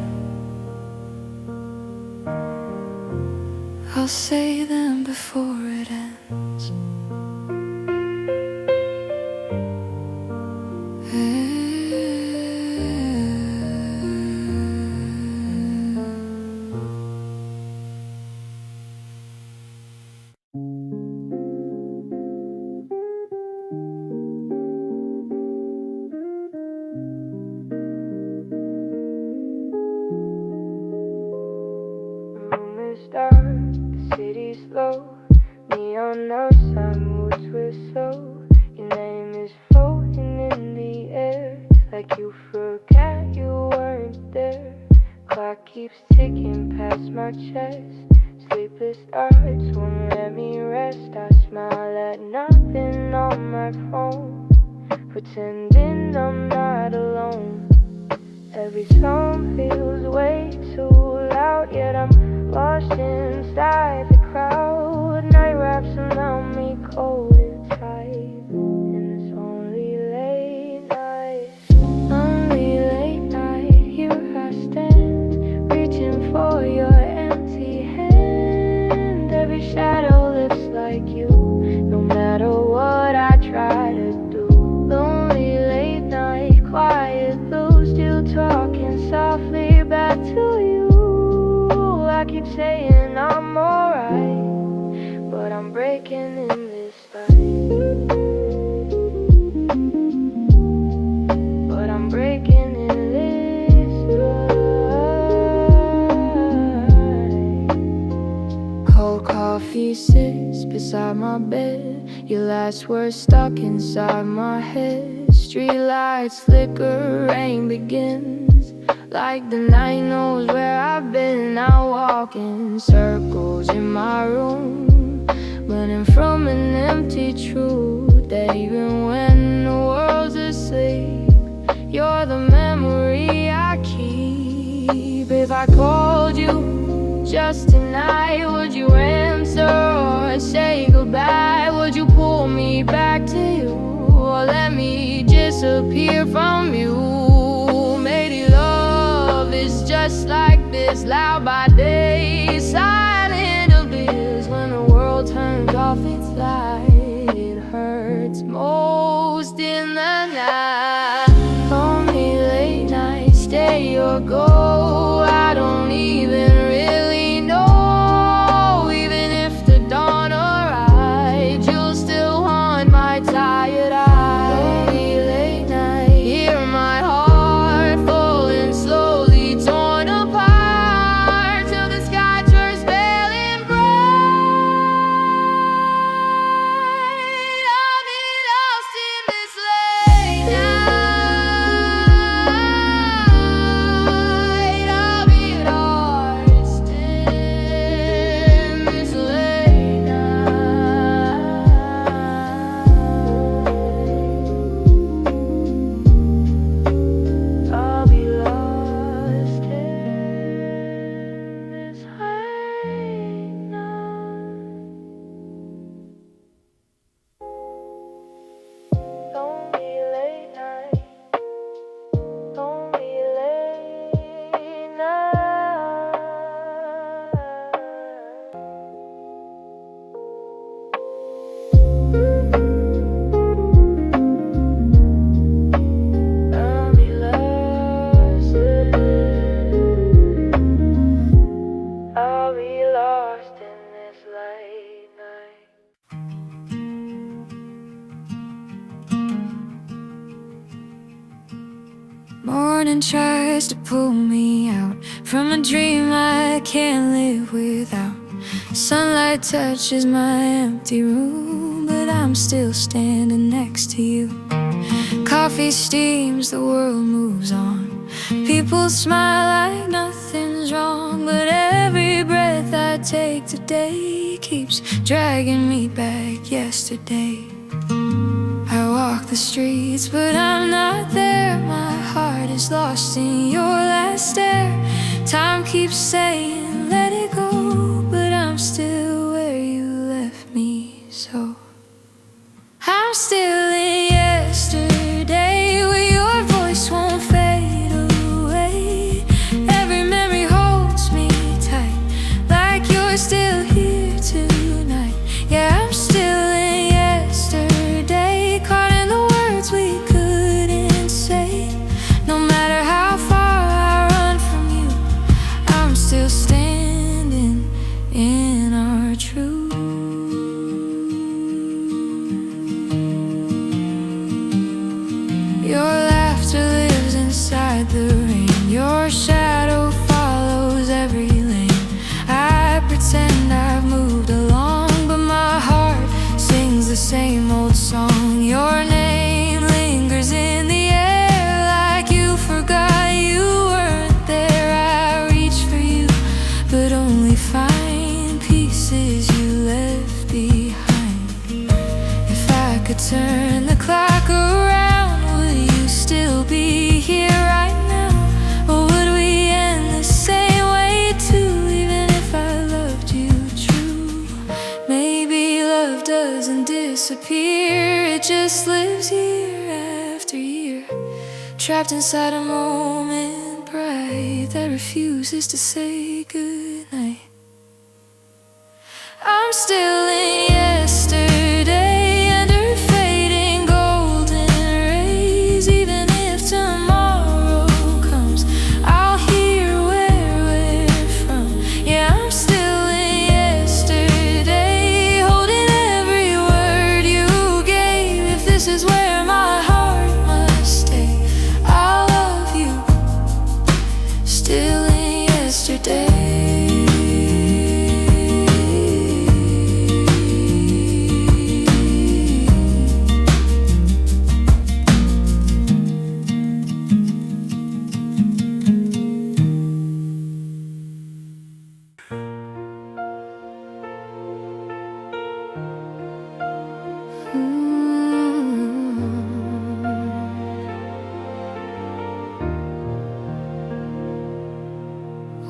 I'll say them before it ends. The city's low, neon outside, moods whistle. Your name is floating in the air, like you forgot you weren't there. Clock keeps ticking past my chest. Sleepless nights won't let me rest. I smile at nothing on my phone, pretending I'm not alone. Every song feels way too loud, yet I'm lost inside the crowd. Night wraps around me cold and tight, and it's only late night. Only late night, here I stand, reaching for your empty hand. Every shadow looks like you, no matter what I try to do. Lonely late night, quiet blue, still talking softly back to you. I keep saying I'm alright, but I'm breaking in this fight. But I'm breaking in this fight. Cold coffee sits beside my bed, your last words stuck inside my head. Street lights flicker, rain begins, like the night knows where I've been. I walk in circles in my room, running from an empty truth, that even when the world's asleep, you're the memory I keep. If I called you just tonight, would you answer or say goodbye? Would you pull me back to you, or let me disappear from you? Maybe love is just like this, loud by day, silent abyss. When the world turns off its light, it hurts most in the night. Lonely late night, stay or go, I don't even really know. Even if the dawn arrives, you'll still haunt my tired eyes. Lonely late night, hear my heart falling slowly, torn apart, till the tries to pull me out from a dream I can't live without. Sunlight touches my empty room, but I'm still standing next to you. Coffee steams, the world moves on. People smile like nothing's wrong, but every breath I take today keeps dragging me back yesterday. I walk the streets, but I'm not there. My heart is lost in your last stare. Time keeps saying let it go, but I'm still where you left me. So I'm still in yesterday, where your voice won't fade away. Every memory holds me tight, like you're still here tonight. Yeah, I'm still in yesterday, caught in the words we couldn't say. No matter how far I run from you, I'm still standing in our truth. Your laughter lives inside the rain. Your shadow follows every lane. I pretend I've moved along, but my heart sings the same old song. Your name lingers in the air, like you forgot you weren't there. I reach for you, but only find pieces you left behind. If I could turn the clock around, would you still be here right now? Or would we end the same way too, even if I loved you true? Maybe love doesn't disappear, it just lives year after year, trapped inside a moment bright that refuses to say goodnight. I'm still in yesterday, under fading golden rays. Even if tomorrow comes, I'll hear where we're from. Yeah, I'm still in yesterday, holding every word you gave. If this is where my heart must stay, I'll love you, still in yesterday.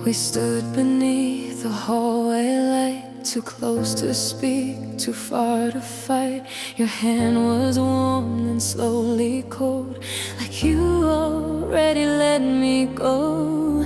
We stood beneath the hallway light, too close to speak, too far to fight. Your hand was warm and slowly cold, like you already let me go.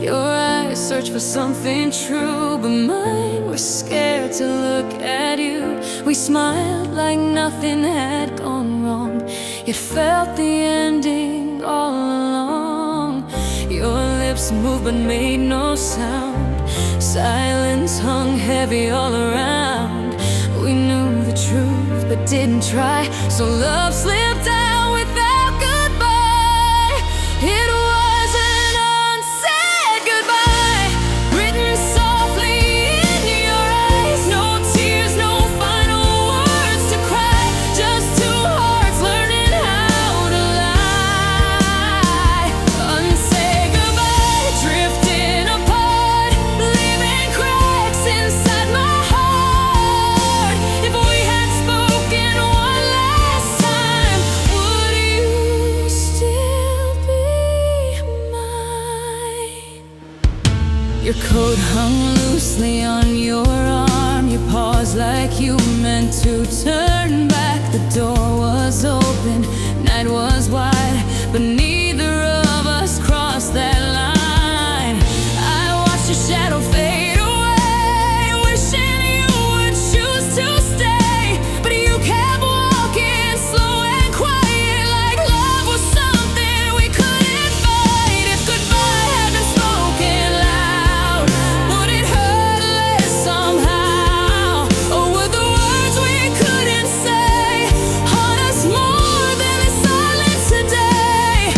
Your eyes searched for something true, but mine were scared to look at you. We smiled like nothing had gone wrong, yet felt the ending all along. Your lips moved but made no sound. Silence hung heavy all around. We knew the truth but didn't try, so love slipped out without goodbye. It was an unsaid goodbye, written softly in your eyes. No tears, no final words to cry, just two hearts learning how to lie. Unsaid goodbye, drifting apart, leaving cracks inside my heart. If we had spoken one last time, would you still be mine? Your coat hung loosely on your arm. You paused like you meant to turn back. The door was open, night was wide, but neither of us crossed that line. I watched your shadow fade away, wishing you would choose to stay, but you kept walking slow and quiet, like love was something we couldn't fight. If goodbye had been spoken loud, would it hurt less somehow? Or would the words we couldn't say haunt us more than the silence today?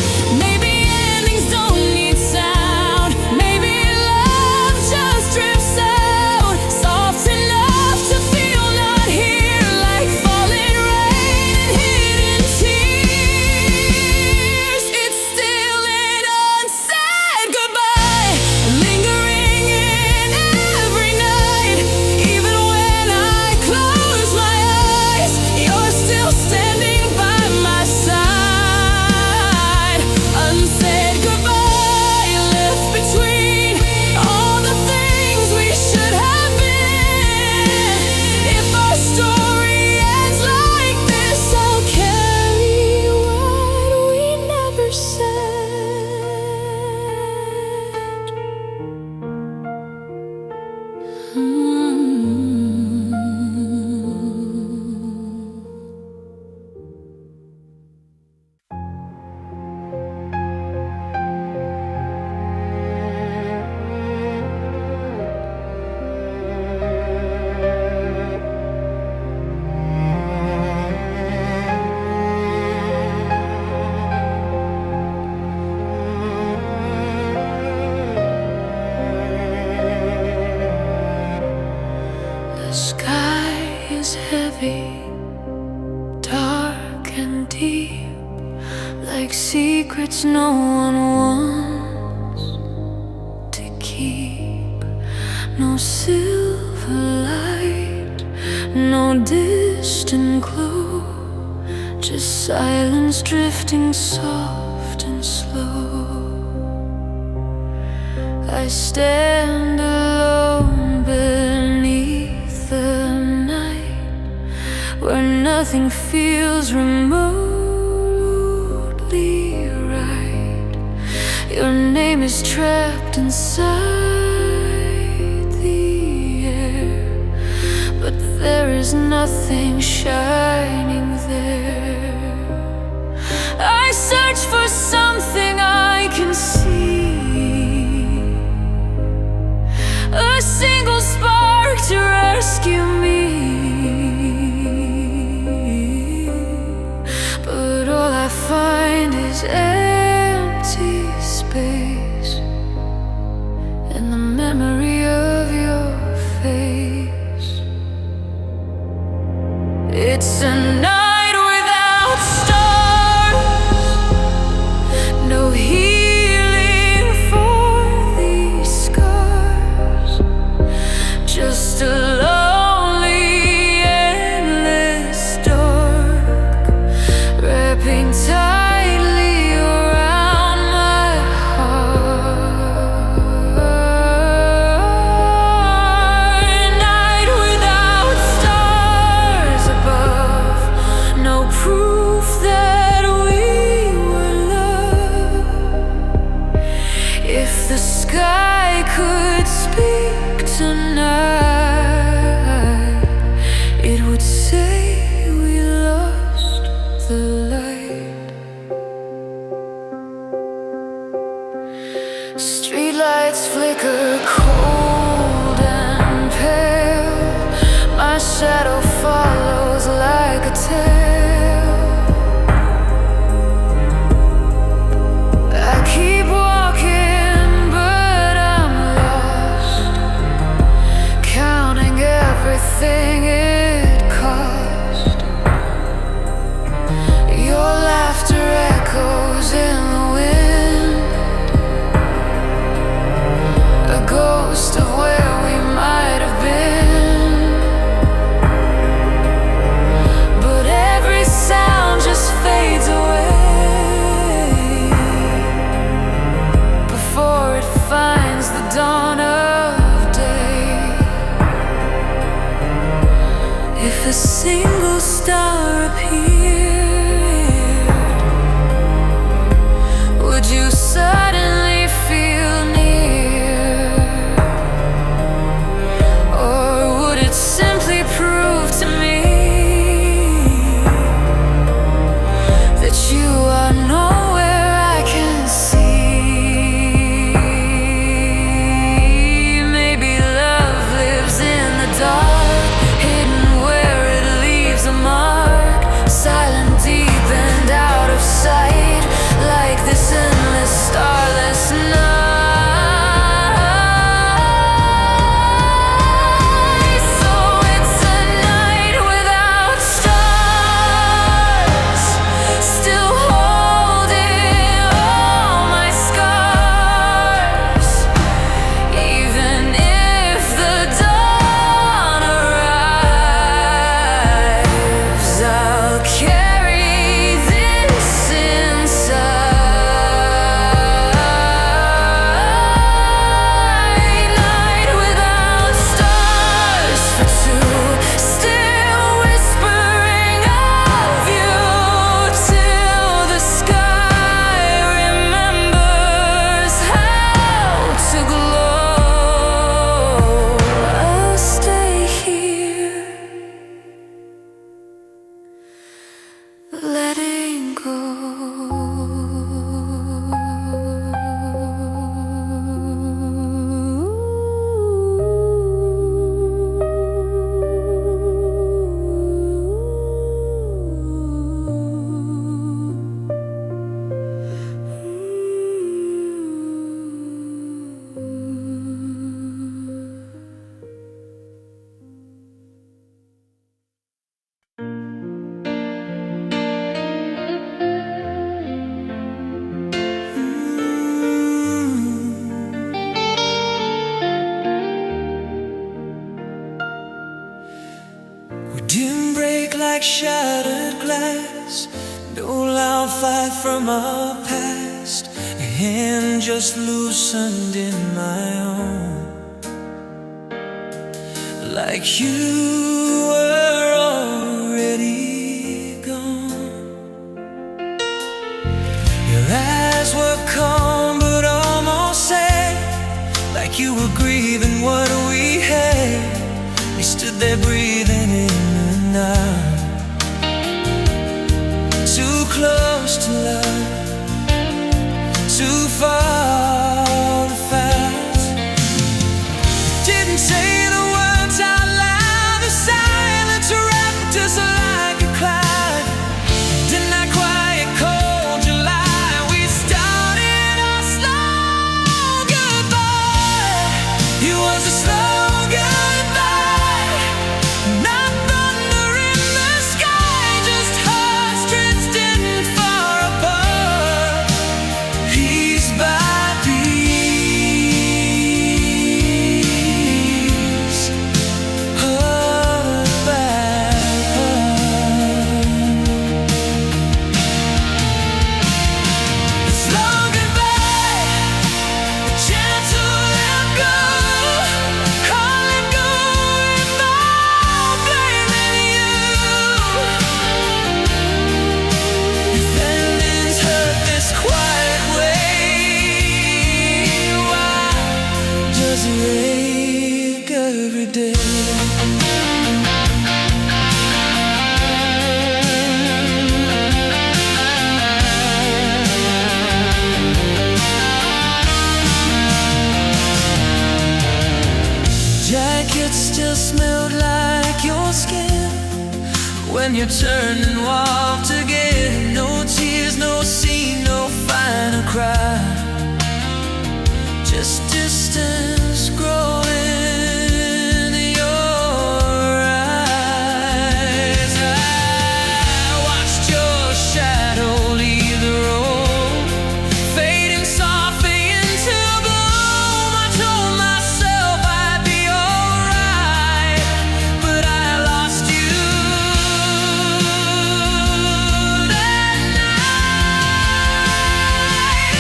secrets no one wants to keep. No silver light, no distant glow, just silence drifting soft and slow. I stand alone beneath the night, where nothing feels remotely right. Your name is trapped inside the air, but there is nothing shining there. I search for something I can see, a single spark to rescue me, but all I find is empty space and the memory of your face. It's a night without stars, no healing for these scars, just a lonely like shattered glass. No loud fight from our past. Your hand just loosened in my own, like you were already gone. Your eyes were calm but almost sad, like you were grieving what we had. We stood there breathing in the night, too close to love, too far to fight. Didn't say the words out loud, the silence wrapped us like a cloud. And in that quiet cold July, we started our slow goodbye. It was a slow goodbye, not thunder in the sky, just hearts drifting far apart, piece by piece, heart by heart. A slow goodbye, a gentle let go, can't let go without blaming you. If endings hurt this quiet way, why does it ache every day? Jacket still smelled like your skin when you turned and walked again. No tears, no scene, no final cry, just distance growing in your eyes. I watched your shadow leave the road, fading softly into bloom. I told myself I'd be alright, but I lost you that night.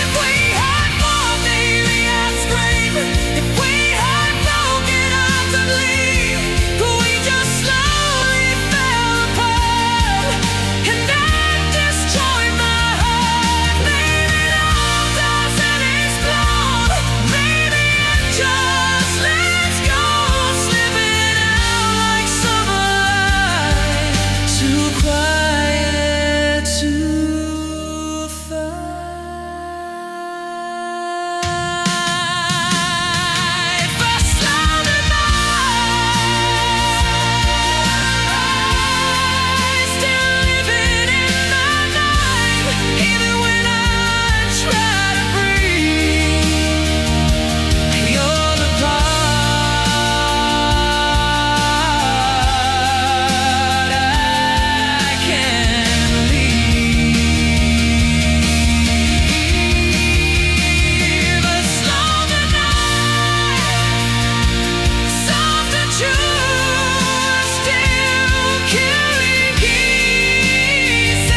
If we had fought, maybe I'd scream. If we had broken up and leave, but we just slowly fell apart, and I destroyed my heart. Maybe love doesn't explode, maybe it just lets go, slipping out like summer light, too quiet to fight. First slow goodbye, still living in my mind, even when I try to breathe. You're the part I can't leave. A slow goodnight, soft and true, still killing pieces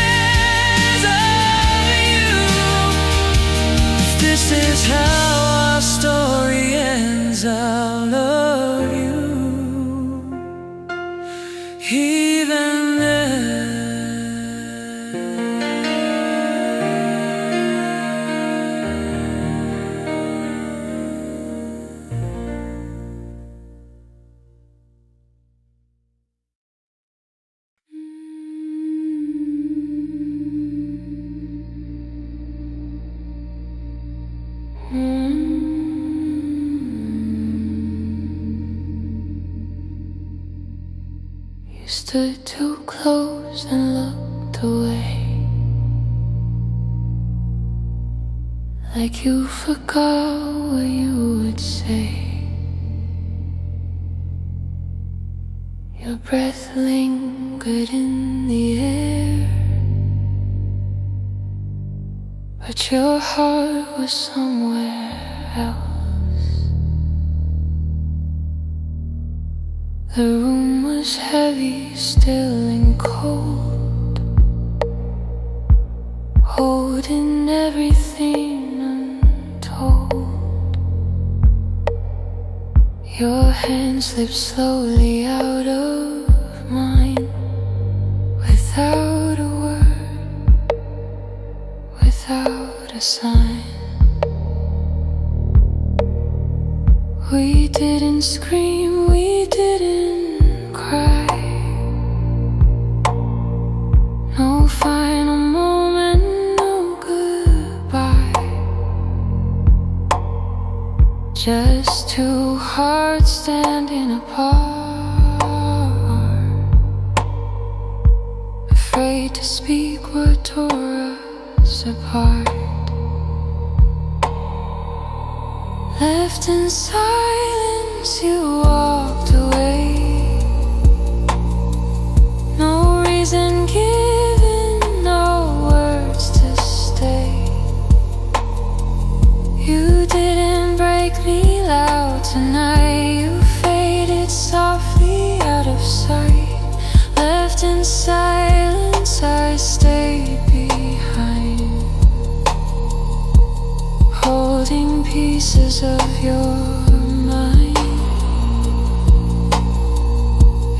of you. This is how our story ends. I'll love you even then. You stood too close and looked away, like you forgot what you would say. Your breath lingered in the air, but your heart was somewhere else. The room was heavy, still and cold, holding everything untold. Your hand slipped slowly out of mine, without a word, without a sign. We didn't scream, we didn't cry. No final moment, no goodbye. Just two hearts standing apart, afraid to speak what tore us apart. Left in silence, you walked away. No reason given, no words to stay. You didn't break me loud tonight. You faded softly out of sight. Left in silence, I stayed behind, holding pieces of your mind.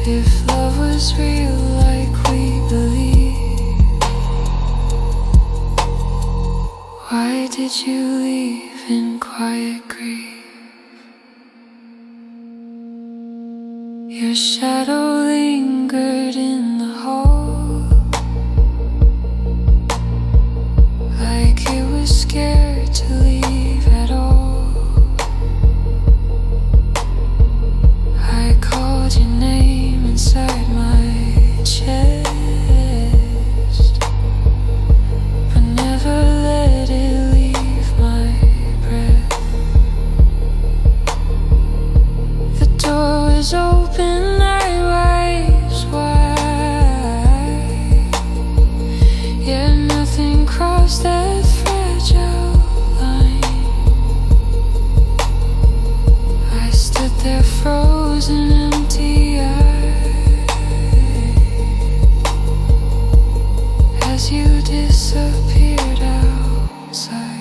If love was real like we believe, why did you leave in quiet grief? Your shadow lingered in the hall, like it was scared to leave at all. I called your name inside my chest, but never let it leave my breath. The door was open, eyes wide, yet nothing crossed that fragile line. I stood there frozen, empty-eyed, as you disappeared outside.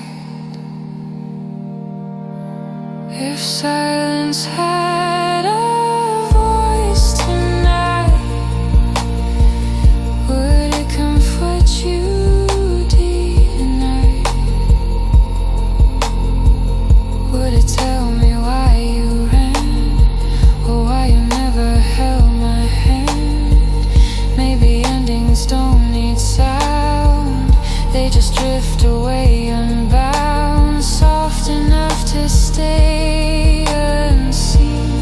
If silence had a voice tonight, would it comfort you tonight? Would it tell me why you ran, or why you never held my hand? Maybe endings don't need sound, they just drift away unbound, soft enough to stay unseen,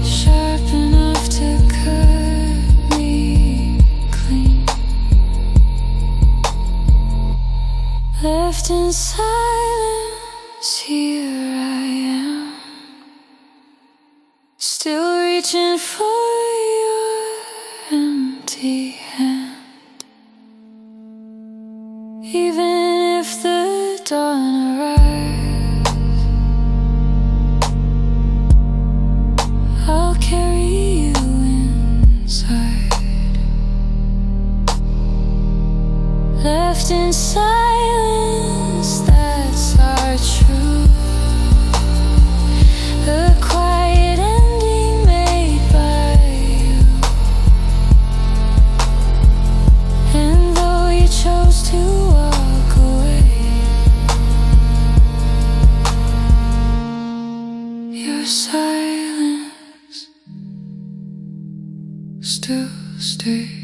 sharp enough to cut me clean. Left in silence, here I am, still reaching for your empty hand. Even if the dawn arrives, I'll carry you inside. Left in silence, that's our truth. A quiet ending made by you. And though you chose to walk away, your silence still stays.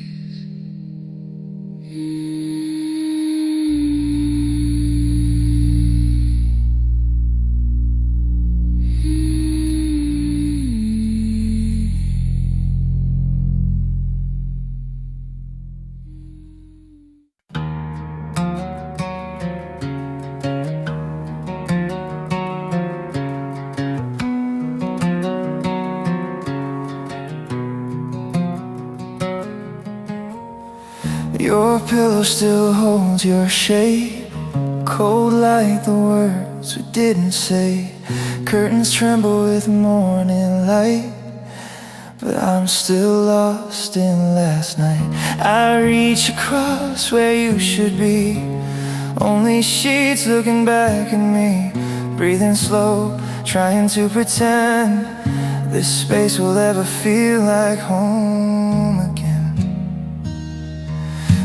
Your pillow still holds your shape, cold like the words we didn't say. curtains tremble with morning light, but I'm still lost in last night. I reach across where you should be, only sheets looking back at me, breathing slow, trying to pretend this space will ever feel like home again.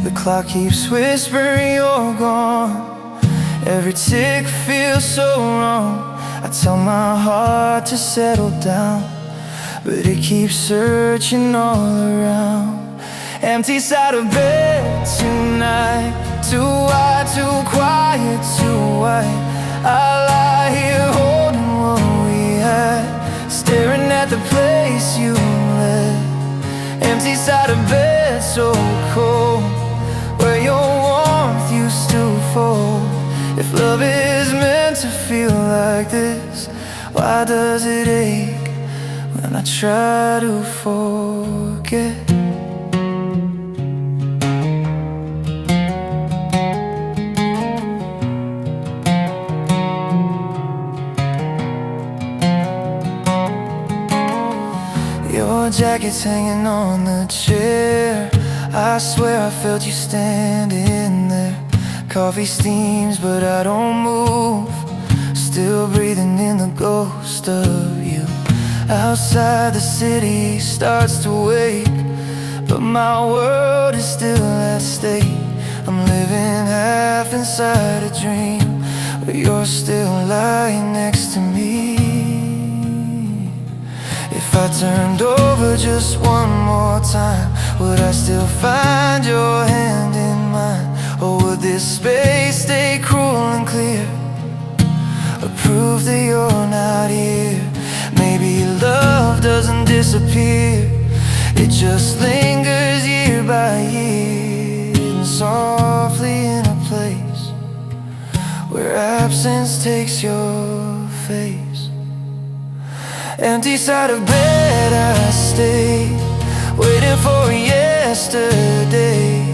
The clock keeps whispering you're gone, every tick feels so wrong. I tell my heart to settle down, but it keeps searching all around. Empty side of bed tonight, too wide, too quiet, too white. I lie here holding what we had, staring at the place you left. Empty side of bed so cold, where your warmth used to fall. If love is meant to feel like this, why does it ache when I try to forget? Your jacket's hanging on the chair, I swear I felt you standing there. Coffee steams but I don't move, still breathing in the ghost of you. Outside the city starts to wake, but my world is still at stake. I'm living half inside a dream, but you're still lying next to me. If I turned over just one more time, would I still find your hand in mine? Or would this space stay cruel and clear, a proof that you're not here? Maybe love doesn't disappear, it just lingers year by year, and softly in a place where absence takes your face. Empty side of bed I stay, waiting for yesterday.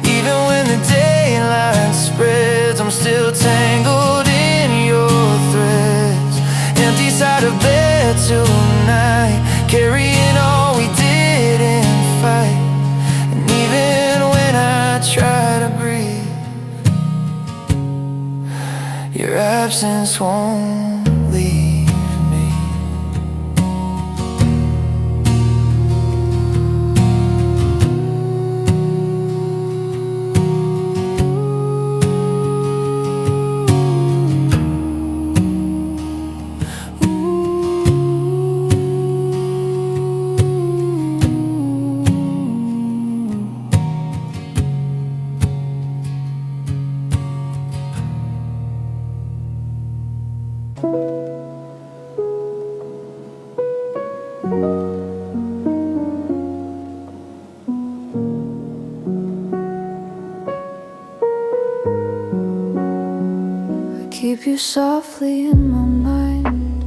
Even when the daylight spreads, I'm still tangled in your threads. Empty side of bed tonight, carrying all we didn't fight. And even when I try to breathe, your absence won't leave. Keep you softly in my mind,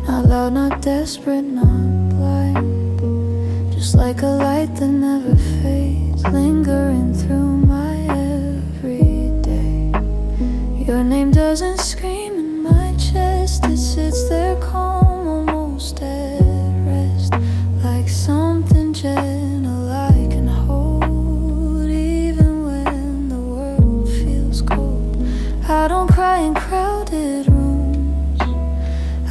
not loud, not desperate, not blind. Just like a light that never fades, lingering through my everyday. Your name doesn't scream in my chest, it sits there calm, almost at rest. Like something gentle I can hold, even when the world feels cold. I don't cry in crowded rooms,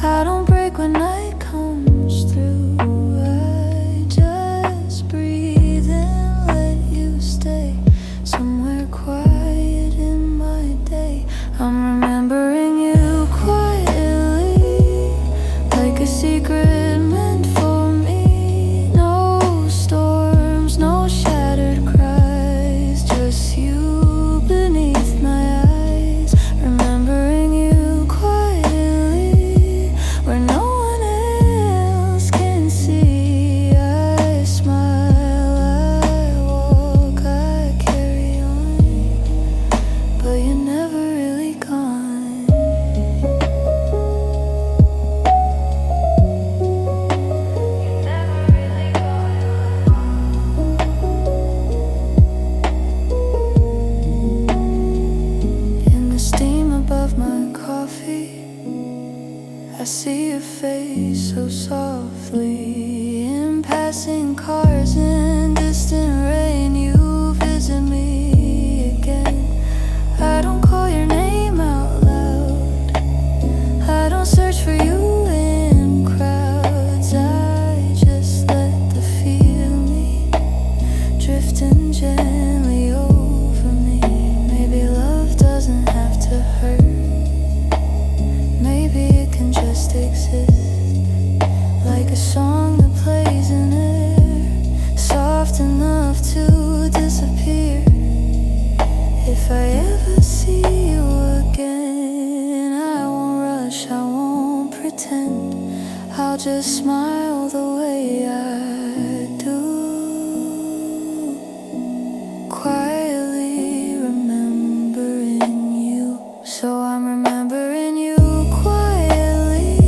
I don't break when night comes through. I just breathe and let you stay somewhere quiet in my day. I'm remembering you face so softly. In passing cars and distant rain, you visit me again. I don't call your name out loud, I don't search for you in crowds. I just let the feeling drifting gently over me. Maybe love doesn't have to hurt, maybe it can just exist, like a song that plays in air, soft enough to disappear. If I ever see you again, I won't rush, I won't pretend, I'll just smile the way I do, quietly remembering you. So I'm remembering you quietly,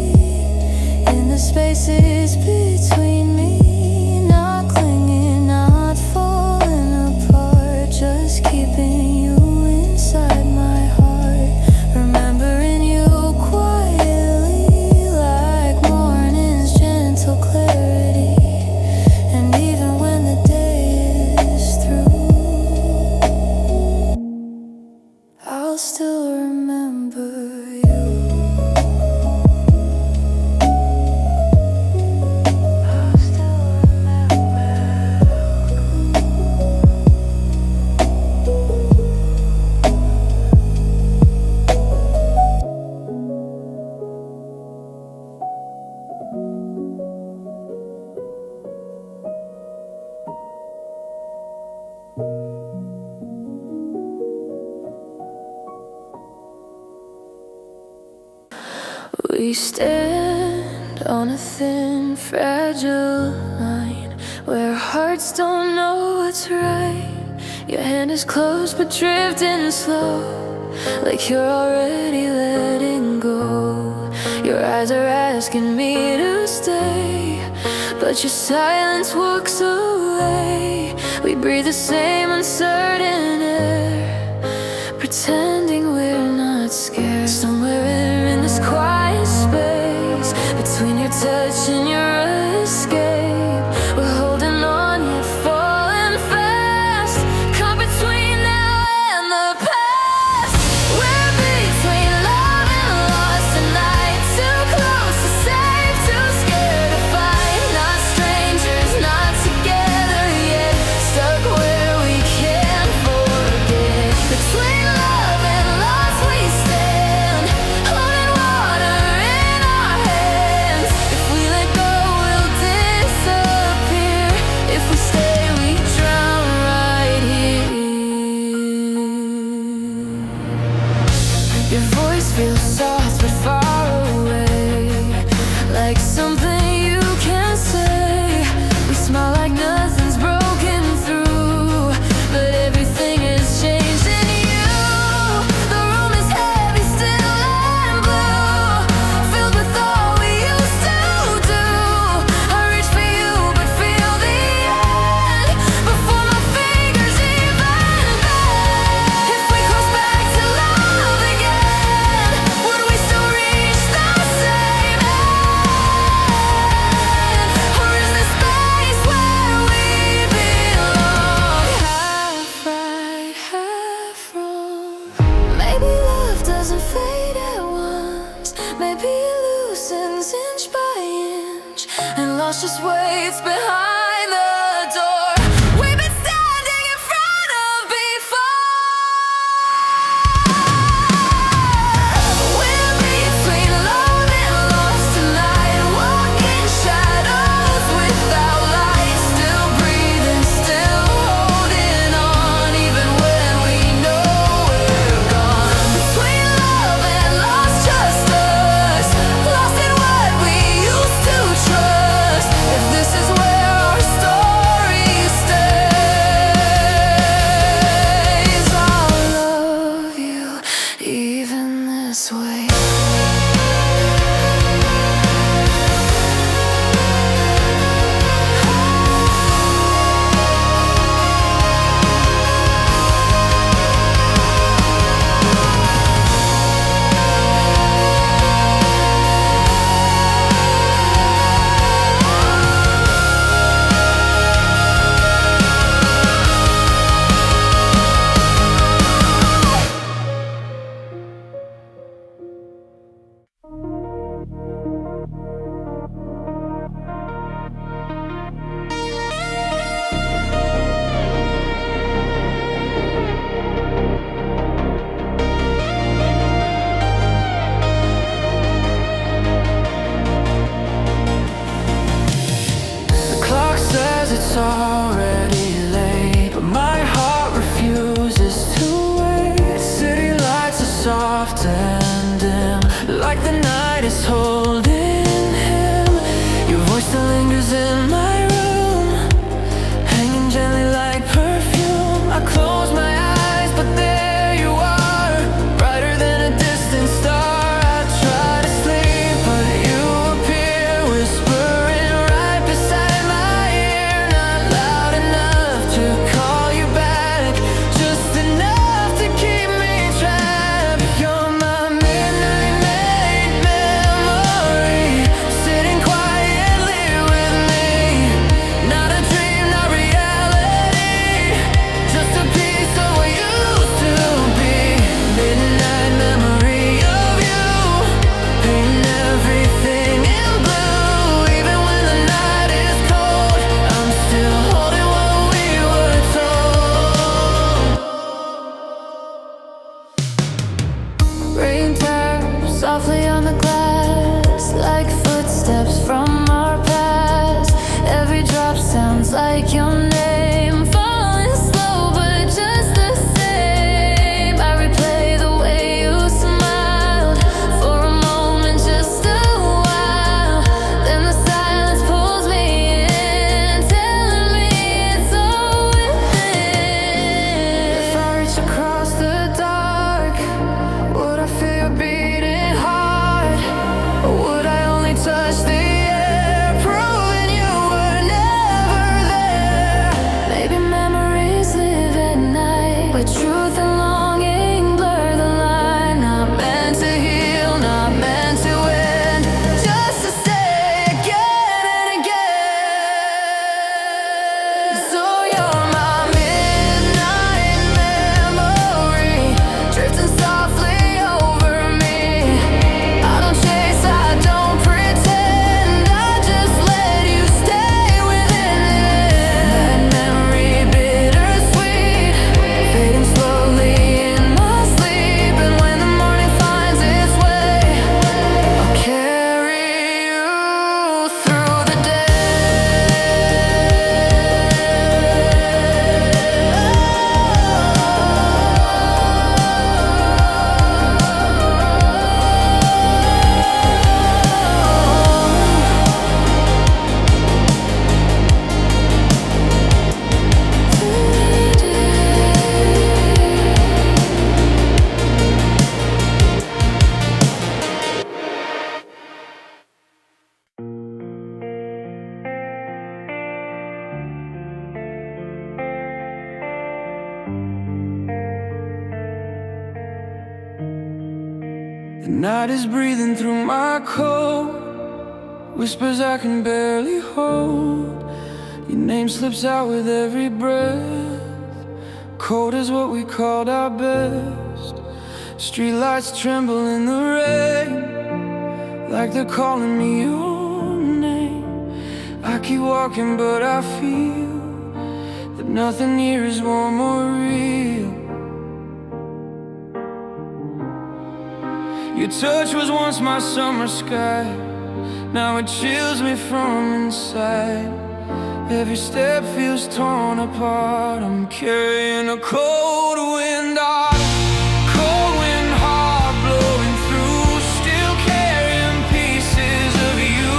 in the spaces between me, not clinging, not falling apart, just keeping you inside my heart. Remembering you quietly, like morning's gentle clarity. And even when the day is through, I'll still remember you. I'll still remember. We stand on a thin, fragile line where hearts don't know what's right. Your hand is closed but drifting slow, like you're already letting go. Your eyes are asking me to stay, but your silence walks away. We breathe the same uncertain air, pretending we're not scared. Somewhere in this quiet space, between your touch and your escape, we're holding on yet falling fast, caught between now and the past. We're between love and lost tonight, too close to save, too scared to fight. Not strangers, not together yet, stuck where we can't forget. Between love and lost we stand, holding water in our hands. If we let go, we'll disappear. If we stay, we drown right here. Your voice feels soft but far away, like something you can't say. We smile like nothing's broken through, but everything has changed in you. The room is heavy, still and blue, filled with all we used to do. I reach for you but feel the end before my fingers even bend. If we cross back to love again, would we still reach the same end? Or is this space where we belong? Half right, half wrong. Maybe love doesn't fade at once, maybe it loosens inch by inch, and lost just waits behind the door we've been standing in front of before. We're between love and lost tonight, walking shadows without light, still breathing, still holding on, even when we know we're gone. Between love and lost, just us, lost in what we used to trust. If this is where our steps from our past. Every drop sounds like your name. Falling slow but just the same. I replay the way you smiled for a moment, just a while. Then the silence pulls me in, telling me it's all within. If I reach across the dark, would I feel your beating heart? Or would I only touch the air, proving you were never there? Maybe memories live at night, but truth and longing blur the line. Not meant to heal, not meant to end, just to stay again and again. So you're my midnight memory, drifting softly over me. I don't chase, I don't pretend, I just let you stay within it. Memory bittersweet, fading slowly in my sleep. And when the morning finds its way, I'll carry you through the day. The night is breathing through my coat, whispers I can barely hold. Your name slips out with every breath. Cold is what we called our best. Streetlights tremble in the rain, like they're calling me your name. I keep walking but I feel that nothing here is warm or real. Your touch was once my summer sky, now it chills me from inside. Every step feels torn apart, I'm carrying a cold wind heart. Cold wind heart blowing through, still carrying pieces of you.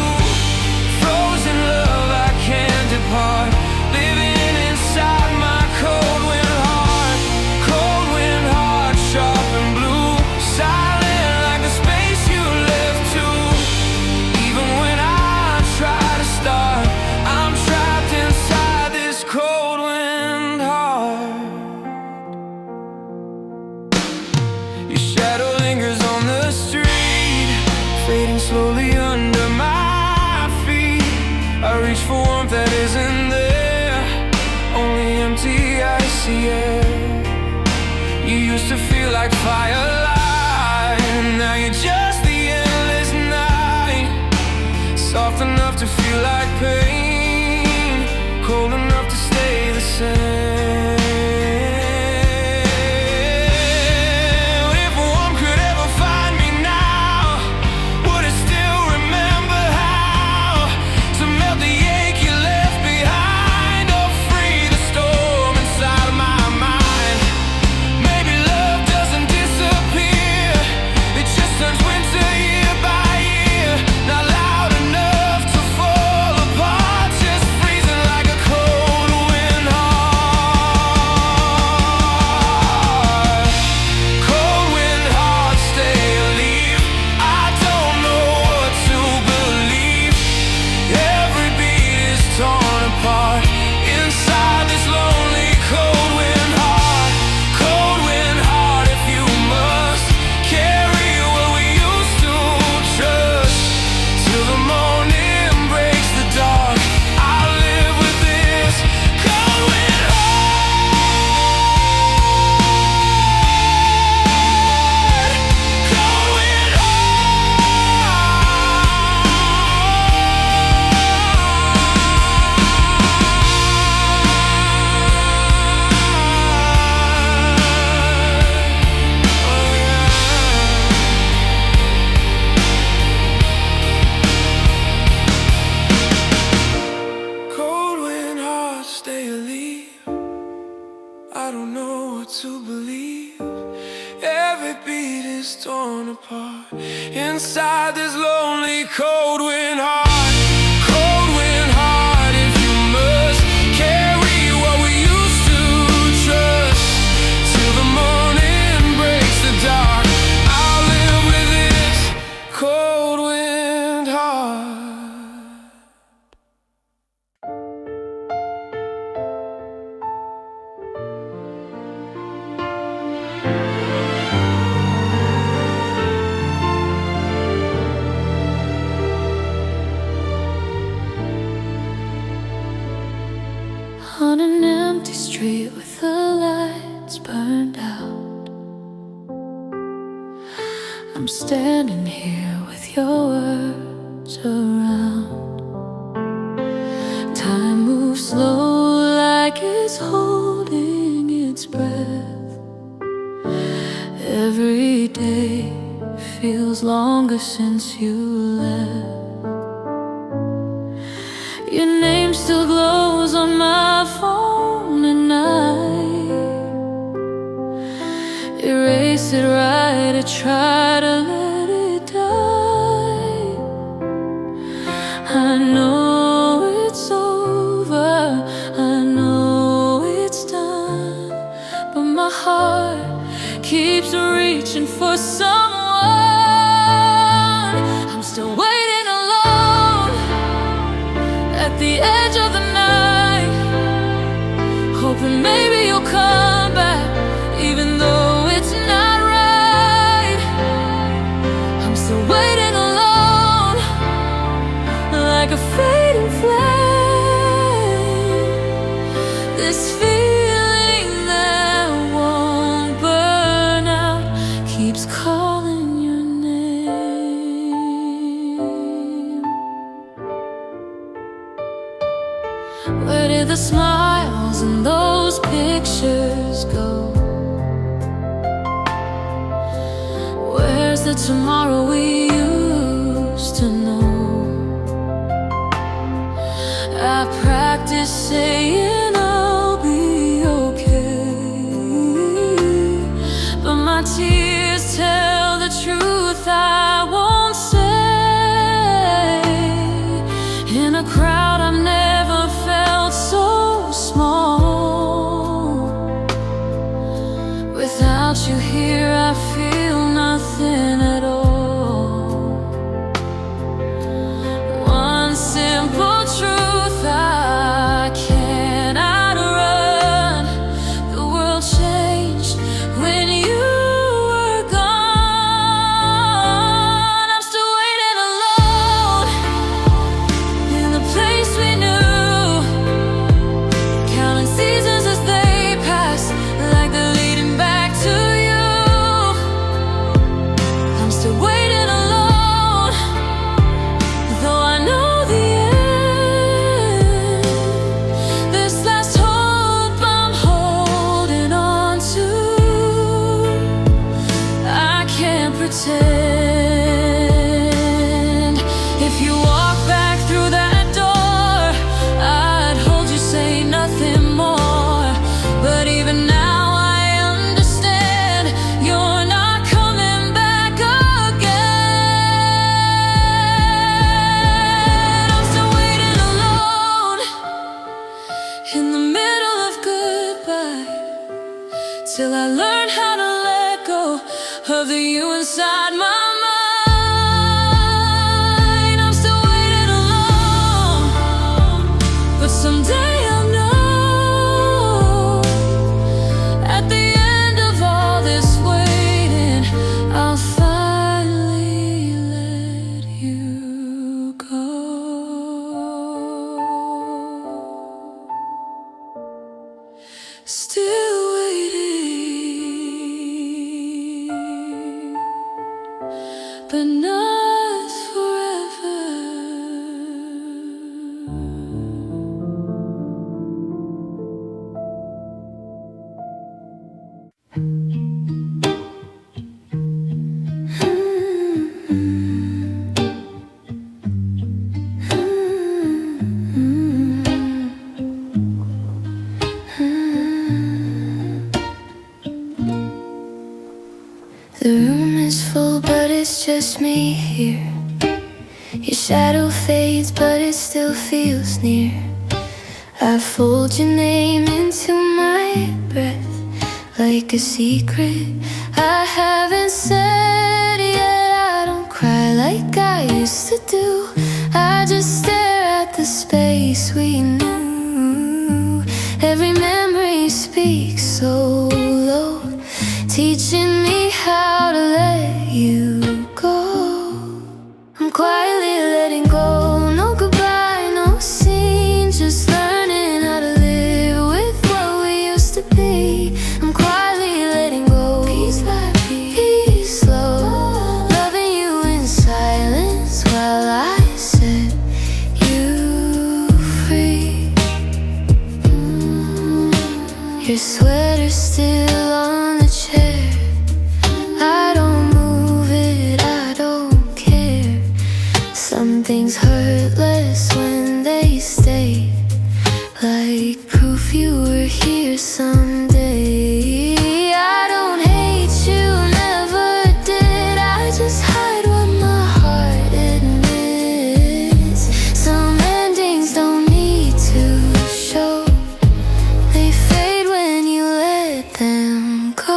Frozen love I can't depart, living inside my cold wind heart. Cold wind heart, sharp and blue, silent like the space you left too. Even when I try to start, I'm trapped inside this cold wind heart. Your shadow lingers on the street, fading slowly under my feet. I reach for warmth that isn't there, only empty icy air. You used to feel like firelight, now you're just the endless night. Soft enough to feel like pain, cold enough to stay the same. If warm could ever find me now, would it still remember how to melt the ache you left behind, or free the storm inside of my mind? Maybe love doesn't disappear, it just turns winter year by year. Not loud enough to fall apart, just freezing like a cold on an empty street with the lights burned out. I'm standing here with your words around. Time moves slow like it's holding its breath. Every day feels longer since you left. Your name still glows on my phone at night. Erase it right to try to let it die. I know it's over, I know it's done, but my heart keeps reaching for someone. I'm still waiting alone at the edge of the night, hoping maybe you'll come back, even though it's not right. I'm still waiting alone, like a fading flame. This feeling that won't burn out keeps calling your name. Where did the smiles in those pictures go? Where's the tomorrow we used to know? I practice saying I'll be okay, but my tears tell the truth I won't say. In a crowd I've never felt so small. Without you here I feel nothing at all. One simple truth I cannot run. The world changed when you were gone. I'm still waiting alone in the place we knew, counting seasons as they pass, like they're leading back to you. I'm still waiting alone, though I know the end. This last hope I'm holding on to, I can't pretend. If you walk back through that door, I'd hold you, say nothing more. But even now I understand you're not coming back again. I'm still waiting alone in the middle of goodbye, till I learn how to let go of the you inside my mind. I'm still waiting alone, but someday I'll know. At the end of all this waiting, I'll finally let you go. Still waiting, but not forever. The room is full, but it's just me here. Your shadow fades, but it still feels near. I fold your name into my breath, like a secret I haven't said yet. I don't cry like I used to do, I just stare at the space we knew. Every memory speaks so low, teaching me how to let you go. I'm quietly letting go, no goodbye, no scene, just learning how to live Your sweater's still on the chair. I don't move it, I don't care. Some things hurt less when they stay, like proof you were here someday. I don't hate you, never did. I just hide what my heart admits. Some endings don't need to show, they fade when you let them go.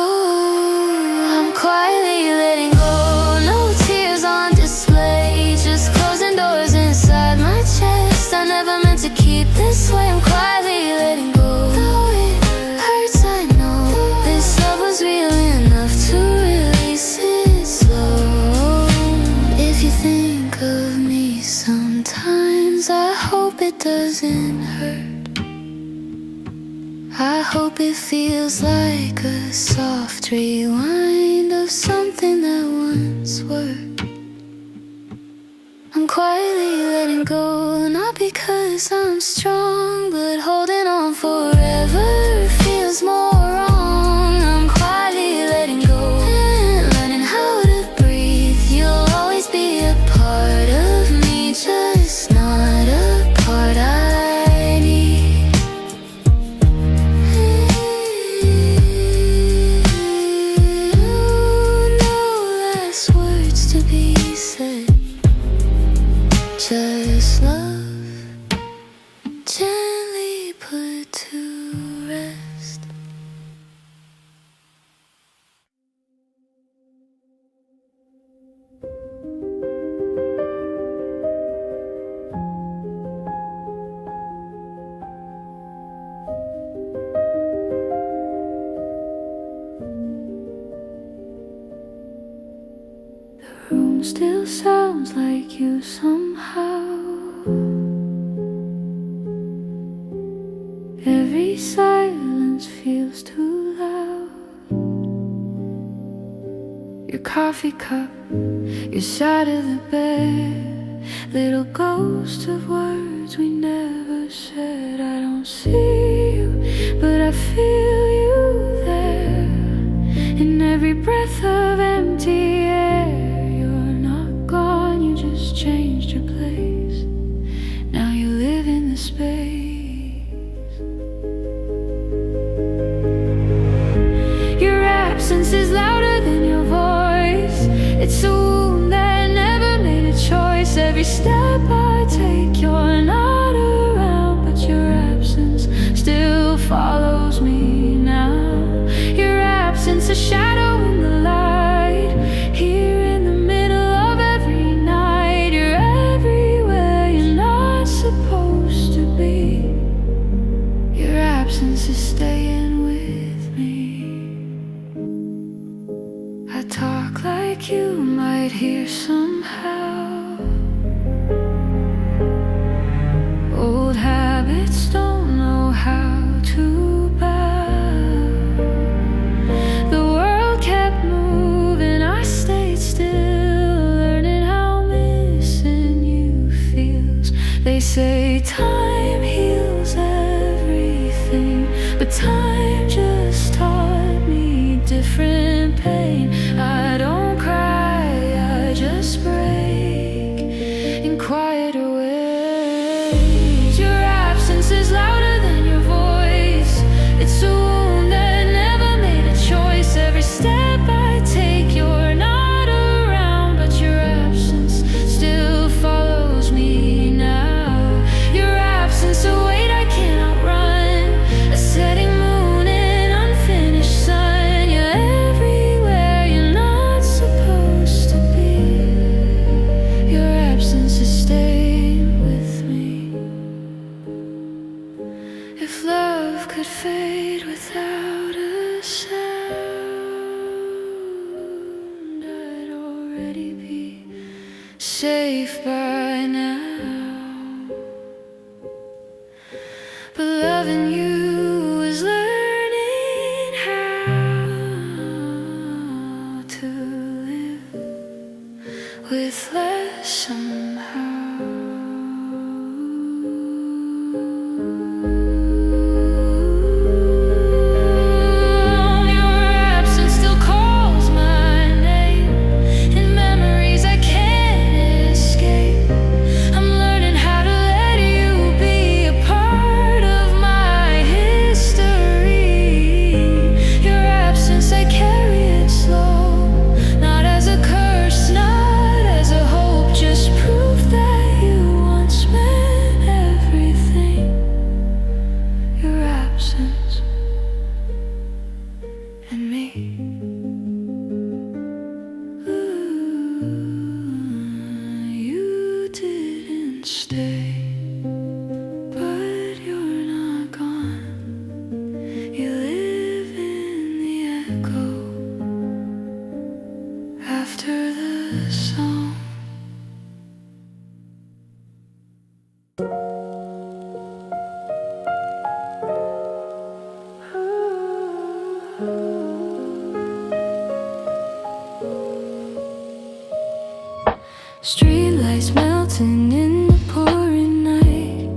I'm quietly letting go, no tears on display, just closing doors inside my chest. I never meant to keep this way. I'm quietly letting go, though it hurts, I know. This love was real enough to release it slow. If you think of me sometimes, I hope it doesn't hurt. I hope it feels like a soft rewind of something that once worked. I'm quietly letting go, not because I'm strong, but holding on forever feels more wrong. I'm quietly letting go and learning how to breathe. You'll always be a part of me, just not a part I need. No last words to be said, just love gently put to rest. The room still sounds like you somehow. Every silence feels too loud. Your coffee cup, your side of the bed, little ghost of words we never said. I don't see you, but I feel you there. In every breath of empty air, you're not gone, you just changed your place. Now you live in the space. Your absence is louder than your voice. It's a wound that never made a choice. Every step I take, you're not around, but your absence still follows me now. Your absence, a shadow in the light, here in the middle of every night. You're everywhere you're not supposed to be. Your absence is staying with me. I talk like you might hear somehow. Old habits don't know how to bow. The world kept moving, I stayed still, learning how missing you feels. They say time heals everything, but time just taught me different pain. I don't cry, I just break in quieter ways. Your absence is louder than your voice. It's a wound that never made a choice. Every step I take, you're not around, but your absence still follows me now. Your absence, a weight I cannot run, a setting moon and unfinished sun. You're everywhere you're not supposed to be. Your absence is staying with me. If love could fade without a sound, I'd already be safe by now. But loving you is learning how to live with less somehow. stay, but you're not gone. You live in the echo after the song. Streetlights melting in the pouring night.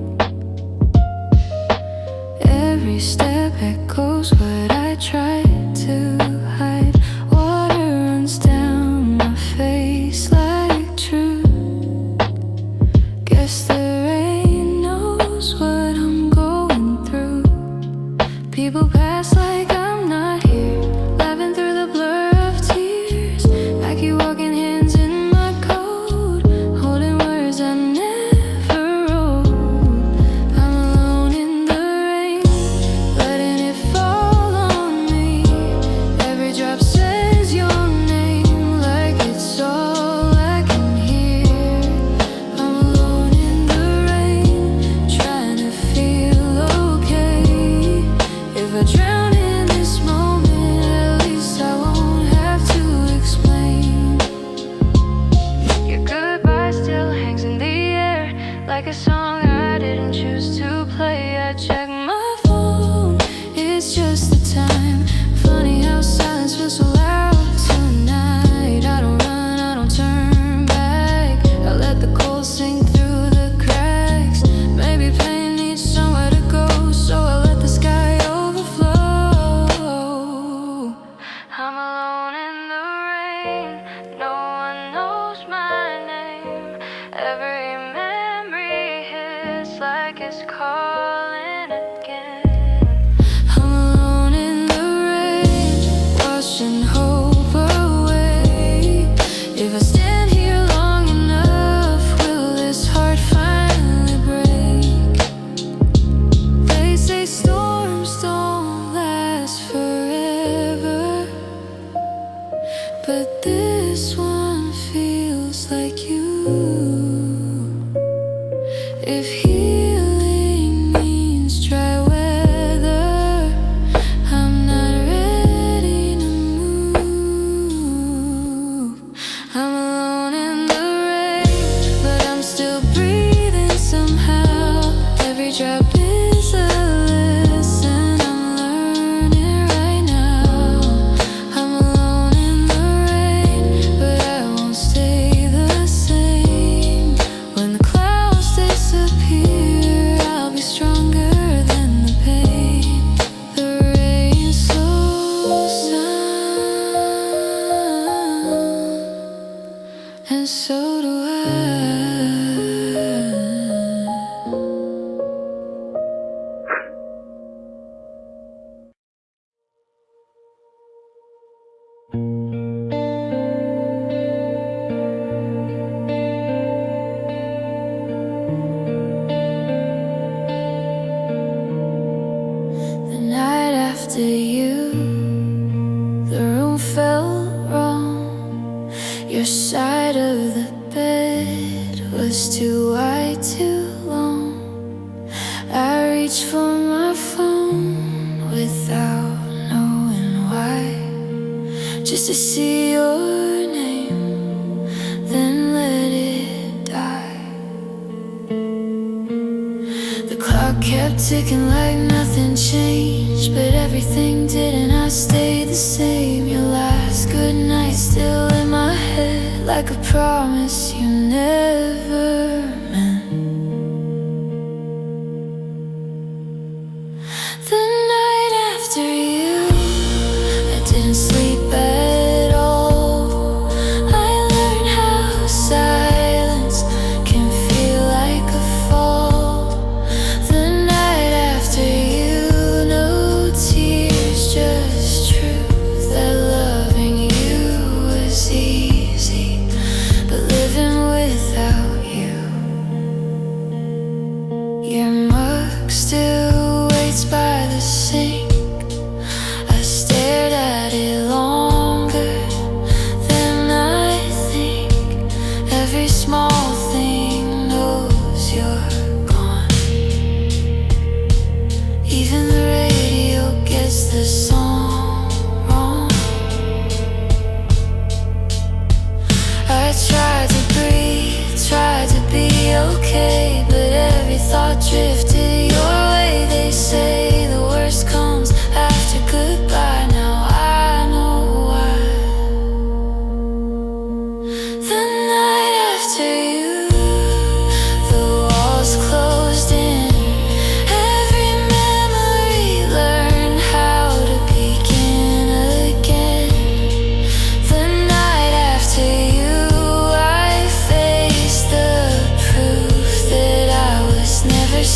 Every step echoes what I tried to hide. Water runs down my face like truth. Guess the rain knows what I'm going through. People pass like I'm not here, laughing through the blur of tears. I keep walking hands in my coat, holding words I never wrote. I'm alone in the rain, letting it fall on me. Every drop says your name like it's all I can hear. I'm alone in the rain, trying to feel okay. If I drown in this moment, at least I won't have to explain. Your goodbye still hangs in the air, like a song I didn't choose to play. I check my phone, it's just the time. Funny how silence feels so loud tonight. I don't run, I don't turn back. I let the cold sink through the cracks. Maybe pain needs somewhere to go, so I let the sky overflow. I'm alone in the rain, no one knows my name. Every memory hits like it's calling again. I'm alone in the rain, washing hope away. If I stand here long enough, will this heart finally break? They say storms don't last forever, but this one feels like you. If healing means dry weather, I'm not ready to move. I'm alone in the rain, but I'm still breathing somehow. Every drop is a lesson I'm learning right now. I'm alone in the rain, but I won't stay the same. When the clouds disappear, I'll be stronger than the pain. The rain slows down, and so do I. The night after you, the room felt wrong. Your side of the bed was too wide, too long. I reached for my phone without knowing why, just to see your name, then let it die. The clock kept ticking like nothing changed, but everything did, and I stayed the same. Your last goodnight still in my head, like a promise you never meant. The night after you, I didn't sleep at all. I learned how silence can feel like a fall. The night after you, no tears, just truth. That loving you was easy, but living without you, your mug still waits by the sink. I stared at it longer than I think. Every small thing knows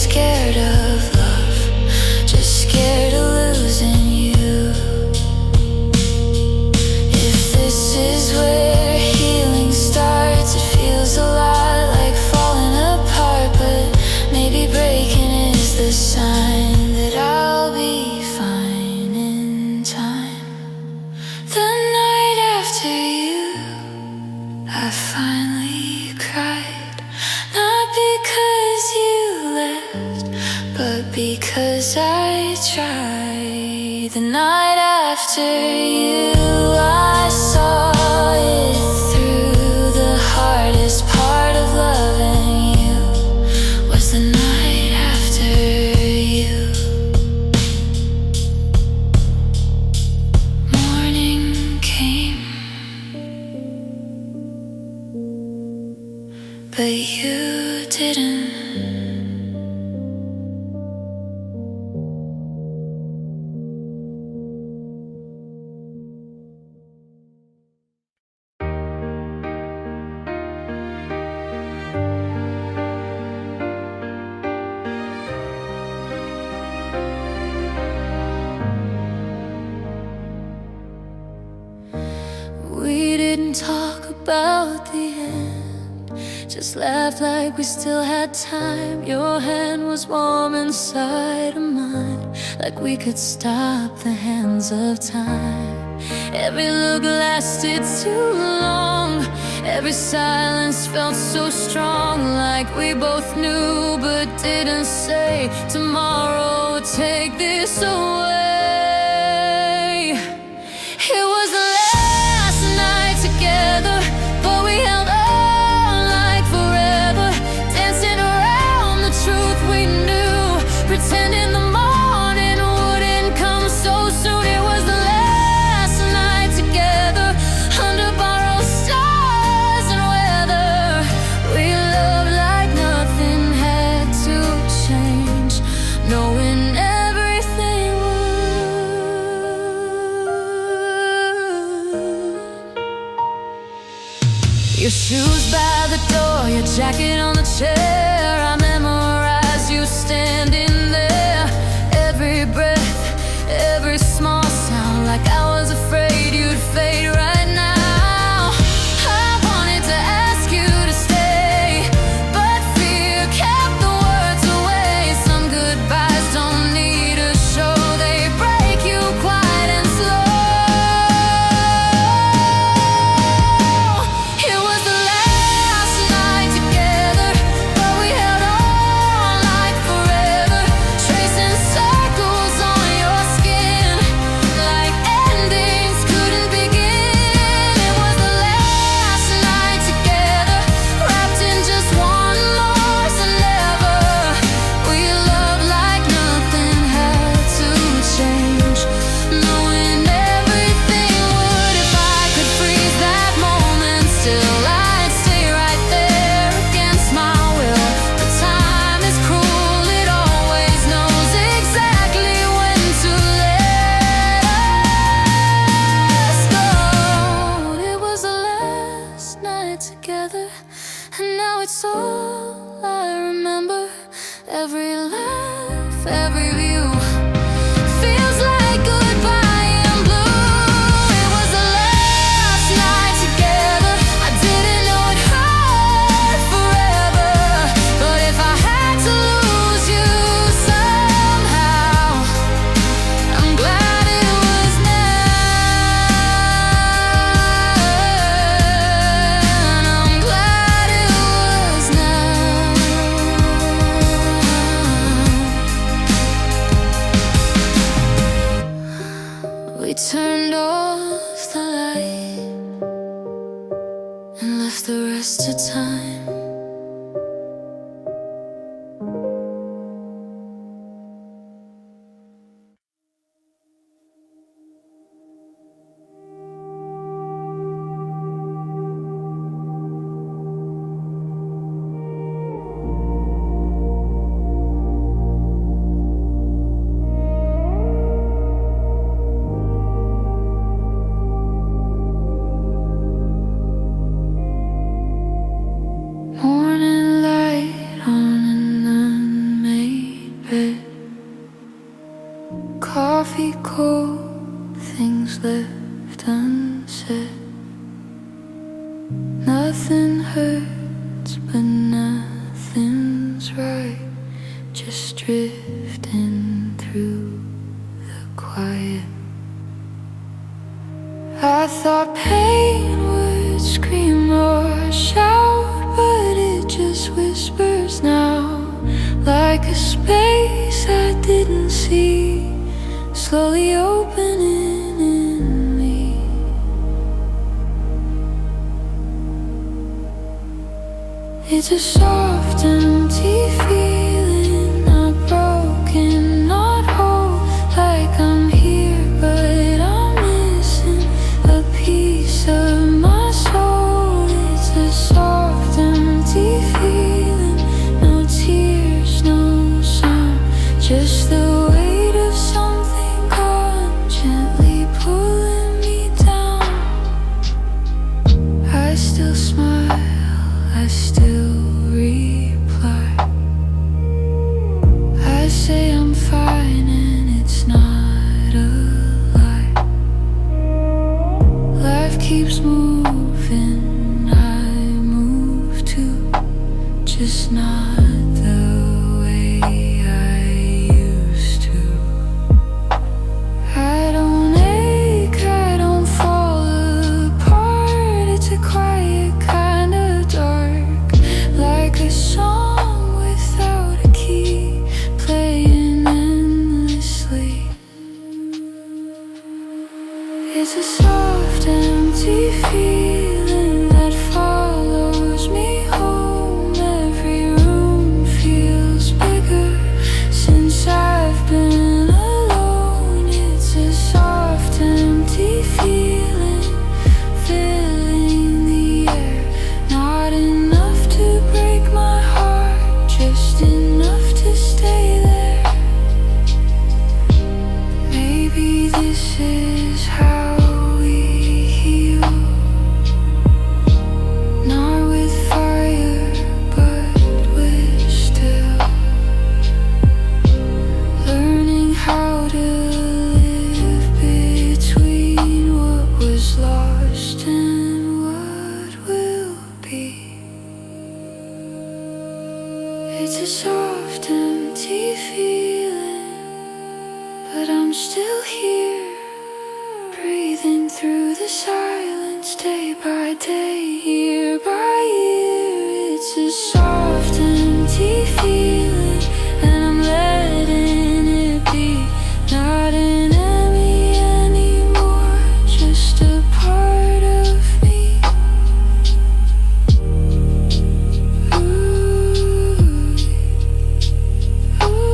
scared of love, just scared of losing you. If this is where healing starts, it feels a lot like falling apart, but maybe breaking is the sign that I'll be fine in time. The night after you, I finally cried, not because you left, but because I tried. The night after you, I saw it through. The hardest part of loving you was the night after you. Morning came, but you didn't. We didn't talk about the end, just laughed like we still had time. Your hand was warm inside of mine, like we could stop the hands of time. Every look lasted too long, every silence felt so strong, like we both knew but didn't say tomorrow would take this away. It was the last night together, but we held on like forever, dancing around the truth we knew, pretending the morning wouldn't come so soon. It was the last night together, under borrowed stars and weather. We loved like nothing had to change, knowing everything would. Your shoes by the door, your jacket on the chair, I memorized you standing there. Every breath, every small sound, like I was afraid you'd fade right now. I wanted to ask you to stay, but fear kept the words away. Some goodbyes don't need a show, they break you quiet and slow. It was the last night together, but we held on like forever, tracing circles on your skin, like endings couldn't begin. It was the last night together, wrapped in just one more never. We loved like nothing had to change, knowing everything would. If I could freeze that moment still, I'd stay right there against my will. But time is cruel, it always knows exactly when to let us go. It was the last night together, and now it's all I remember. Every laugh, every view feels like goodbye in blue. It was the last night together, I didn't know it hurt forever, but if I had to lose you somehow, I'm glad it was now. I'm glad it was now. cold things left unsaid. Nothing hurts, but nothing's right. Just drifting through the quiet. I thought pain would scream or shout, but it just whispers now, like a space I didn't see, slowly opening in me. It's a soft, empty feeling, not broken, not whole, like I'm here, but I'm missing a piece of my soul. It's a soft, empty feeling, no tears, no sound, just the weight of something gone, gently pulling me down. I still smile, I still reply, I say I'm fine and it's not a lie. Life keeps moving, I move too, just not the way I used to. I don't ache, I don't fall apart. It's a quiet kind of dark, like a song without a key, playing endlessly. It's a soft, empty feeling that follows me home. Every room feels bigger since I've been alone. It's a soft, empty feeling, filling the air. Not enough to break my heart, just enough to stay there. Maybe this is how we heal. Not with fire, but we're still learning how to live between what was lost and what will be. It's a soft, empty feeling, but I'm still here, breathing through the silence, day by day, year by year. It's a soft, empty feeling, and I'm letting it be. Not an enemy anymore, just a part of me. Ooh, ooh.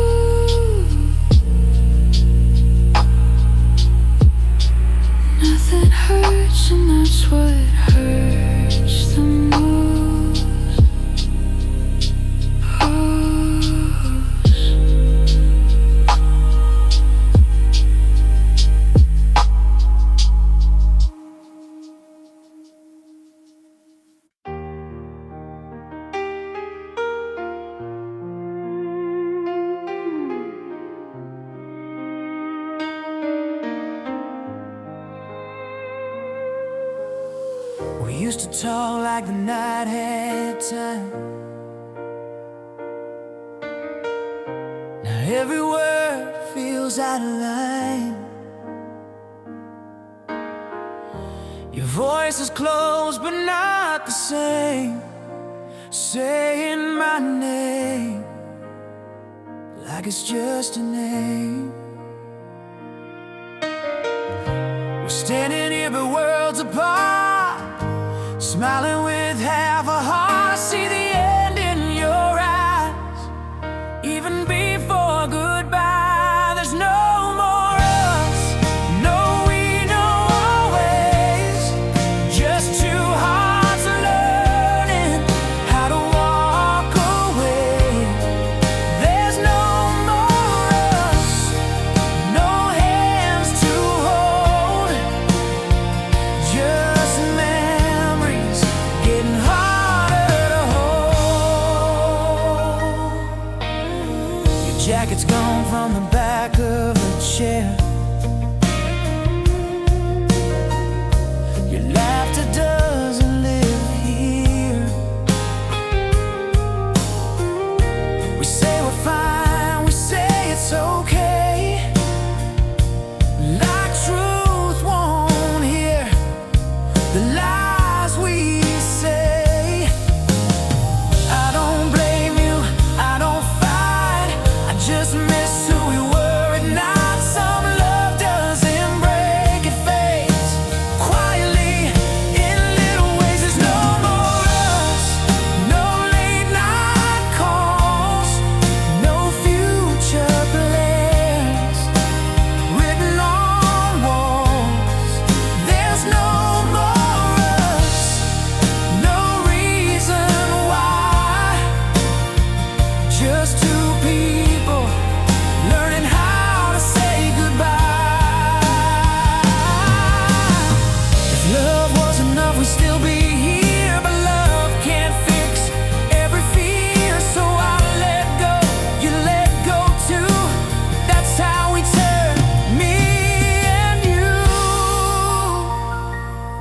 Nothing hurts, and that's what hurts the most. We used to talk like the night had time. Now every word feels out of line. Your voice is close but not the same, saying my name like it's just a name. We're standing here but worlds apart, smiling with half a heart. I see the end in your eyes. Even before goodbye, there's no more us. No, we know our ways. Just two hearts learning how to walk away. There's no more us, no hands to hold, just memories getting harder to hold. Your jacket's gone from the back of a chair. just two people learning how to say goodbye. If love was enough, we'd still be here, but love can't fix every fear, so I let go, you let go too. That's how we turn, me and you.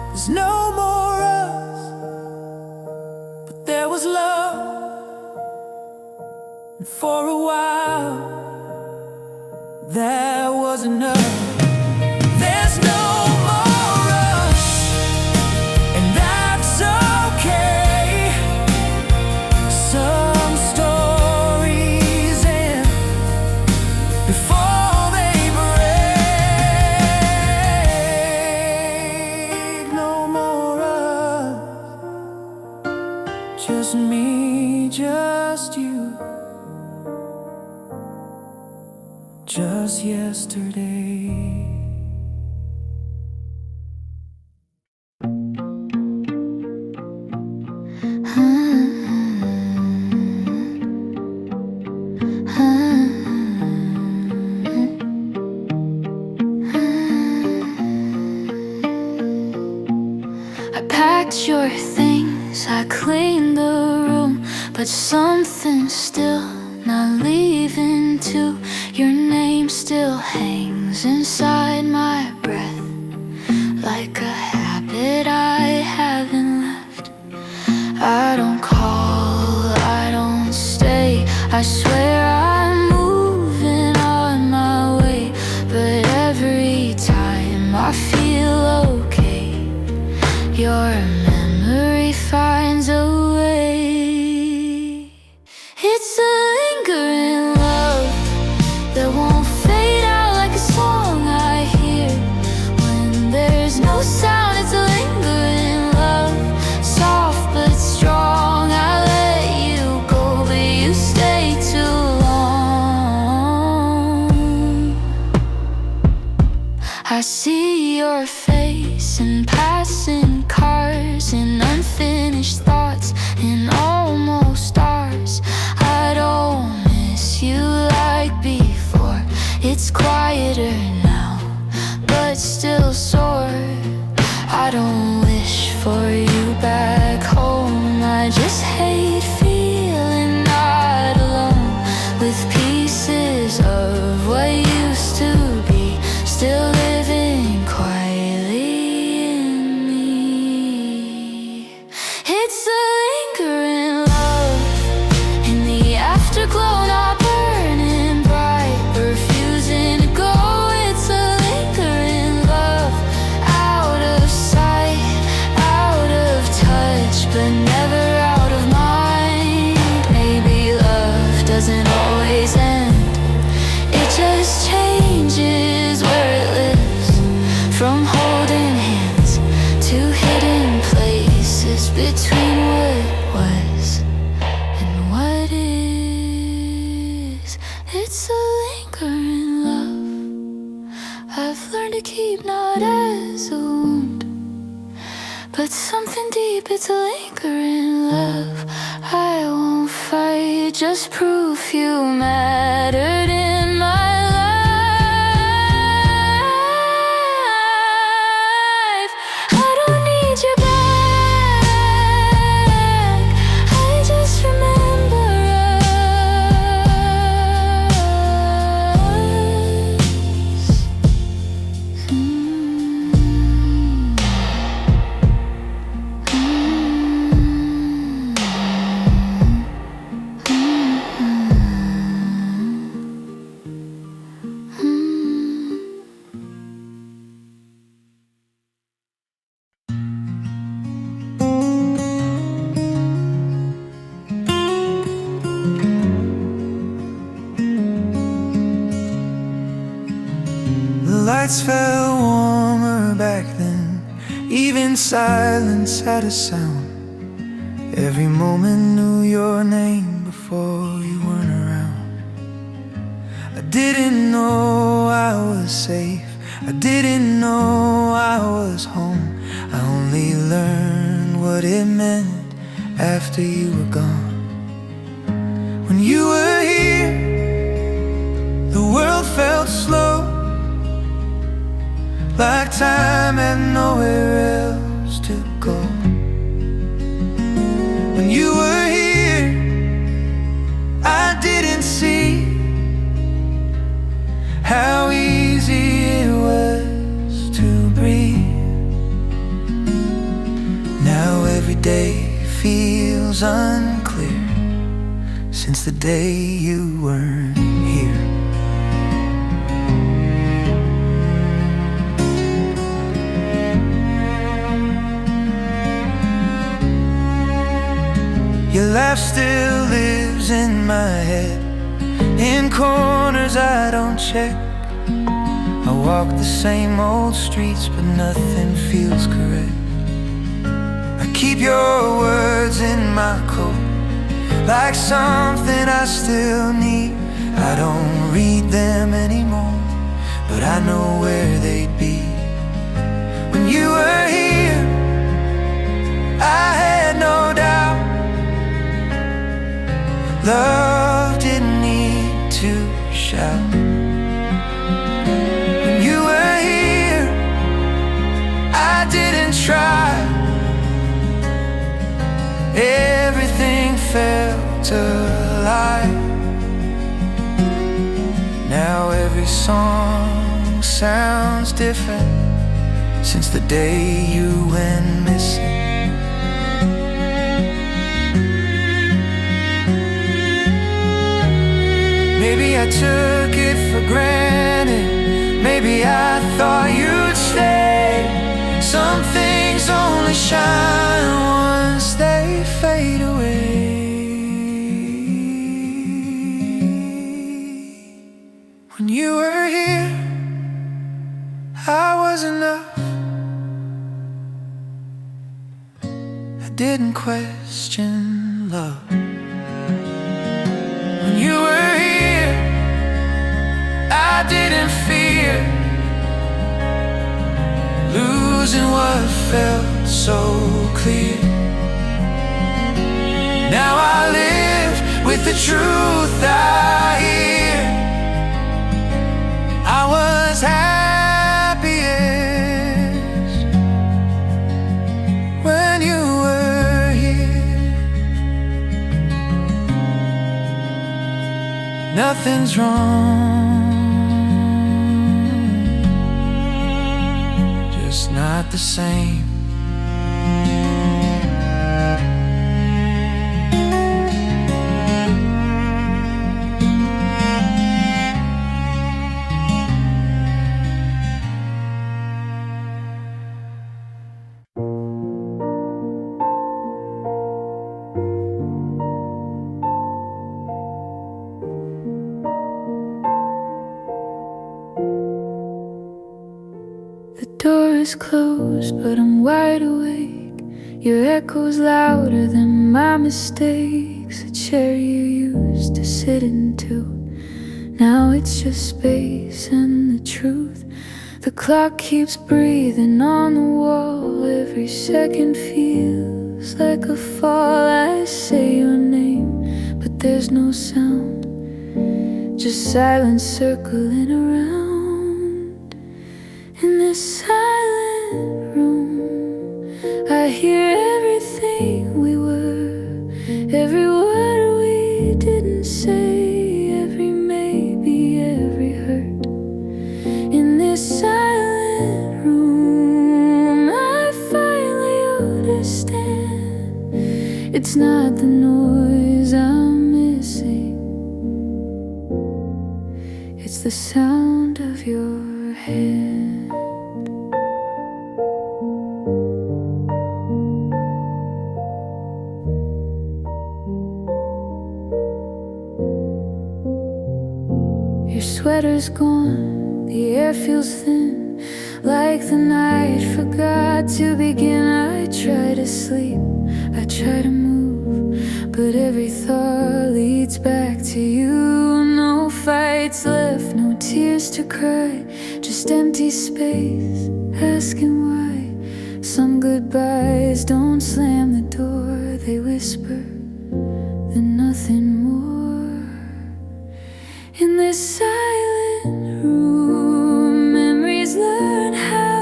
There's no more us, but there was love, and for a while that was enough. There's no more us, and that's okay. Some stories end before they break. No more us, just me, just you, just yesterday. I packed your things, I cleaned the room, but something's still not leaving too. Your name still hangs inside my breath, like a habit I haven't left. I don't call, I don't stay, I swear I'm moving on my way, but every time I feel okay, your memory finds a way. It's a lingering love that won't fade out like a song I hear when there's no sound. It's a lingering love, soft but strong. I let you go, but you stay too long. I see your face in passing cars, in unfinished thoughts, in almost stars. I don't miss you like before. It's quieter now, but still sore. I don't wish for you back home. I just hate feeling not alone, with pieces of what used to be still living quietly in me. It's a lingering love in the afterglow, not burning bright, refusing to go. It's a lingering love, out of sight, out of touch, but never out of mind. Maybe love doesn't always end, it just changes where it lives, from holding hands to hidden places between what was and what is. It's a lingering love I've learned to keep, not as a wound, but something deep. It's a lingering love I won't fight, just proof you mattered in my life. I don't need you back, I just remember us. The lights felt warmer back then, even silence had a sound. Every moment knew your name before you weren't around. I didn't know I was safe, I didn't know I was home. I only learned what it meant after you were gone. When you were like time had nowhere else to go. When you were here, I didn't see how easy it was to breathe. Now every day feels unclear since the day you weren't here. Your laugh still lives in my head, in corners I don't check. I walk the same old streets, but nothing feels correct. I keep your words in my coat, like something I still need. I don't read them anymore, but I know where they'd be. When you were here, I had no doubt. Love didn't need to shout. When you were here, I didn't try. Everything felt alive. Now every song sounds different since the day you went missing. Maybe I took it for granted. Maybe I thought you'd stay. Some things only shine once they fade away. When you were here, I was enough. I didn't question love. When you were here, I didn't fear losing what felt so clear. Now I live with the truth I hear. I was happiest when you were here. Nothing's wrong, just not the same. The door is closed, but I'm wide awake. Your echo's louder than my mistakes. A chair you used to sit into, now it's just space and the truth. The clock keeps breathing on the wall. Every second feels like a fall. I say your name, but there's no sound, just silence circling around. In this silent room, I hear everything we were, every word we didn't say, every maybe, every hurt. In this silent room, I finally understand. It's not the noise I'm missing, it's the sound of your hand. Your sweater's gone, the air feels thin, like the night forgot to begin. I try to sleep, I try to move, but every thought leads back to you. No fights left, no tears to cry, just empty space, asking why. Some goodbyes don't slam the door, they whisper, then nothing more. In this silent room, memories learn how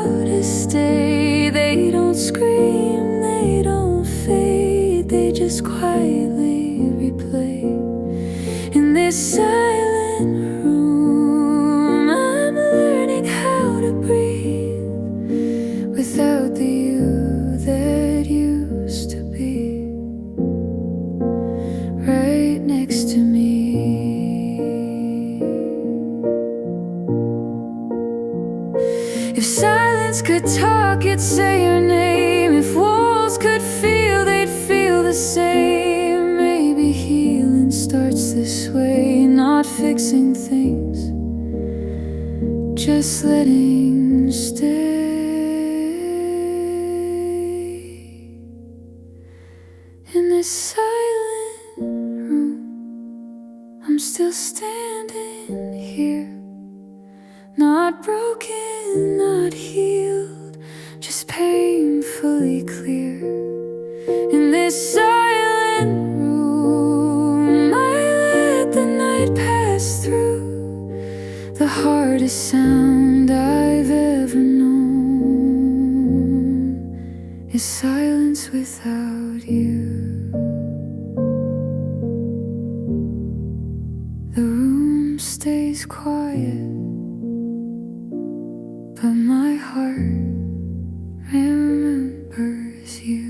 If silence could talk, it'd say your name. If walls could feel, they'd feel the same. Maybe healing starts this way, not fixing things, just letting stay. In this silent room, I'm still standing here, not broken, not healed, just painfully clear. In this silent room, I let the night pass through. The hardest sound I've ever known is silence without you. The room stays quiet, but my heart remembers you.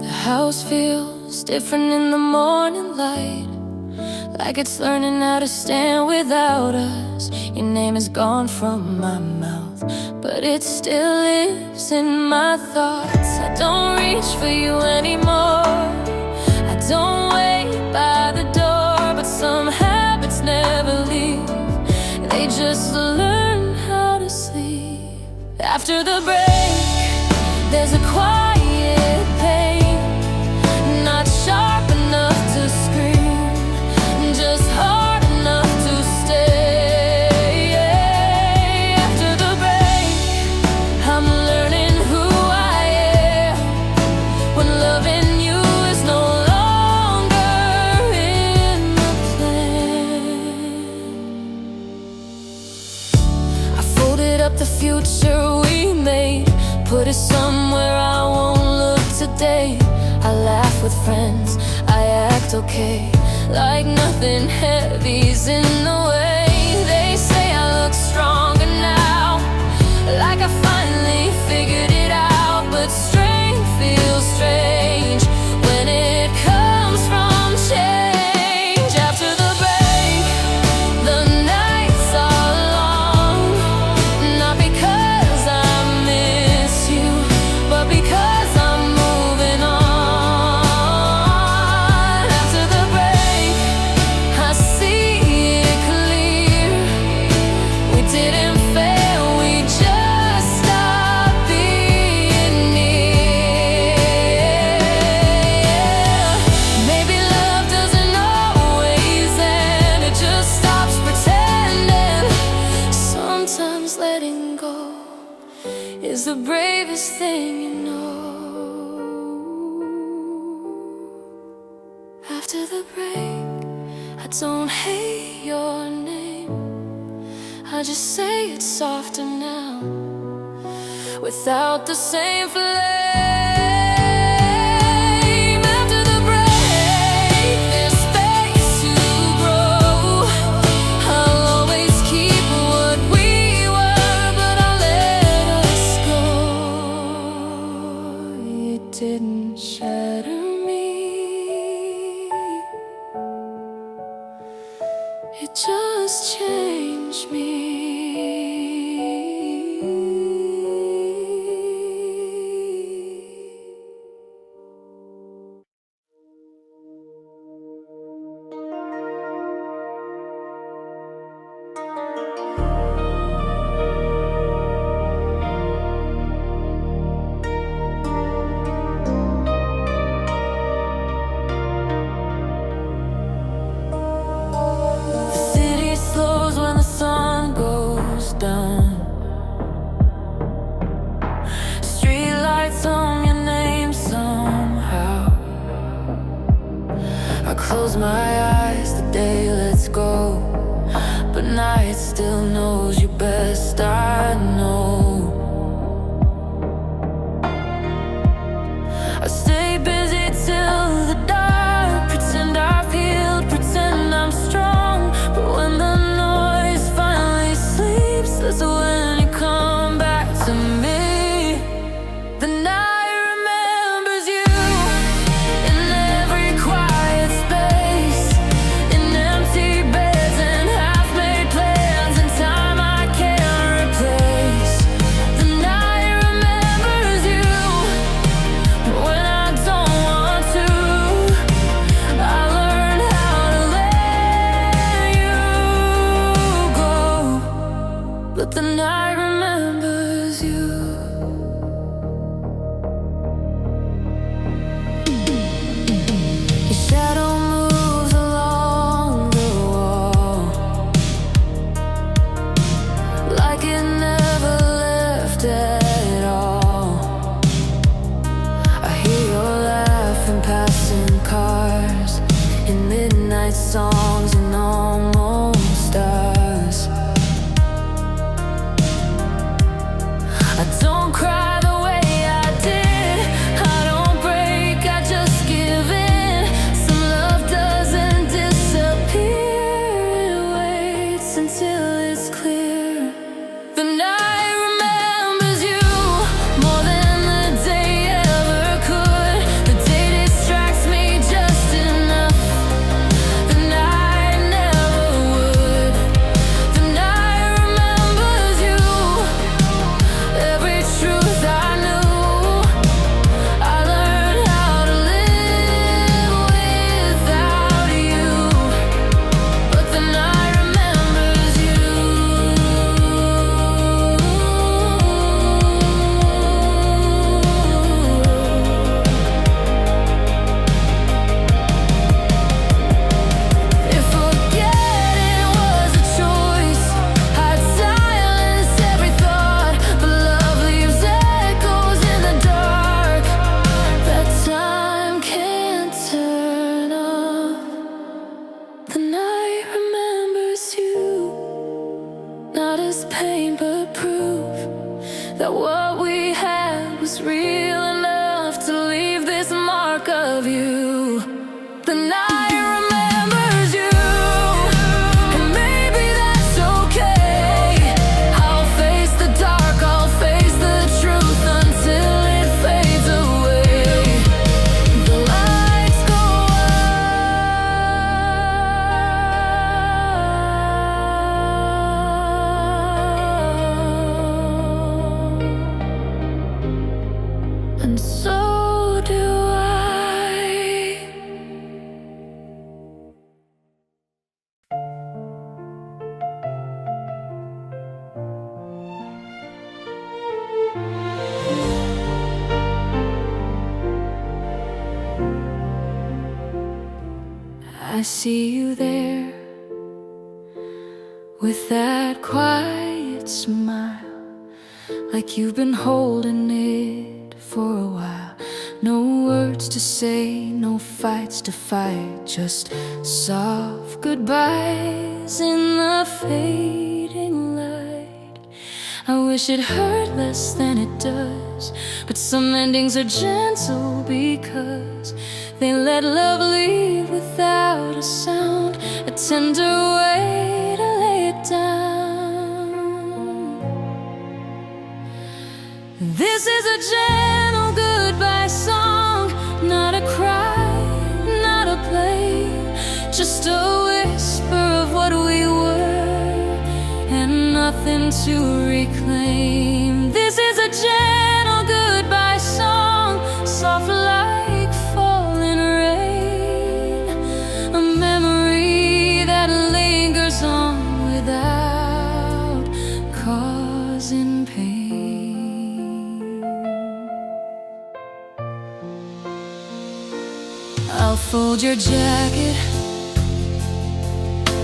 The house feels different in the morning light, like it's learning how to stand without us. Your name is gone from my mouth, but it still lives in my thoughts. I don't reach for you anymore, I don't wait by the door, but some habits never leave, they just learn how to sleep. After the break, there's a quiet pain, not sharp enough to scream, just hard enough to stay. After the break, I'm learning who I am when loving you is no longer in the plan. I folded up the future we made, put it somewhere I won't look today. I laugh with friends, I act okay, like nothing heavy's in the way. They say I look stronger now, like I finally figured it out, but strength feels strange when it comes from change. After the break, the nights are long, not because I miss you, but because I'm moving on. After the break, I see it clear, we didn't fail, we just stopped being near. Maybe love doesn't always end, it just stops pretending. Sometimes letting go is the bravest thing you know. After the break, I don't hate your name, I just say it softer now, without the same flame. After the break, there's space to grow. I'll always keep what we were, but I'll let us go. It didn't shatter me, it just changed me. The city slows when the sun goes down. Streetlights hum your name somehow. I close my eyes, the day lets go, but night still knows you best, I know. I stay busy till the dark, pretend I've healed, pretend I'm strong, passing cars, in midnight songs and almost stars. I don't cry the way I did, I don't break, I just give in. Some love doesn't disappear, it waits until it's clear. The night remembers you more than the day ever could. The day distracts me just enough, the night never would. The night remembers you, every truth I knew. I learned how to live without you, but the night remembers you. If forgetting was a choice, I'd silence every thought, but love leaves echoes in the dark that time can't turn off. The night remembers you, not as pain but proof that what we had was real enough to leave this mark of you. The night remembers you, and maybe that's okay. I'll face the dark, I'll face the truth until it fades away. The lights go out, and so do I. I see you there with that quiet smile, like you've been holding it for a while. No words to say, no fights to fight, just soft goodbyes in the fading light. I wish it hurt less than it does, but some endings are gentle because they let love leave without a sound, a tender way to lay it down. This is a gentle goodbye song, not a cry, not a play, just a whisper of what we were and nothing to reclaim. This is a gentle goodbye song, soft like falling rain, a memory that lingers on without causing pain. I'll fold your jacket,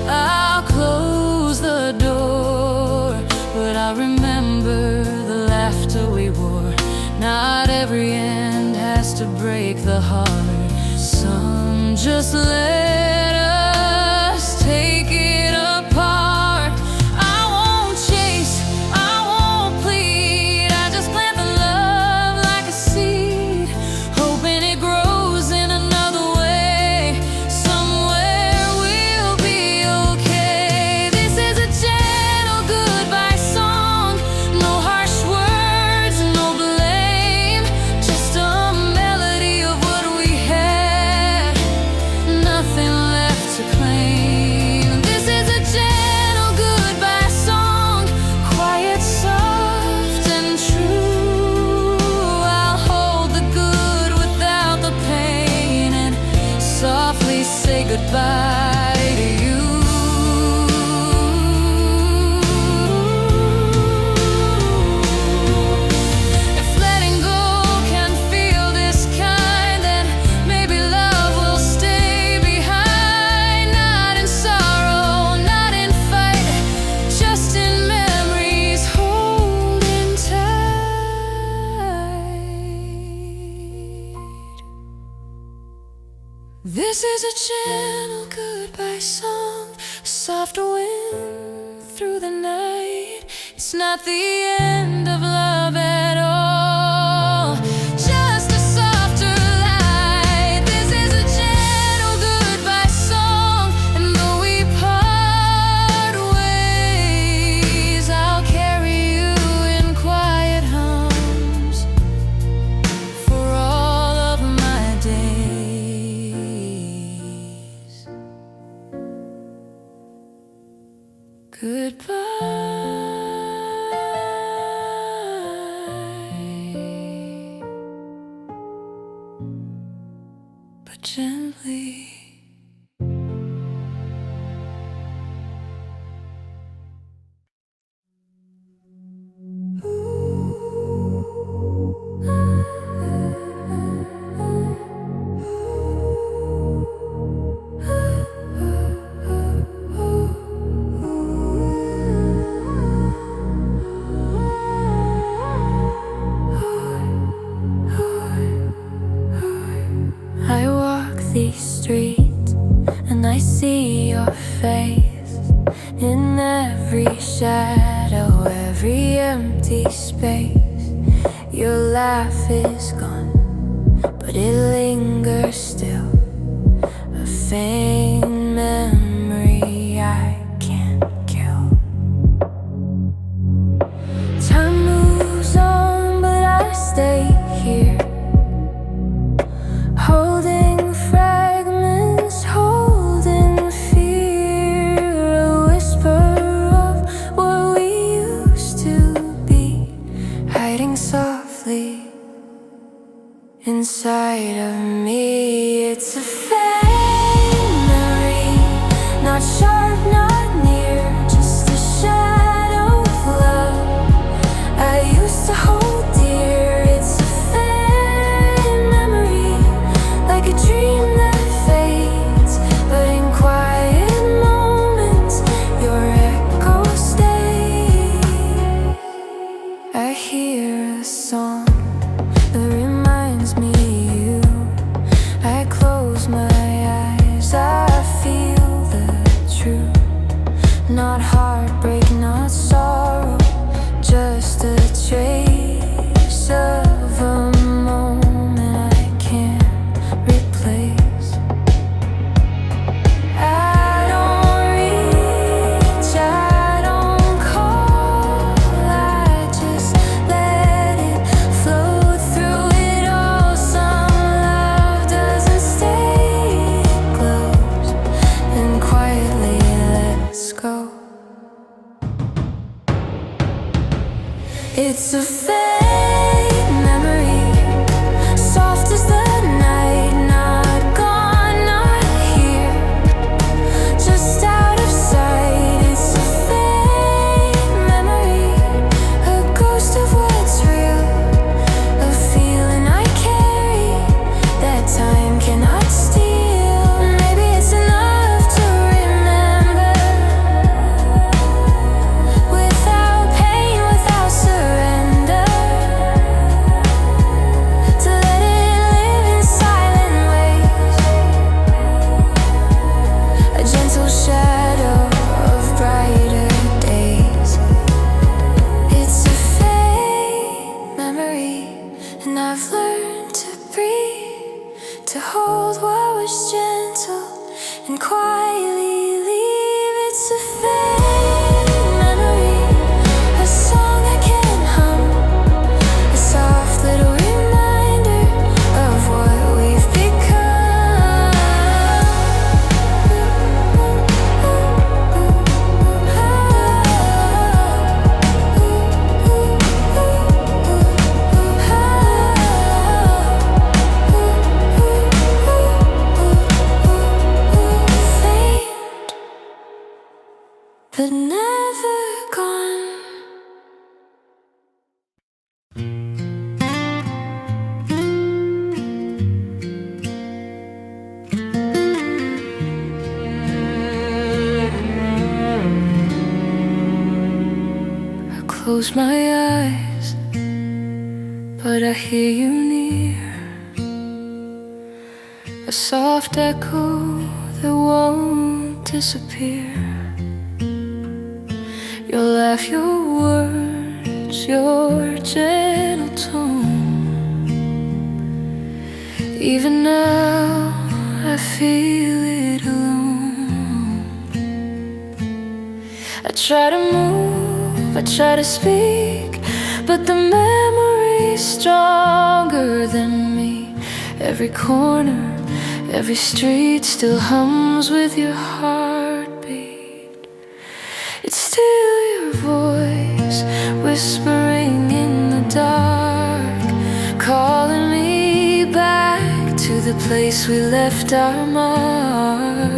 I'll close the door, but I remember the laughter we wore. Not every end has to break the heart. Some just let us take it apart. I won't chase, I won't plead, I just plant the love like a seed, hoping it grows in another way. Somewhere we'll be okay. This is a gentle goodbye song, no harsh words, no blame, just a melody of what we had, nothing left to claim. This is a gentle goodbye song, quiet, soft and true. I'll hold the good without the pain and softly say goodbye to you. If letting go can feel this kind, then maybe love will stay behind. Not in sorrow, not in fight, just in memories holding tight. This is a gentle goodbye song, a soft wind through the night. It's not the end of love at all, just a softer light. This is a gentle goodbye song, and though we part ways, I'll carry you in quiet hums for all of my days. Goodbye. But gently. I walk these streets and I see your face in every shadow, every empty space. Your laugh is gone, but it lingers still, a faint memory I can't kill. Time moves on, but I stay here, holding fragments, holding fear, a whisper of what we used to be, hiding softly inside of me. It's a faint memory, not sharp, not near, just a shadow of love I used to hold dear. It's a faint memory, like a dream that fades, but in quiet moments your echo stays. I hear a song that reminds me of you. I close my eyes, I feel the truth. Not heartbreak, not sorrow, just a trace of a moment I can't replace. I don't reach, I don't call, I just let it flow through it all. Some love doesn't stay close, and quietly lets go. It's a fake memory, soft as the night, not gone, not here, just out of sight. It's a fake memory, a ghost of what's real, a feeling I carry that time cannot steal. Maybe it's enough to remember, without pain, without surrender, to let it live in silent ways, a gentle shadow of brighter days. It's a fake memory, and I've learned to breathe, to hold what was gentle and quietly leave. It's a fake memory, a song I can hum, a soft little reminder of what we've but never gone. I close my eyes, but I hear you near, a soft echo that won't disappear. Your laugh, your words, your gentle tone. Even now I feel it alone. I try to move, I try to speak, but the memory's stronger than me. Every corner, every street still hums with your heartbeat. It's still your voice whispering in the dark, calling me back to the place we left our mark.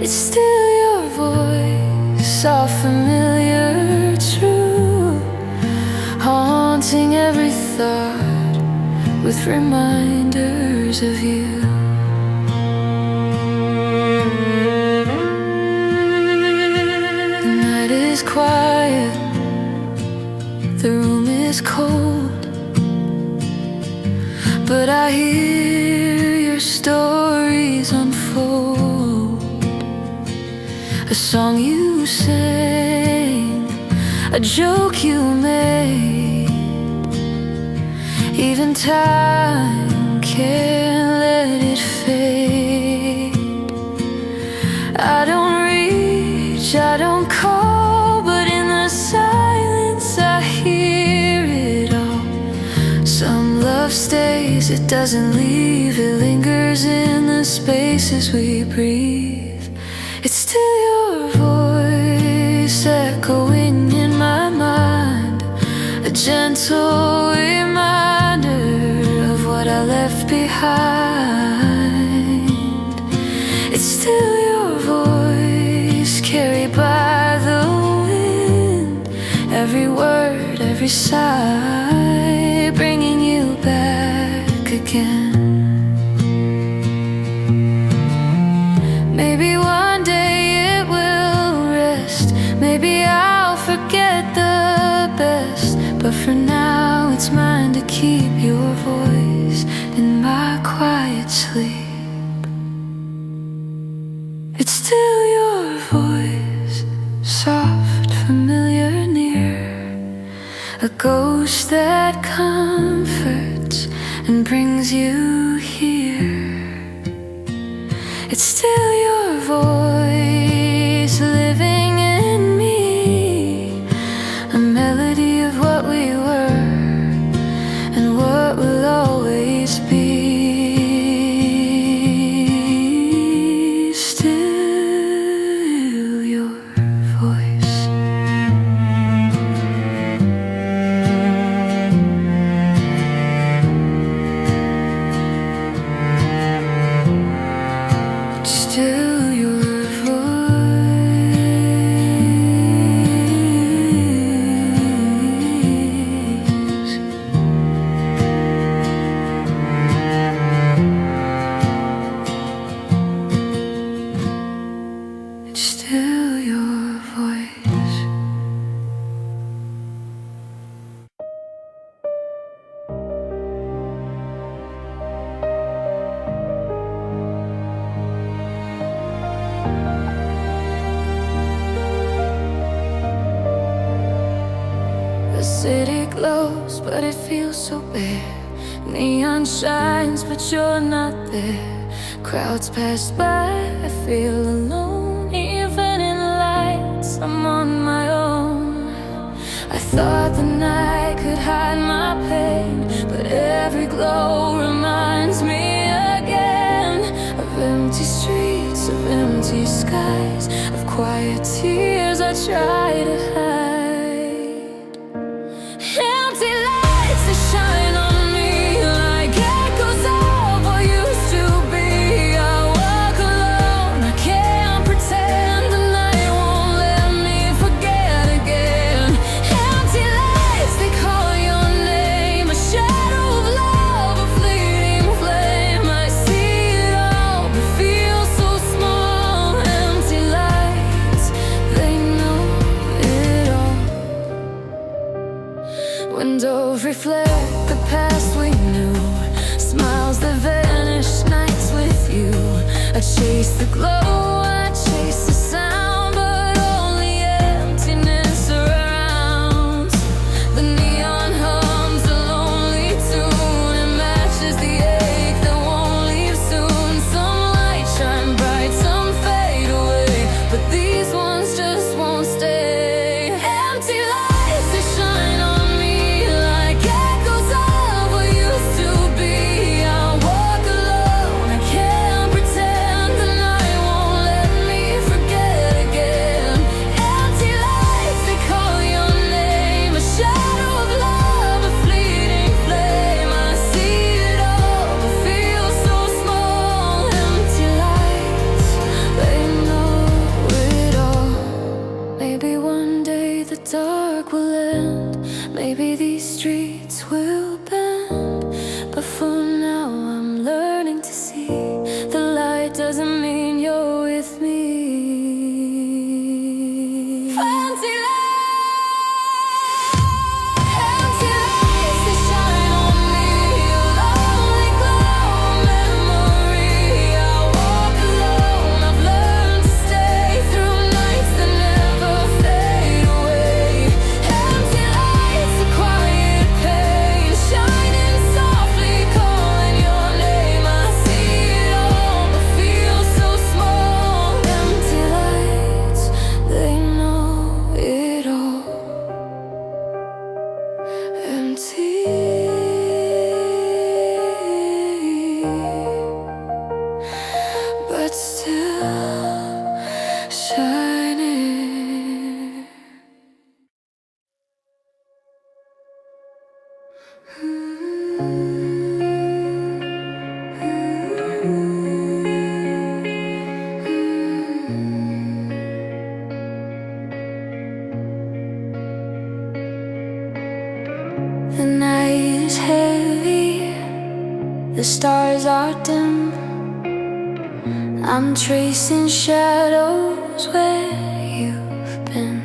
It's still your voice, soft, familiar, true, haunting every thought with reminders of you. The night is quiet, the room is cold, but I hear your stories unfold. A song you sang, a joke you made. Even time can't let it fade. I don't reach, I don't call, but in the silence I hear it all. Some love stays, it doesn't leave, it lingers in the spaces we breathe. It's still your voice echoing in my mind, a gentle reminder of what I left behind. It's still your voice carried by the wind, every word, every sigh, bringing you back again. Maybe one day it will rest, maybe I'll forget the best, but for now it's mine to keep your voice in my quiet sleep. It's still your voice, soft, familiar, near, a ghost that comforts and brings you here. It's still your voice living in me, a melody of what we were and what will always be. Still your voice. Still your voice. It's still your voice. The city glows, but it feels so bare. Neon shines, but you're not there. Crowds pass by, I feel alone. Even in lights, I'm on my own. I thought the night could hide my pain, but every glow reminds me again of empty streets, of empty skies, of quiet tears I try to hide. Empty lights that shine on me like echoes of what used to be. I walk alone, I can't pretend the night won't let me forget again. Empty lights, they call your name, a shadow of love, a fleeting flame. I see it all, but feel so small. Empty lights, they know it all. I chase the glow, I chase the sound, but only emptiness surrounds. The neon hums a lonely tune and matches the ache that won't leave soon. Some lights shine bright, some fade away, but these ones just won't stay. Empty lights, they shine on me like echoes of what used to be. I walk alone, I can't pretend the night won't let me forget again. Empty lights, they call your name, a shadow of love, a fleeting flame. I see it all, but feel so small. Empty lights, they know it all. Maybe one day the dark will end, maybe these streets will bend, but for now I'm learning to see the light doesn't mean you're with me. Empty lights, they shine on me, a lonely glow, memory. I walk alone, I've learned to stay through nights that never fade away. Empty lights, a quiet pain, shining softly, calling your name. I see it all, but feel so small. Empty lights, they know it all. Empty, but still shining. The night is heavy, the stars are dim. I'm tracing shadows where you've been.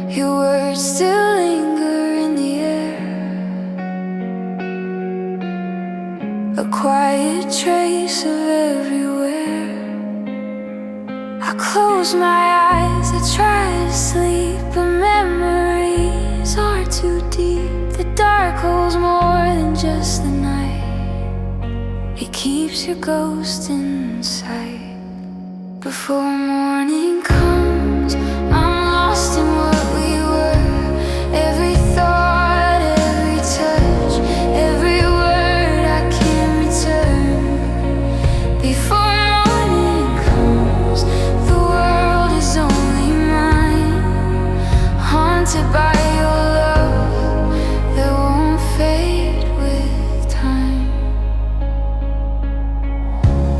Your words still linger in the air, a quiet trace of everywhere. I close my eyes, I try to sleep, but memories are too deep. The dark holds more than just the night. It keeps your ghost in sight. Before morning comes, I'm lost in what we were. Every thought, every touch, every word I can return. Before morning comes, the world is only mine, haunted by your love that won't fade with time.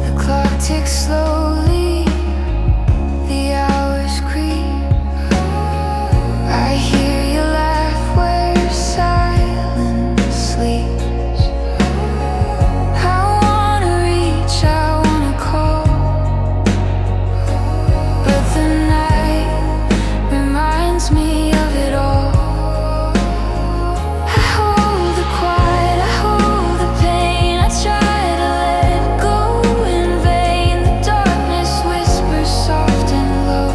The clock ticks slowly, the hours creep. I hear you laugh where silence sleeps. I wanna reach, I wanna call, but the night reminds me of it all. I hold the quiet, I hold the pain, I try to let go in vain. The darkness whispers soft and low,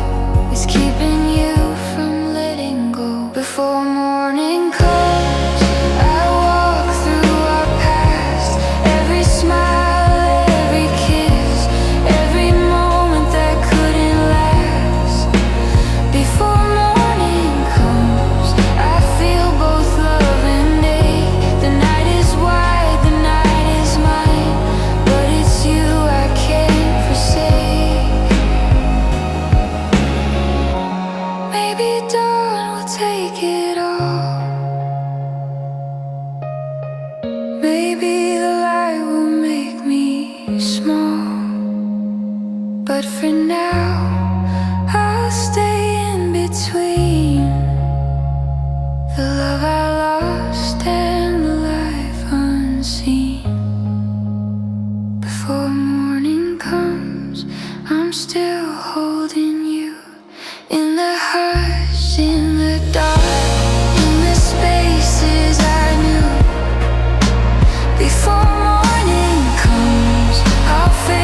it's keeping you from letting go. Before morning comes, I walk through our past, every smile, every kiss, every moment that couldn't last. Before morning comes, I feel both love and ache. The night is wide, the night is mine, but it's you I can't forsake. Maybe dawn will take it all. Maybe the light will make me small, but for now I'll stay in between the love I lost and the life unseen. Before morning comes, I'm still holding you in the hush, in the dark, in the spaces I knew. Before morning comes, I'll fade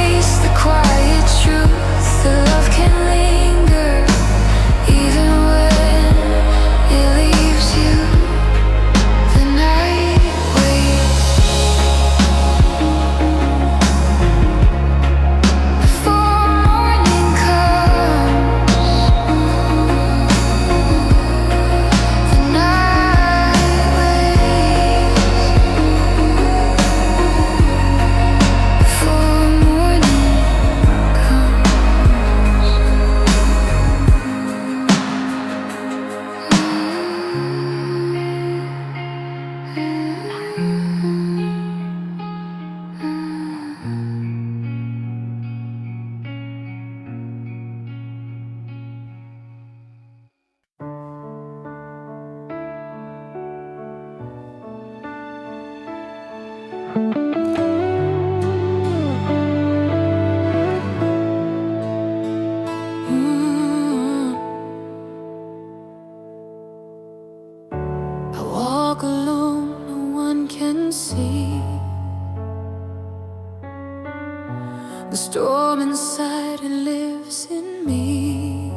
The storm inside it lives in me.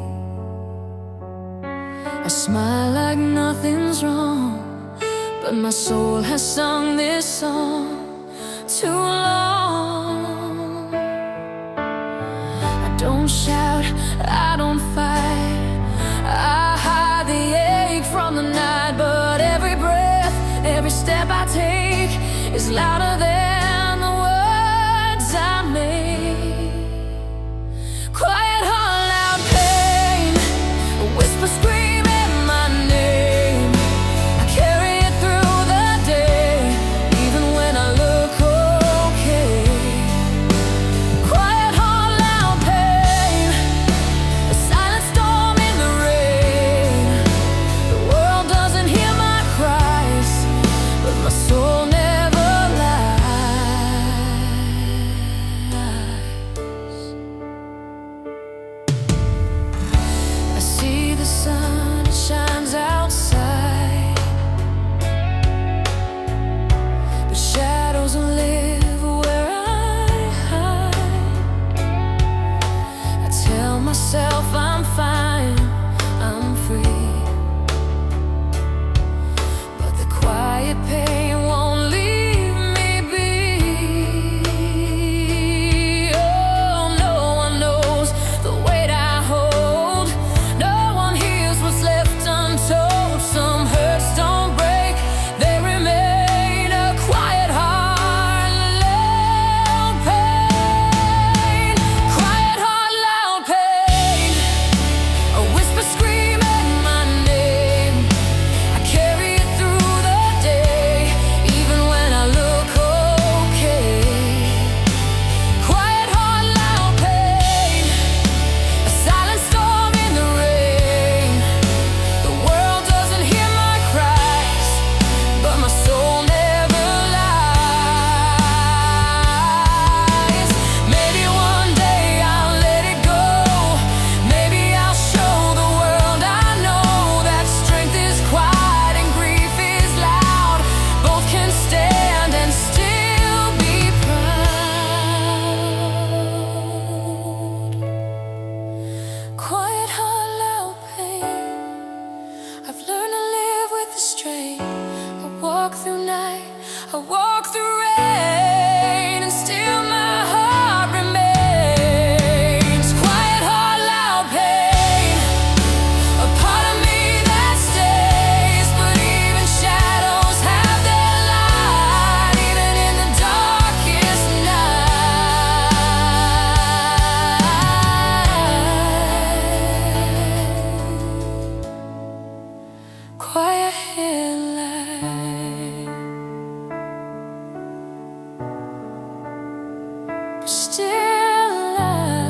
I smile like nothing's wrong, but my soul has sung this song too long. I don't shout, I don't fight, I hide the ache from the night. But every breath, every step I take is louder than the words I make. Quiet heart, loud pain, a whisper screaming my name. I carry it through the day, even when I look okay. Quiet heart, loud pain, a silent storm in the rain. The world doesn't hear my cries, but my soul never lies. I see the sun, it shines outside, but shadows live where I hide. I tell myself I'm fine, I'm free, but the quiet pain won't leave me be. Oh, no one knows the weight I hold. No one hears what's left untold. Some hurts don't break, they remain. A quiet heart, loud pain. Quiet heart, loud pain, a whisper screaming my name. I carry it through the day, even when I look okay. Quiet heart, loud pain, a silent storm in the rain. The world doesn't hear my cries, but my soul never lies. Maybe one day I'll let it go. Maybe I'll show the world I know that strength is quiet and grief is loud. Both can stand and still be proud. Quiet heart, loud pain, I've learned to live with the strain. I walk through night, I walk through rain, and still my heart remains. Quiet heart, loud pain, a part of me that stays. But even shadows have their light, even in the darkest night. Quiet light, but still light.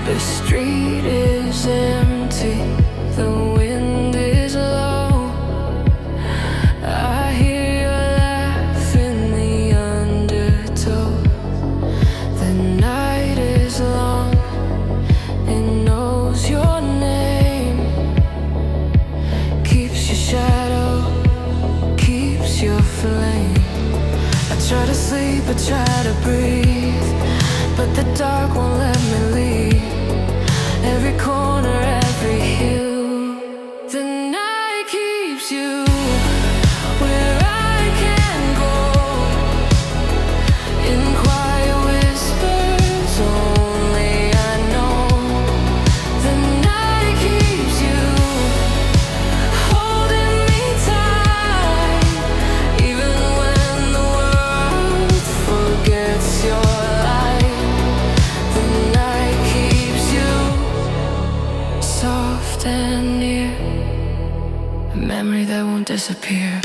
The street is empty, the wind is low. I hear your laugh in the undertow. The night is long, it knows your name. Keeps your shadow, keeps your flame. I try to sleep, I try to breathe, but the dark won't let me leave. Every corner, every hill, the night keeps you where I can go. In quiet whispers, only I know. The night keeps you holding me tight, even when the world forgets your light. The night keeps you soft and near, a memory that won't disappear.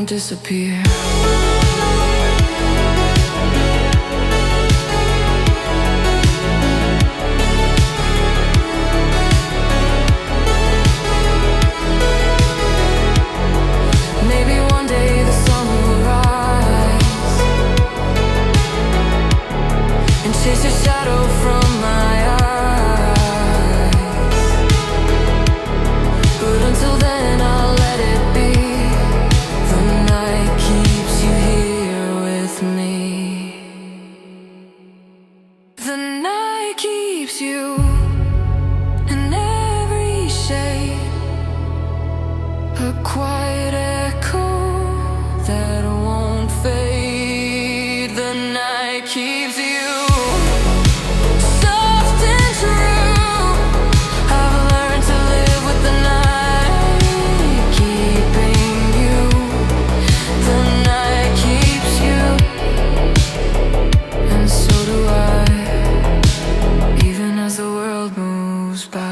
won't disappear. Maybe one day the sun will rise and chase your shadow from my eyes. But until then I'll let it be. The night keeps you here with me. The night keeps you in every shade, a quiet echo that won't fade. The night keeps you soft and true. I've learned to live with the night keeping you. The night keeps you, and so do I, even as the world moves by.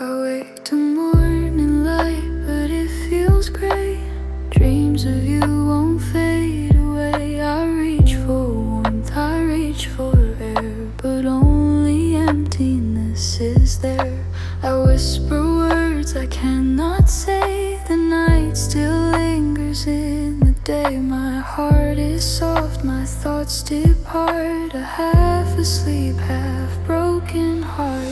I wake to morning light, but it feels great. Dreams of you won't fade away. I reach for warmth, I reach for air, but only emptiness is there. I whisper words I cannot say. The night still lingers in the day. My heart is soft, my thoughts depart. A half asleep, half broken heart.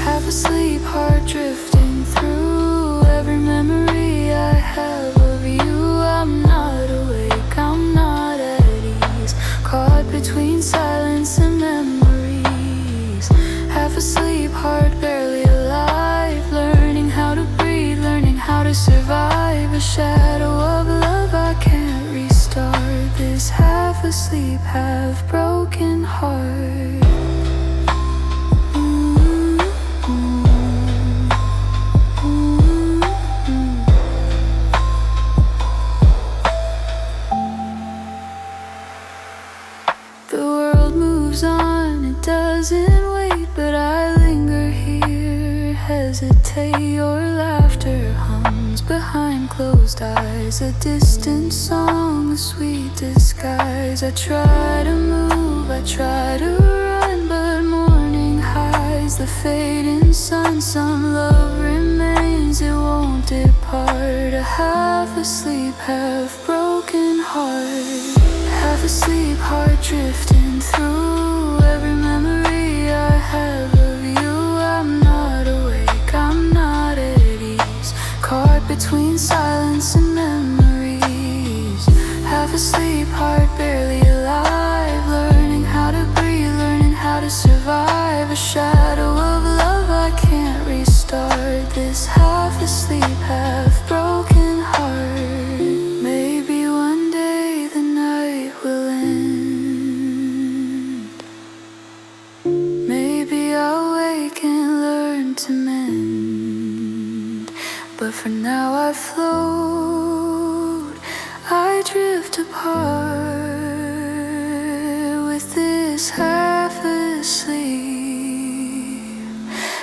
Half asleep, heart drifting through every memory I have of you. I'm not awake, I'm not at ease, caught between silence and memories. Half asleep, heart barely alive, learning how to breathe, learning how to survive. A shadow of love I can't restart. This half asleep, half broken heart. Doesn't wait, but I linger here, hesitate. Your laughter hums behind closed eyes, a distant song, a sweet disguise. I try to move, I try to run, but morning hides the fading sun. Some love remains, it won't depart. A half asleep, half broken heart. Half asleep, heart drifting through every memory I have of you. I'm not awake, I'm not at ease, caught between silence and memories. Half asleep, heart barely alive, learning how to breathe, learning how to survive. A shadow of love I can't restart. This half asleep, half broken heart. Maybe one day the night will end. Maybe I'll wake and learn to mend. But for now I float, I drift apart with this half asleep,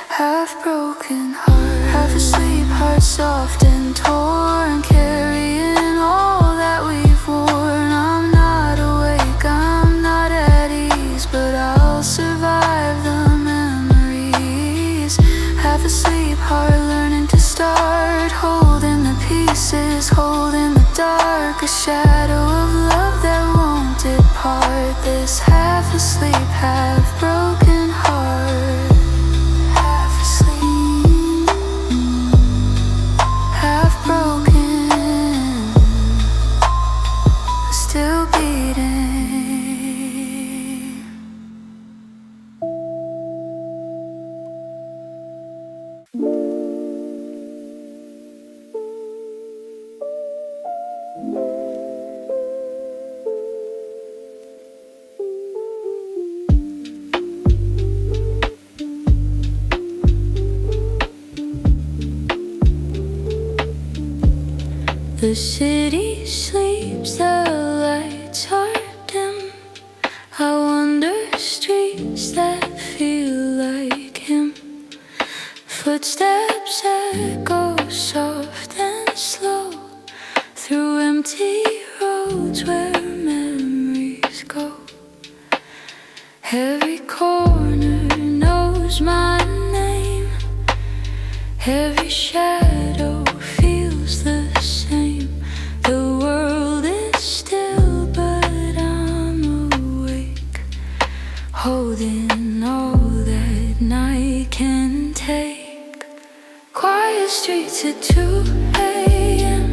half broken heart. Half asleep, heart soft and torn, carrying all that we've worn. I'm not awake, I'm not at ease, but I'll survive the memories. Half asleep, heart learning to start, holding the pieces, holding the dark. A shadow of love that won't depart. This half asleep, half broken heart. Half asleep, half broken. The city sleeps, the lights are dim. I wander streets that feel like him. Footsteps echo soft and slow through empty roads where memories go. Every corner knows my name. Every shadow feels the same. The world is still, but I'm awake, holding all that night can take. Quiet streets at 2 a.m.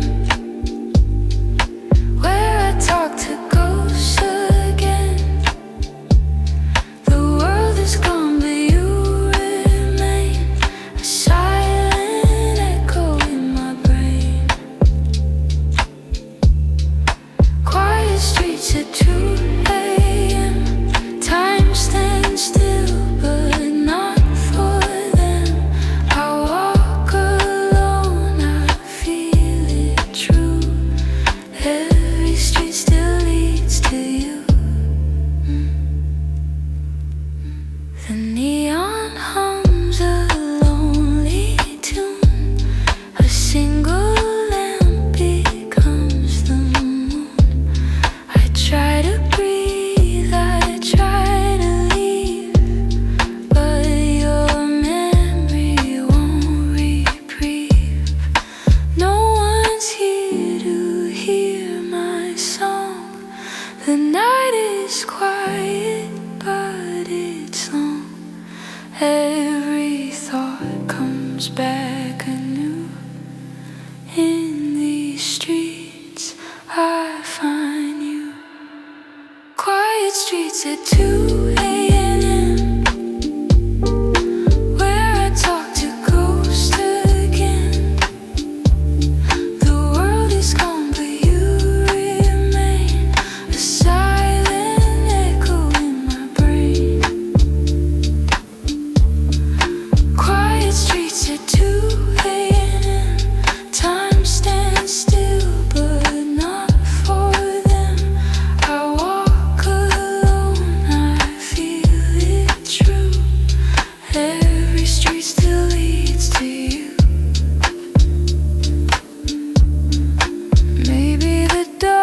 where I talk to ghosts again. The world is gone, but you remain, a silent echo in my brain. Quiet streets at 2 a.m. Time stands still, but not for them. I walk alone, I feel it true. Every street still leads to you. The neon hums a lonely tune. A single lamp becomes the moon. I try to breathe, I try to leave, but your memory won't reprieve. No one's here to hear my song. The night is quiet, but it's long. Every thought comes back anew. In these streets I find you. Quiet streets at 2 a.m. where I talk to ghosts again. The world is gone, but you remain, a silent echo in my brain. Quiet streets at 2 a.m. Time stands still, but not for them. I walk alone, I feel it true. Every street still leads to you. Maybe the dawn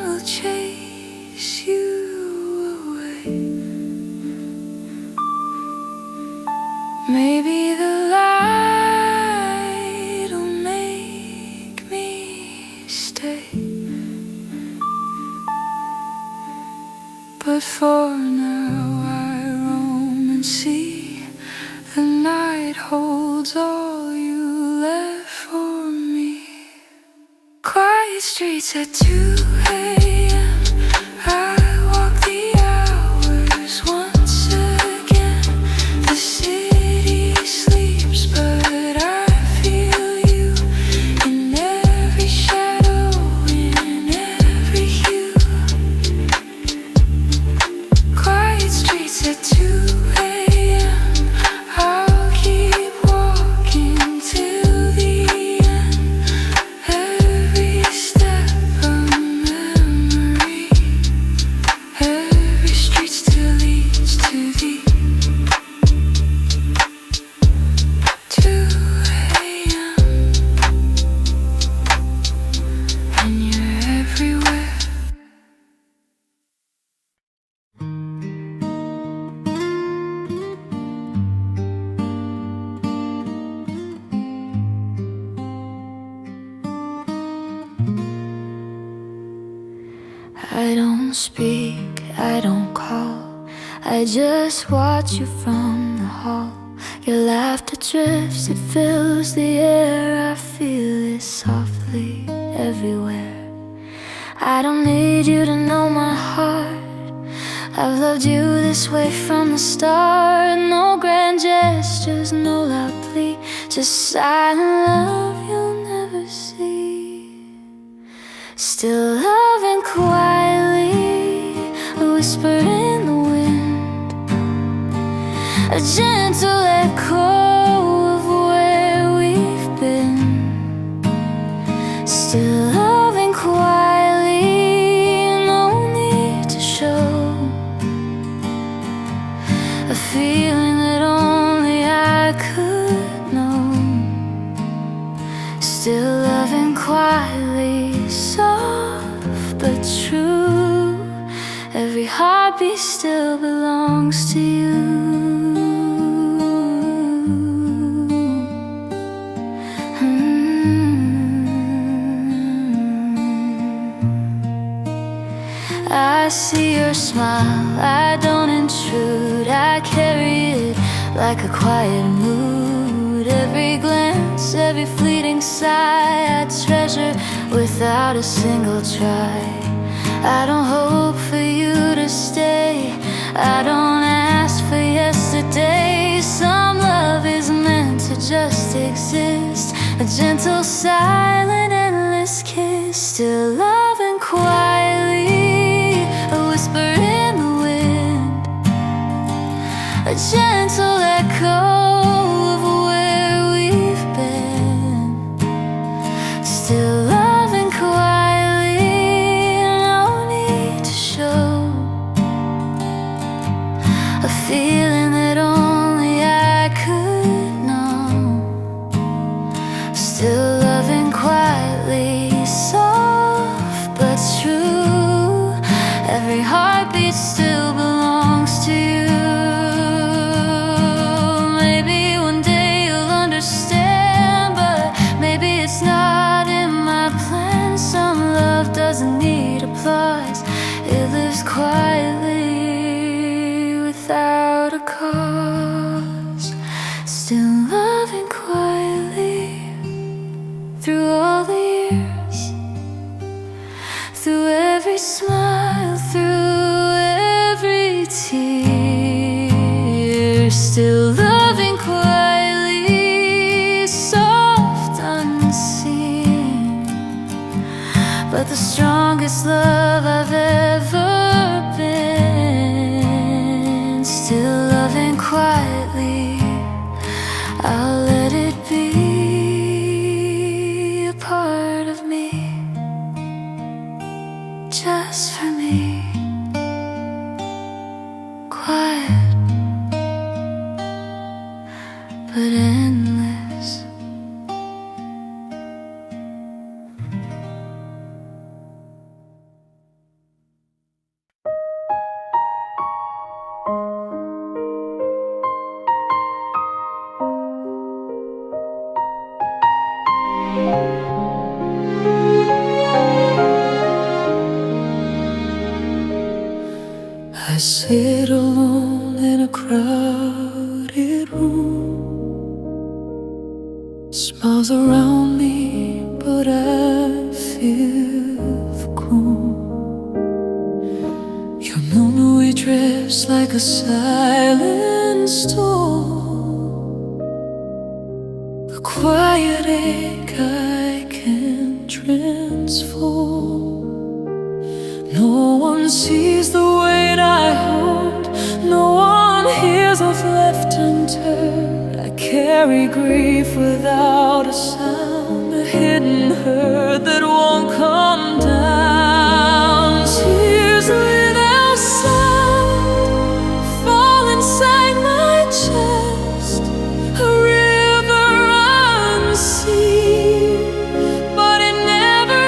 will chase you away. Maybe the light will make me stay. But for now I roam and see. The night holds all you left for me. Quiet streets at 2 a.m. I walk the hours once again. The city sleeps, but I feel you in every shadow, in every hue. Quiet streets at 2 a.m. I'll keep walking till the end. Every step a memory. Every street still leads to the 2 a.m. And you're everywhere. I don't speak, I don't call, I just watch you from the hall. Your laughter drifts, it fills the air. I feel it softly everywhere. I don't need you to know my heart. I've loved you this way from the start. No grand gestures, no loud plea, just silent love you'll never see. Still loving quietly, a whisper in the wind, a gentle echo of where we've been. feeling that only I could know. Still loving quietly, soft but true. Every heartbeat still belongs to you. I see your smile, I don't intrude. I carry it like a quiet mood. Every glance, every fleeting sigh, I treasure without a single try. I don't hope for you to stay, I don't ask for yesterday. Some love is meant to just exist, a gentle, silent, endless kiss. Still loving quietly, a whisper in the wind, a gentle echo of where we've been. Still loving quietly, no need to show a feeling that only I could know. Still loving quietly, soft but true. Every heartbeat still belongs to you. Maybe one day you'll understand, but maybe it's not in my plan. Some love doesn't need applause, it lives quietly without a cause. Still loving quietly through all the years, through every smile, through every tear. Still loving quietly, soft, unseen, but the strongest love I've ever been. Still loving quietly, I'll let it be a part of me, just for me. Quiet, but endless. I sit alone in a crowded room. Smiles around me, but I feel cool. Your moon drifts like a silent storm, a quiet ache I can transform. No one sees the weight I hold, no one hears what's left unturned. I carry grief without a sound, a hidden hurt that won't come down. Tears without sound fall inside my chest, a river unseen, but it never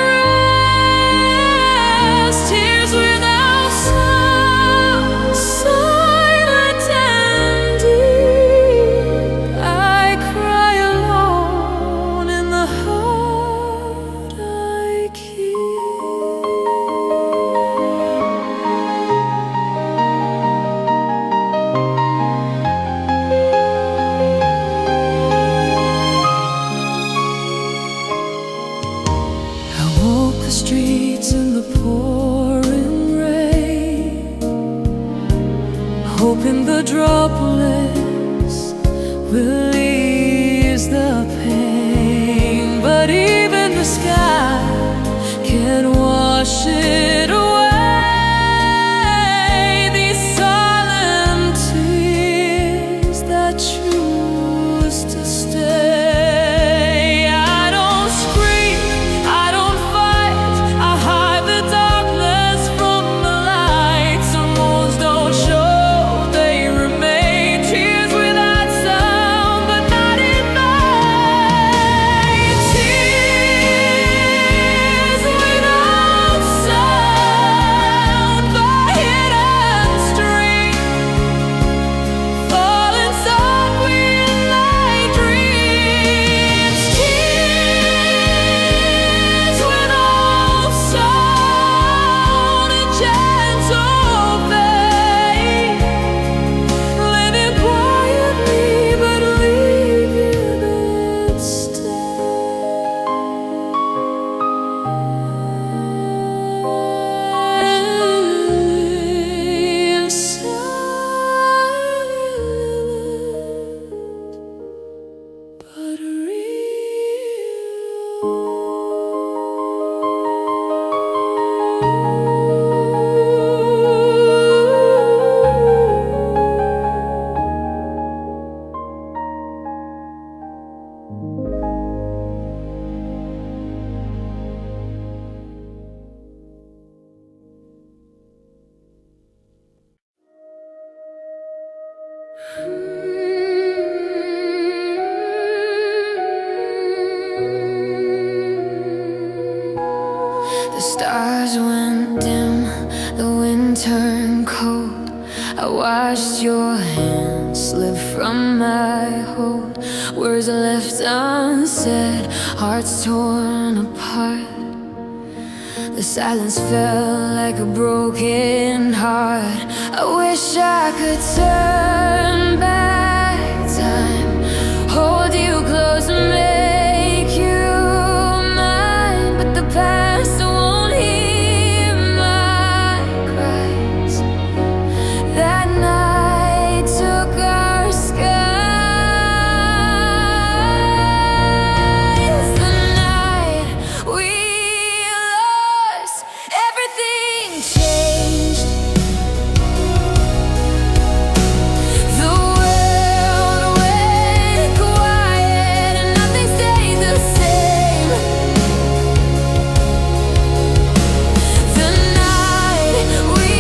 rests. Tears without sound, silent and deep. I cry alone in the heart I keep. The stars went dim, the wind turned cold. I watched your hand slip from my hold. Words left unsaid, hearts torn apart. The silence felt like a broken heart. I wish I could turn back time, hold you close and make you mine. But the past won't hear my cries. That night took our skies. The night we lost, everything changed. The world went quiet and nothing stayed the same. The night we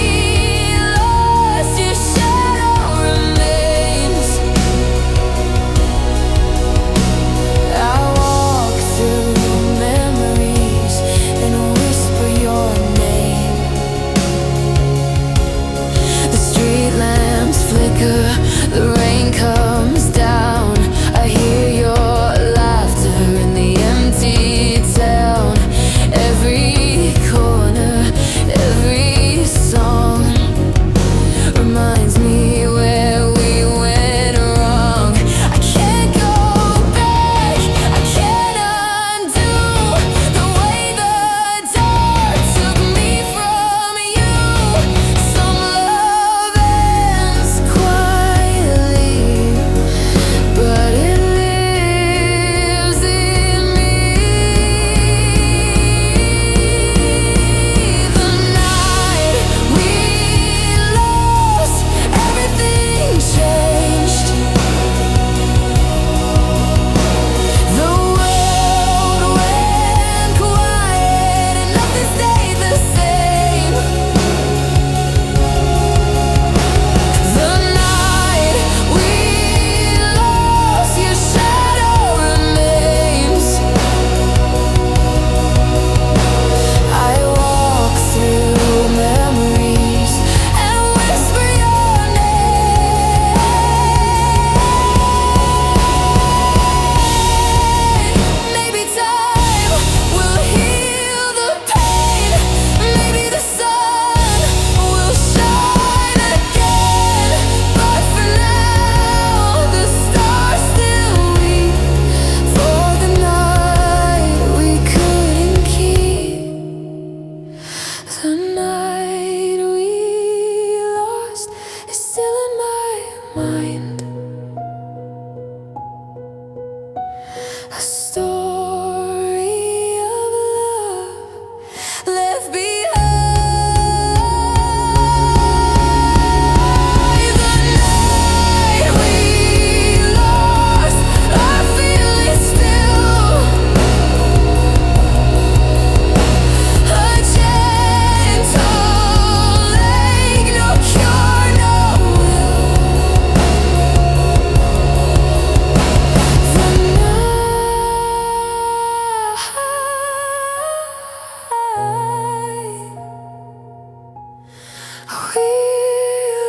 lost, your shadow remains. I walk through memories and whisper your name. The street lamps flicker, the rain comes down. I hear your laughter in the empty town. Every corner, every song reminds me where we went wrong. I can't go back, I can't undo the way the dark took me from you. Some love ends quietly, but it lives in me. The night we lost, everything changed. The world went quiet and nothing stayed the same. The night we lost, your shadow remains. I walk through memories and whisper your name. Maybe time will heal the pain. Maybe the sun will shine again. But for now, the stars still weep for the night we couldn't keep. The night we lost is still in my mind. A story of love left behind. The night we lost, I feel it still. A gentle lake, no cure, no will. The night we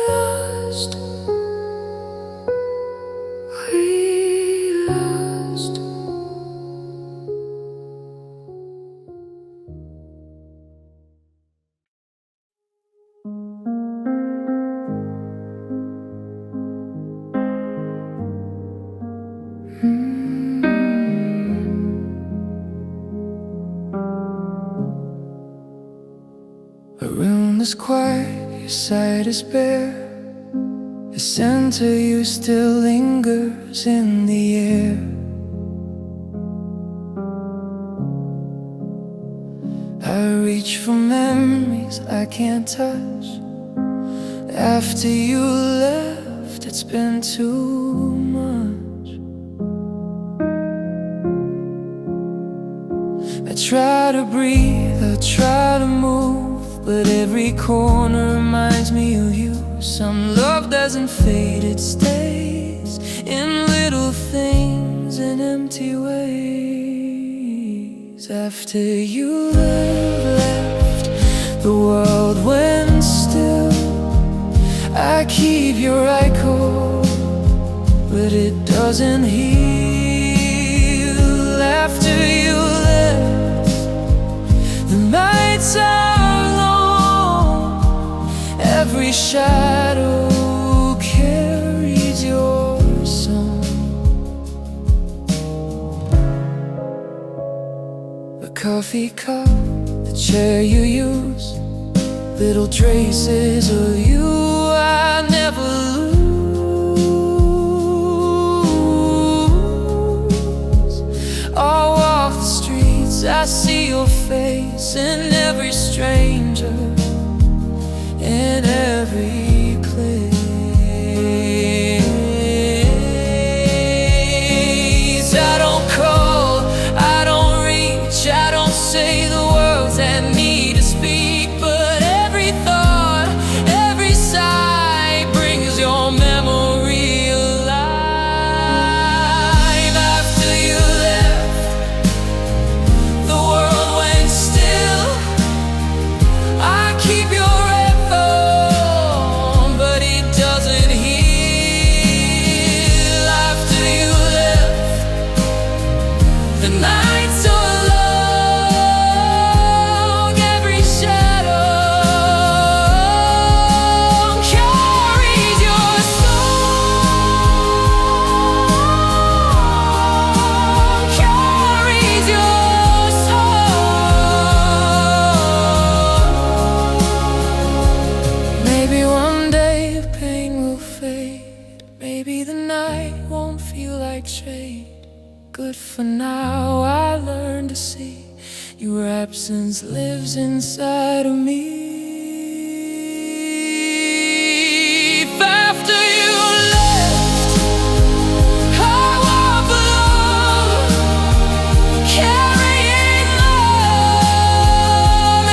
lost, we lost. A room is quiet, your sight is bare. The scent of you still lingers in the air. I reach for memories I can't touch. After you left, it's been too much. I try to breathe, I try to move, but every corner reminds me of you. Some love doesn't fade, it stays. after you left, the world went still. I keep your eye cold, but it doesn't heal. After you left, the nights are long, every shadow carries your song. The coffee cup, the chair you use, little traces of you I never lose. I'll walk the streets, I see your face in every stranger, in every place. I don't call, I don't reach, I don't say the words that need to speak, but every thought, every sigh brings your memory alive. After you left, the world went still. I keep your echo, but it doesn't heal. After you left, the nights are long, every shadow carries your song, carries your song. Maybe one day the pain will fade, maybe the night won't feel like shade. Good for now, I learned to see your absence lives inside of me. After you left, I walk alone, carrying love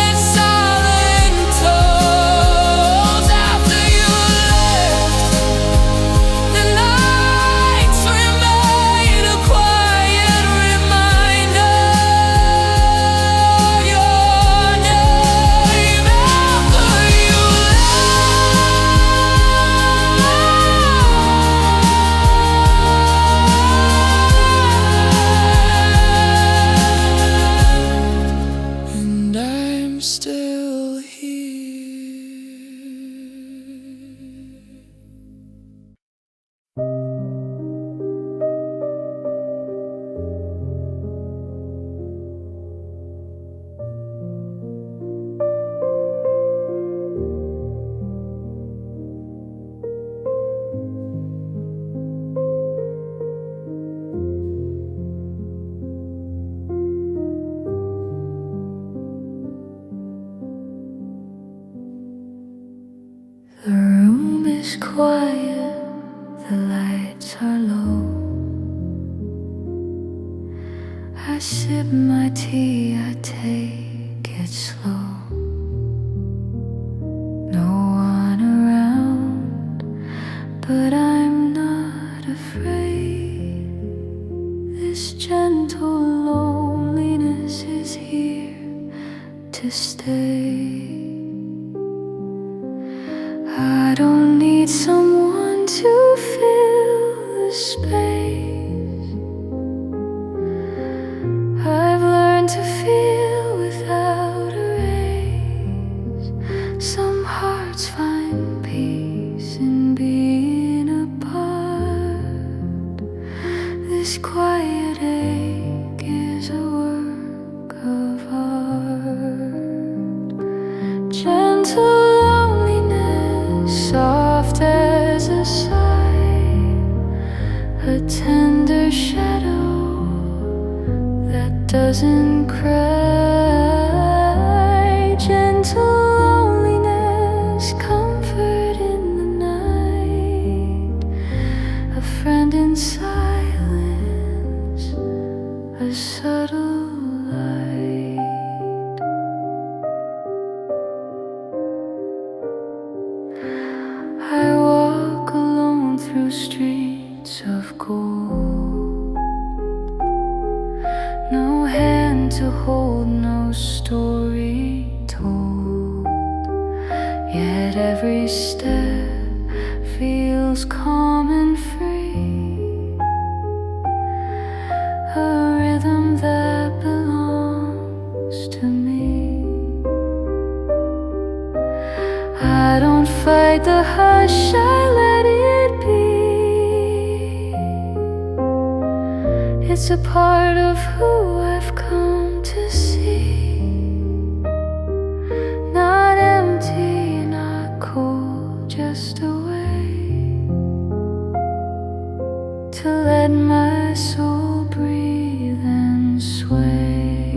in silent tones. After you left, the nights remain a quiet reminder of your name. After you left, and I'm still here. The room is quiet, the lights are low. I sip my tea, I take it slow. No one around, but I'm not afraid. This gentle loneliness is here to stay. I don't need someone to fill the space. I've learned to feel without a race. Some hearts find peace in being apart. This quiet ache is a work of art. Gentle soft as a sigh, a tender shadow that doesn't cry. Gentle loneliness, comfort in the night, a friend in silence, a subtle light. I walk alone through streets of gold, no hand to hold, no story told. Yet every step feels calm and free, a rhythm that belongs to me. I don't fight the hush, I let it be. It's a part of who I've come to see. Not empty, not cold, just a way to let my soul breathe and sway.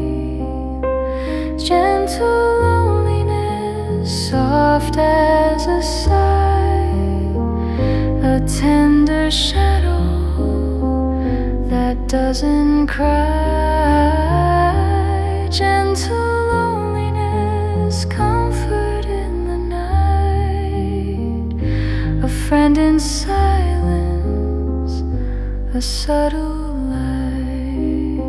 Gentle loneliness, soft as a sigh, a tender shadow that doesn't cry. Gentle loneliness, comfort in the night, a friend in silence, a subtle light.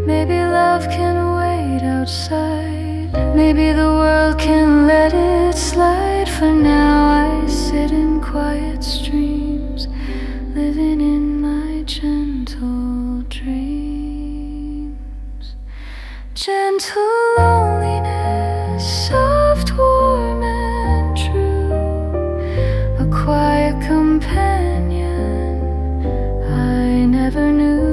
Maybe love can wait outside, maybe the world can let it slide. For now I sit in quiet streams, living in my gentle dreams. Gentle loneliness, soft, warm and true, a quiet companion I never knew.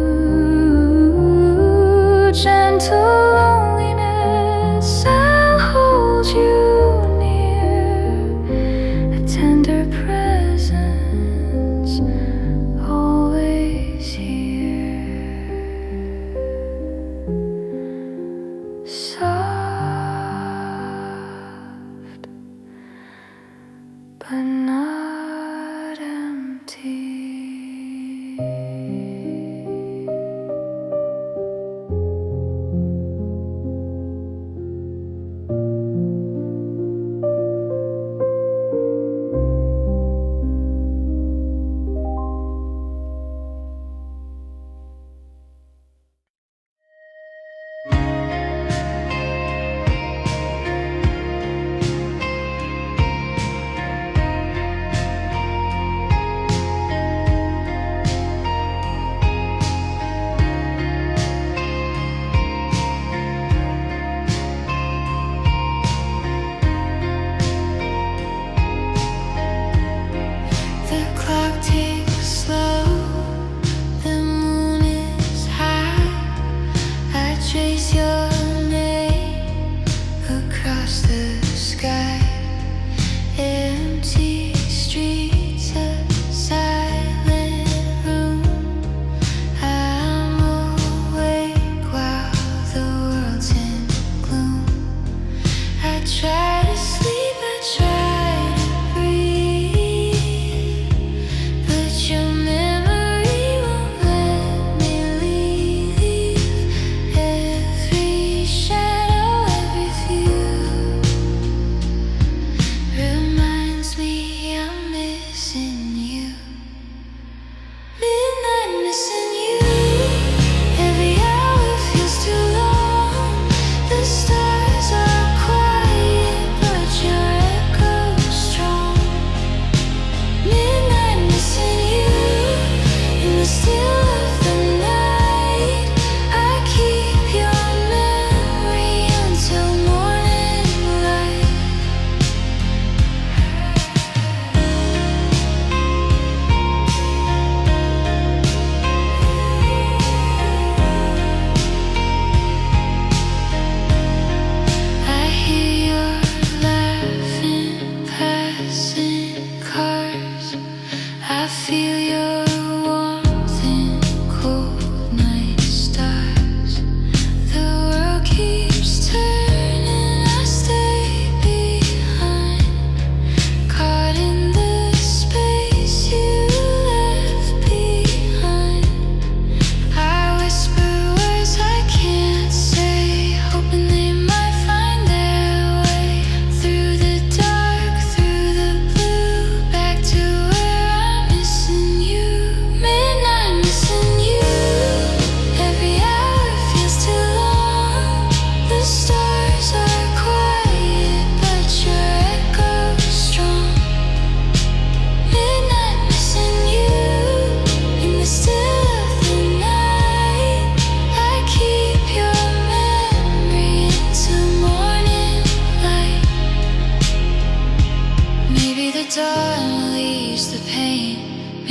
Gentle loneliness, I'll hold you near, a tender presence always here. Soft, but not empty. The clock ticks slow, the moon is high. I trace your name across the sky. Empty streets, a silent room. I'm awake while the world's in gloom. I try to sleep, I try to breathe, but your memory won't let me leave. Every shadow, every view reminds me I'm missing you. Midnight missing you. Every hour feels too long. The stars are quiet, but your echo's strong. Midnight missing you. In the still of the night, I keep your memory until morning light. I hear your laughing, passing cars. I feel your warmth in cold night stars. The world keeps turning, I stay behind, caught in the space you left behind. I whisper words I can't say, hoping they might find their way through the dark, through the blue, back to where I'm missing you.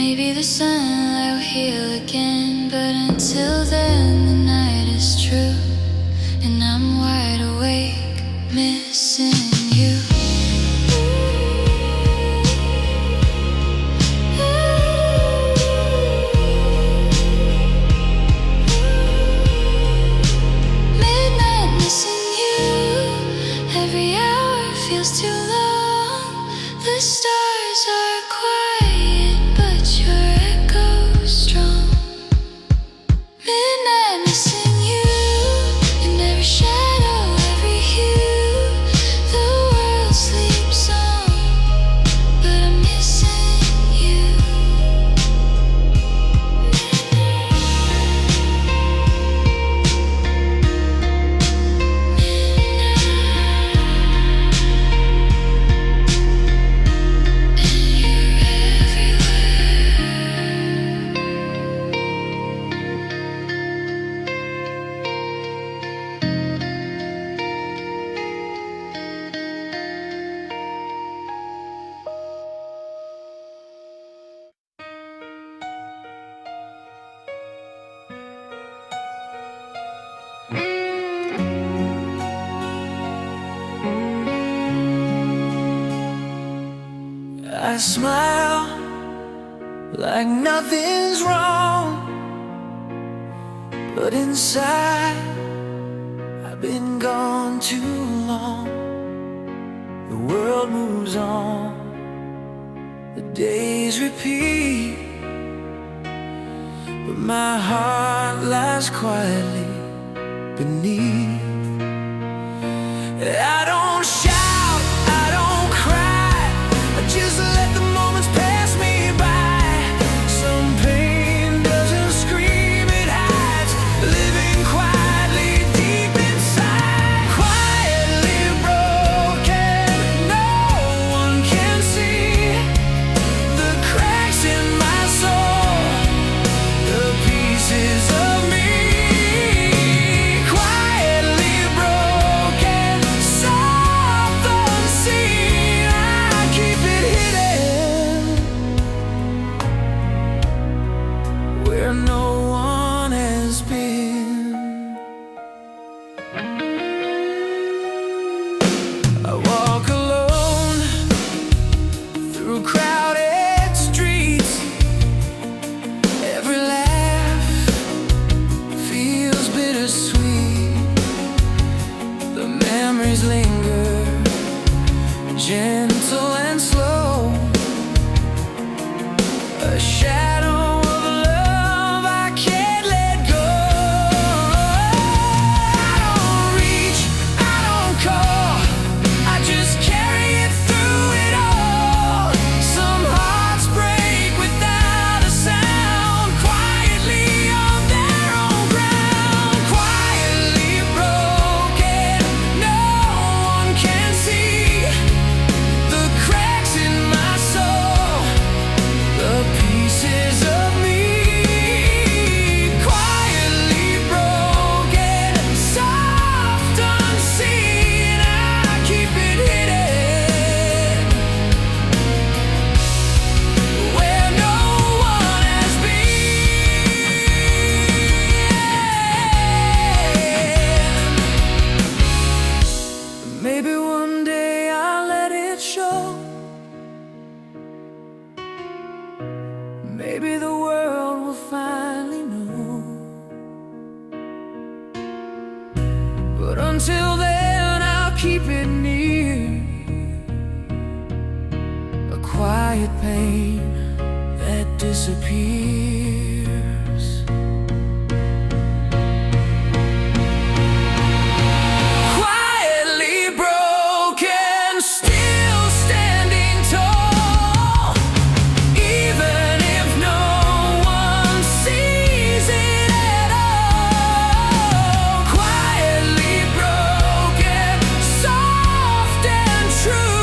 Maybe the sunlight will heal again, but until then the night is true, and I'm wide awake, missing you. Midnight missing you, every hour feels too long. The stars are quiet, but your echo strong. Midnight missing you, in every shadow, every hue. The world sleeps on, but I'm missing you. I smile like nothing's wrong, but inside I've been gone too long. The world moves on, the days repeat, but my heart lies quietly beneath. I don't shout, I don't cry, I just let the moments pass me by. Some pain doesn't scream, it hides, living quietly deep inside. Quietly broken, no one can see the cracks in my soul, the pieces of me. Quietly broken, soft unseen, I keep it hidden where no one has been. I walk alone through crowded streets. Every laugh feels bittersweet. The memories linger, gentle and slow. A shadow of love I can't let go. I don't reach, I don't call, I just carry it through it all. Some hearts break without a sound, quietly on their own ground. Quietly broken, no one can see the cracks in my soul, the pieces of me. Quietly broken, soft unseen, I keep it hidden where no one has been. Maybe one day I'll let it show. Maybe the world will finally know. But until then, I'll keep it near. A quiet pain that disappears. Quietly broken, still standing tall. Even if no one sees it at all. Quietly broken, soft and true.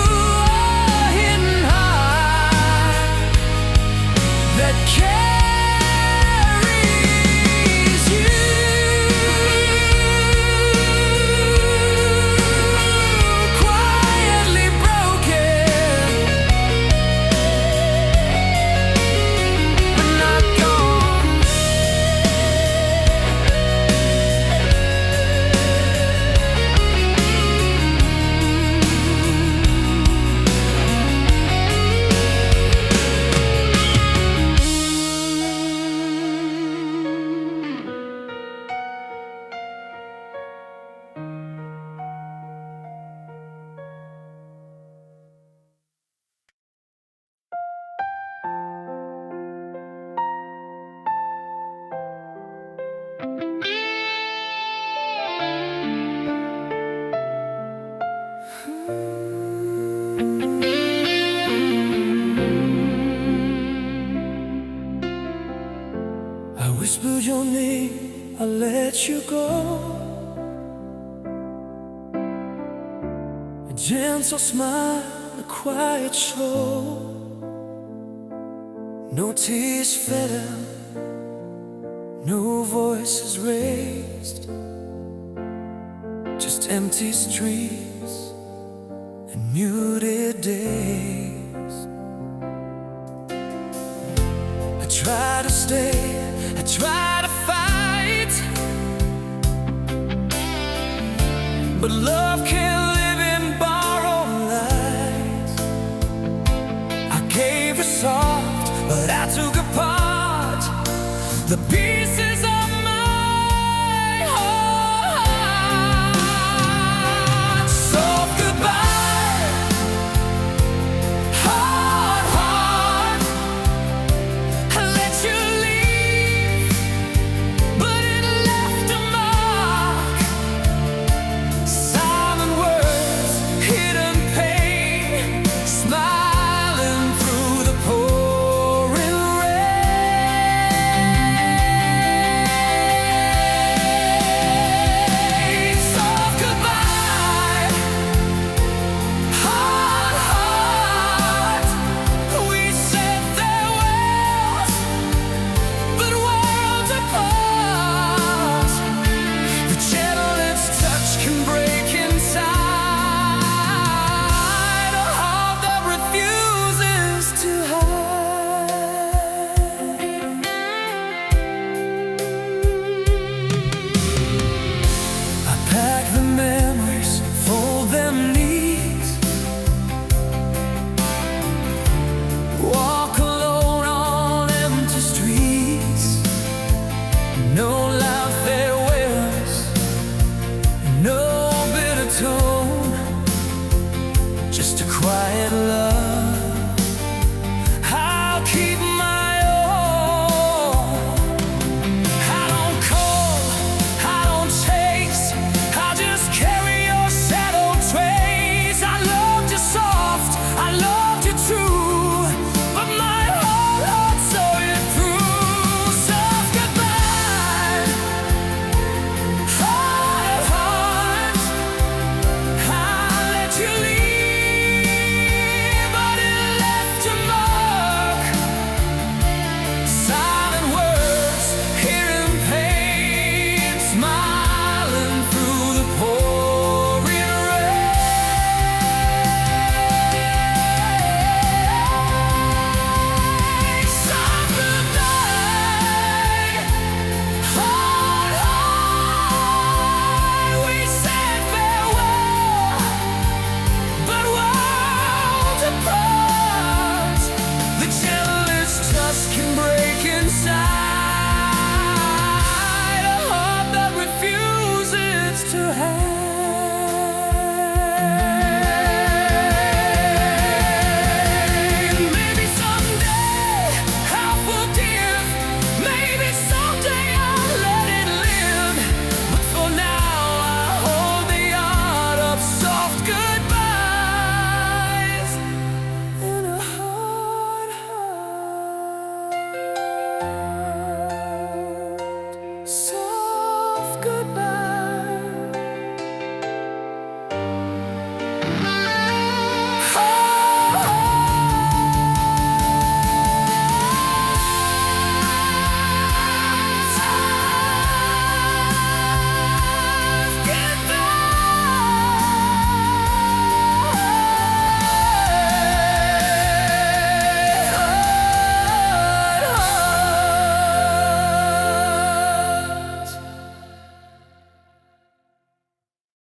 A hidden heart that carries you. Quietly broken. whispered your name, I let you go. A gentle smile, a quiet show. No tears fell, no voices raised, just empty streets and muted days. I try to stay, I try to fight, but love can't live in borrowed light. I gave her soft, but I took apart the beat.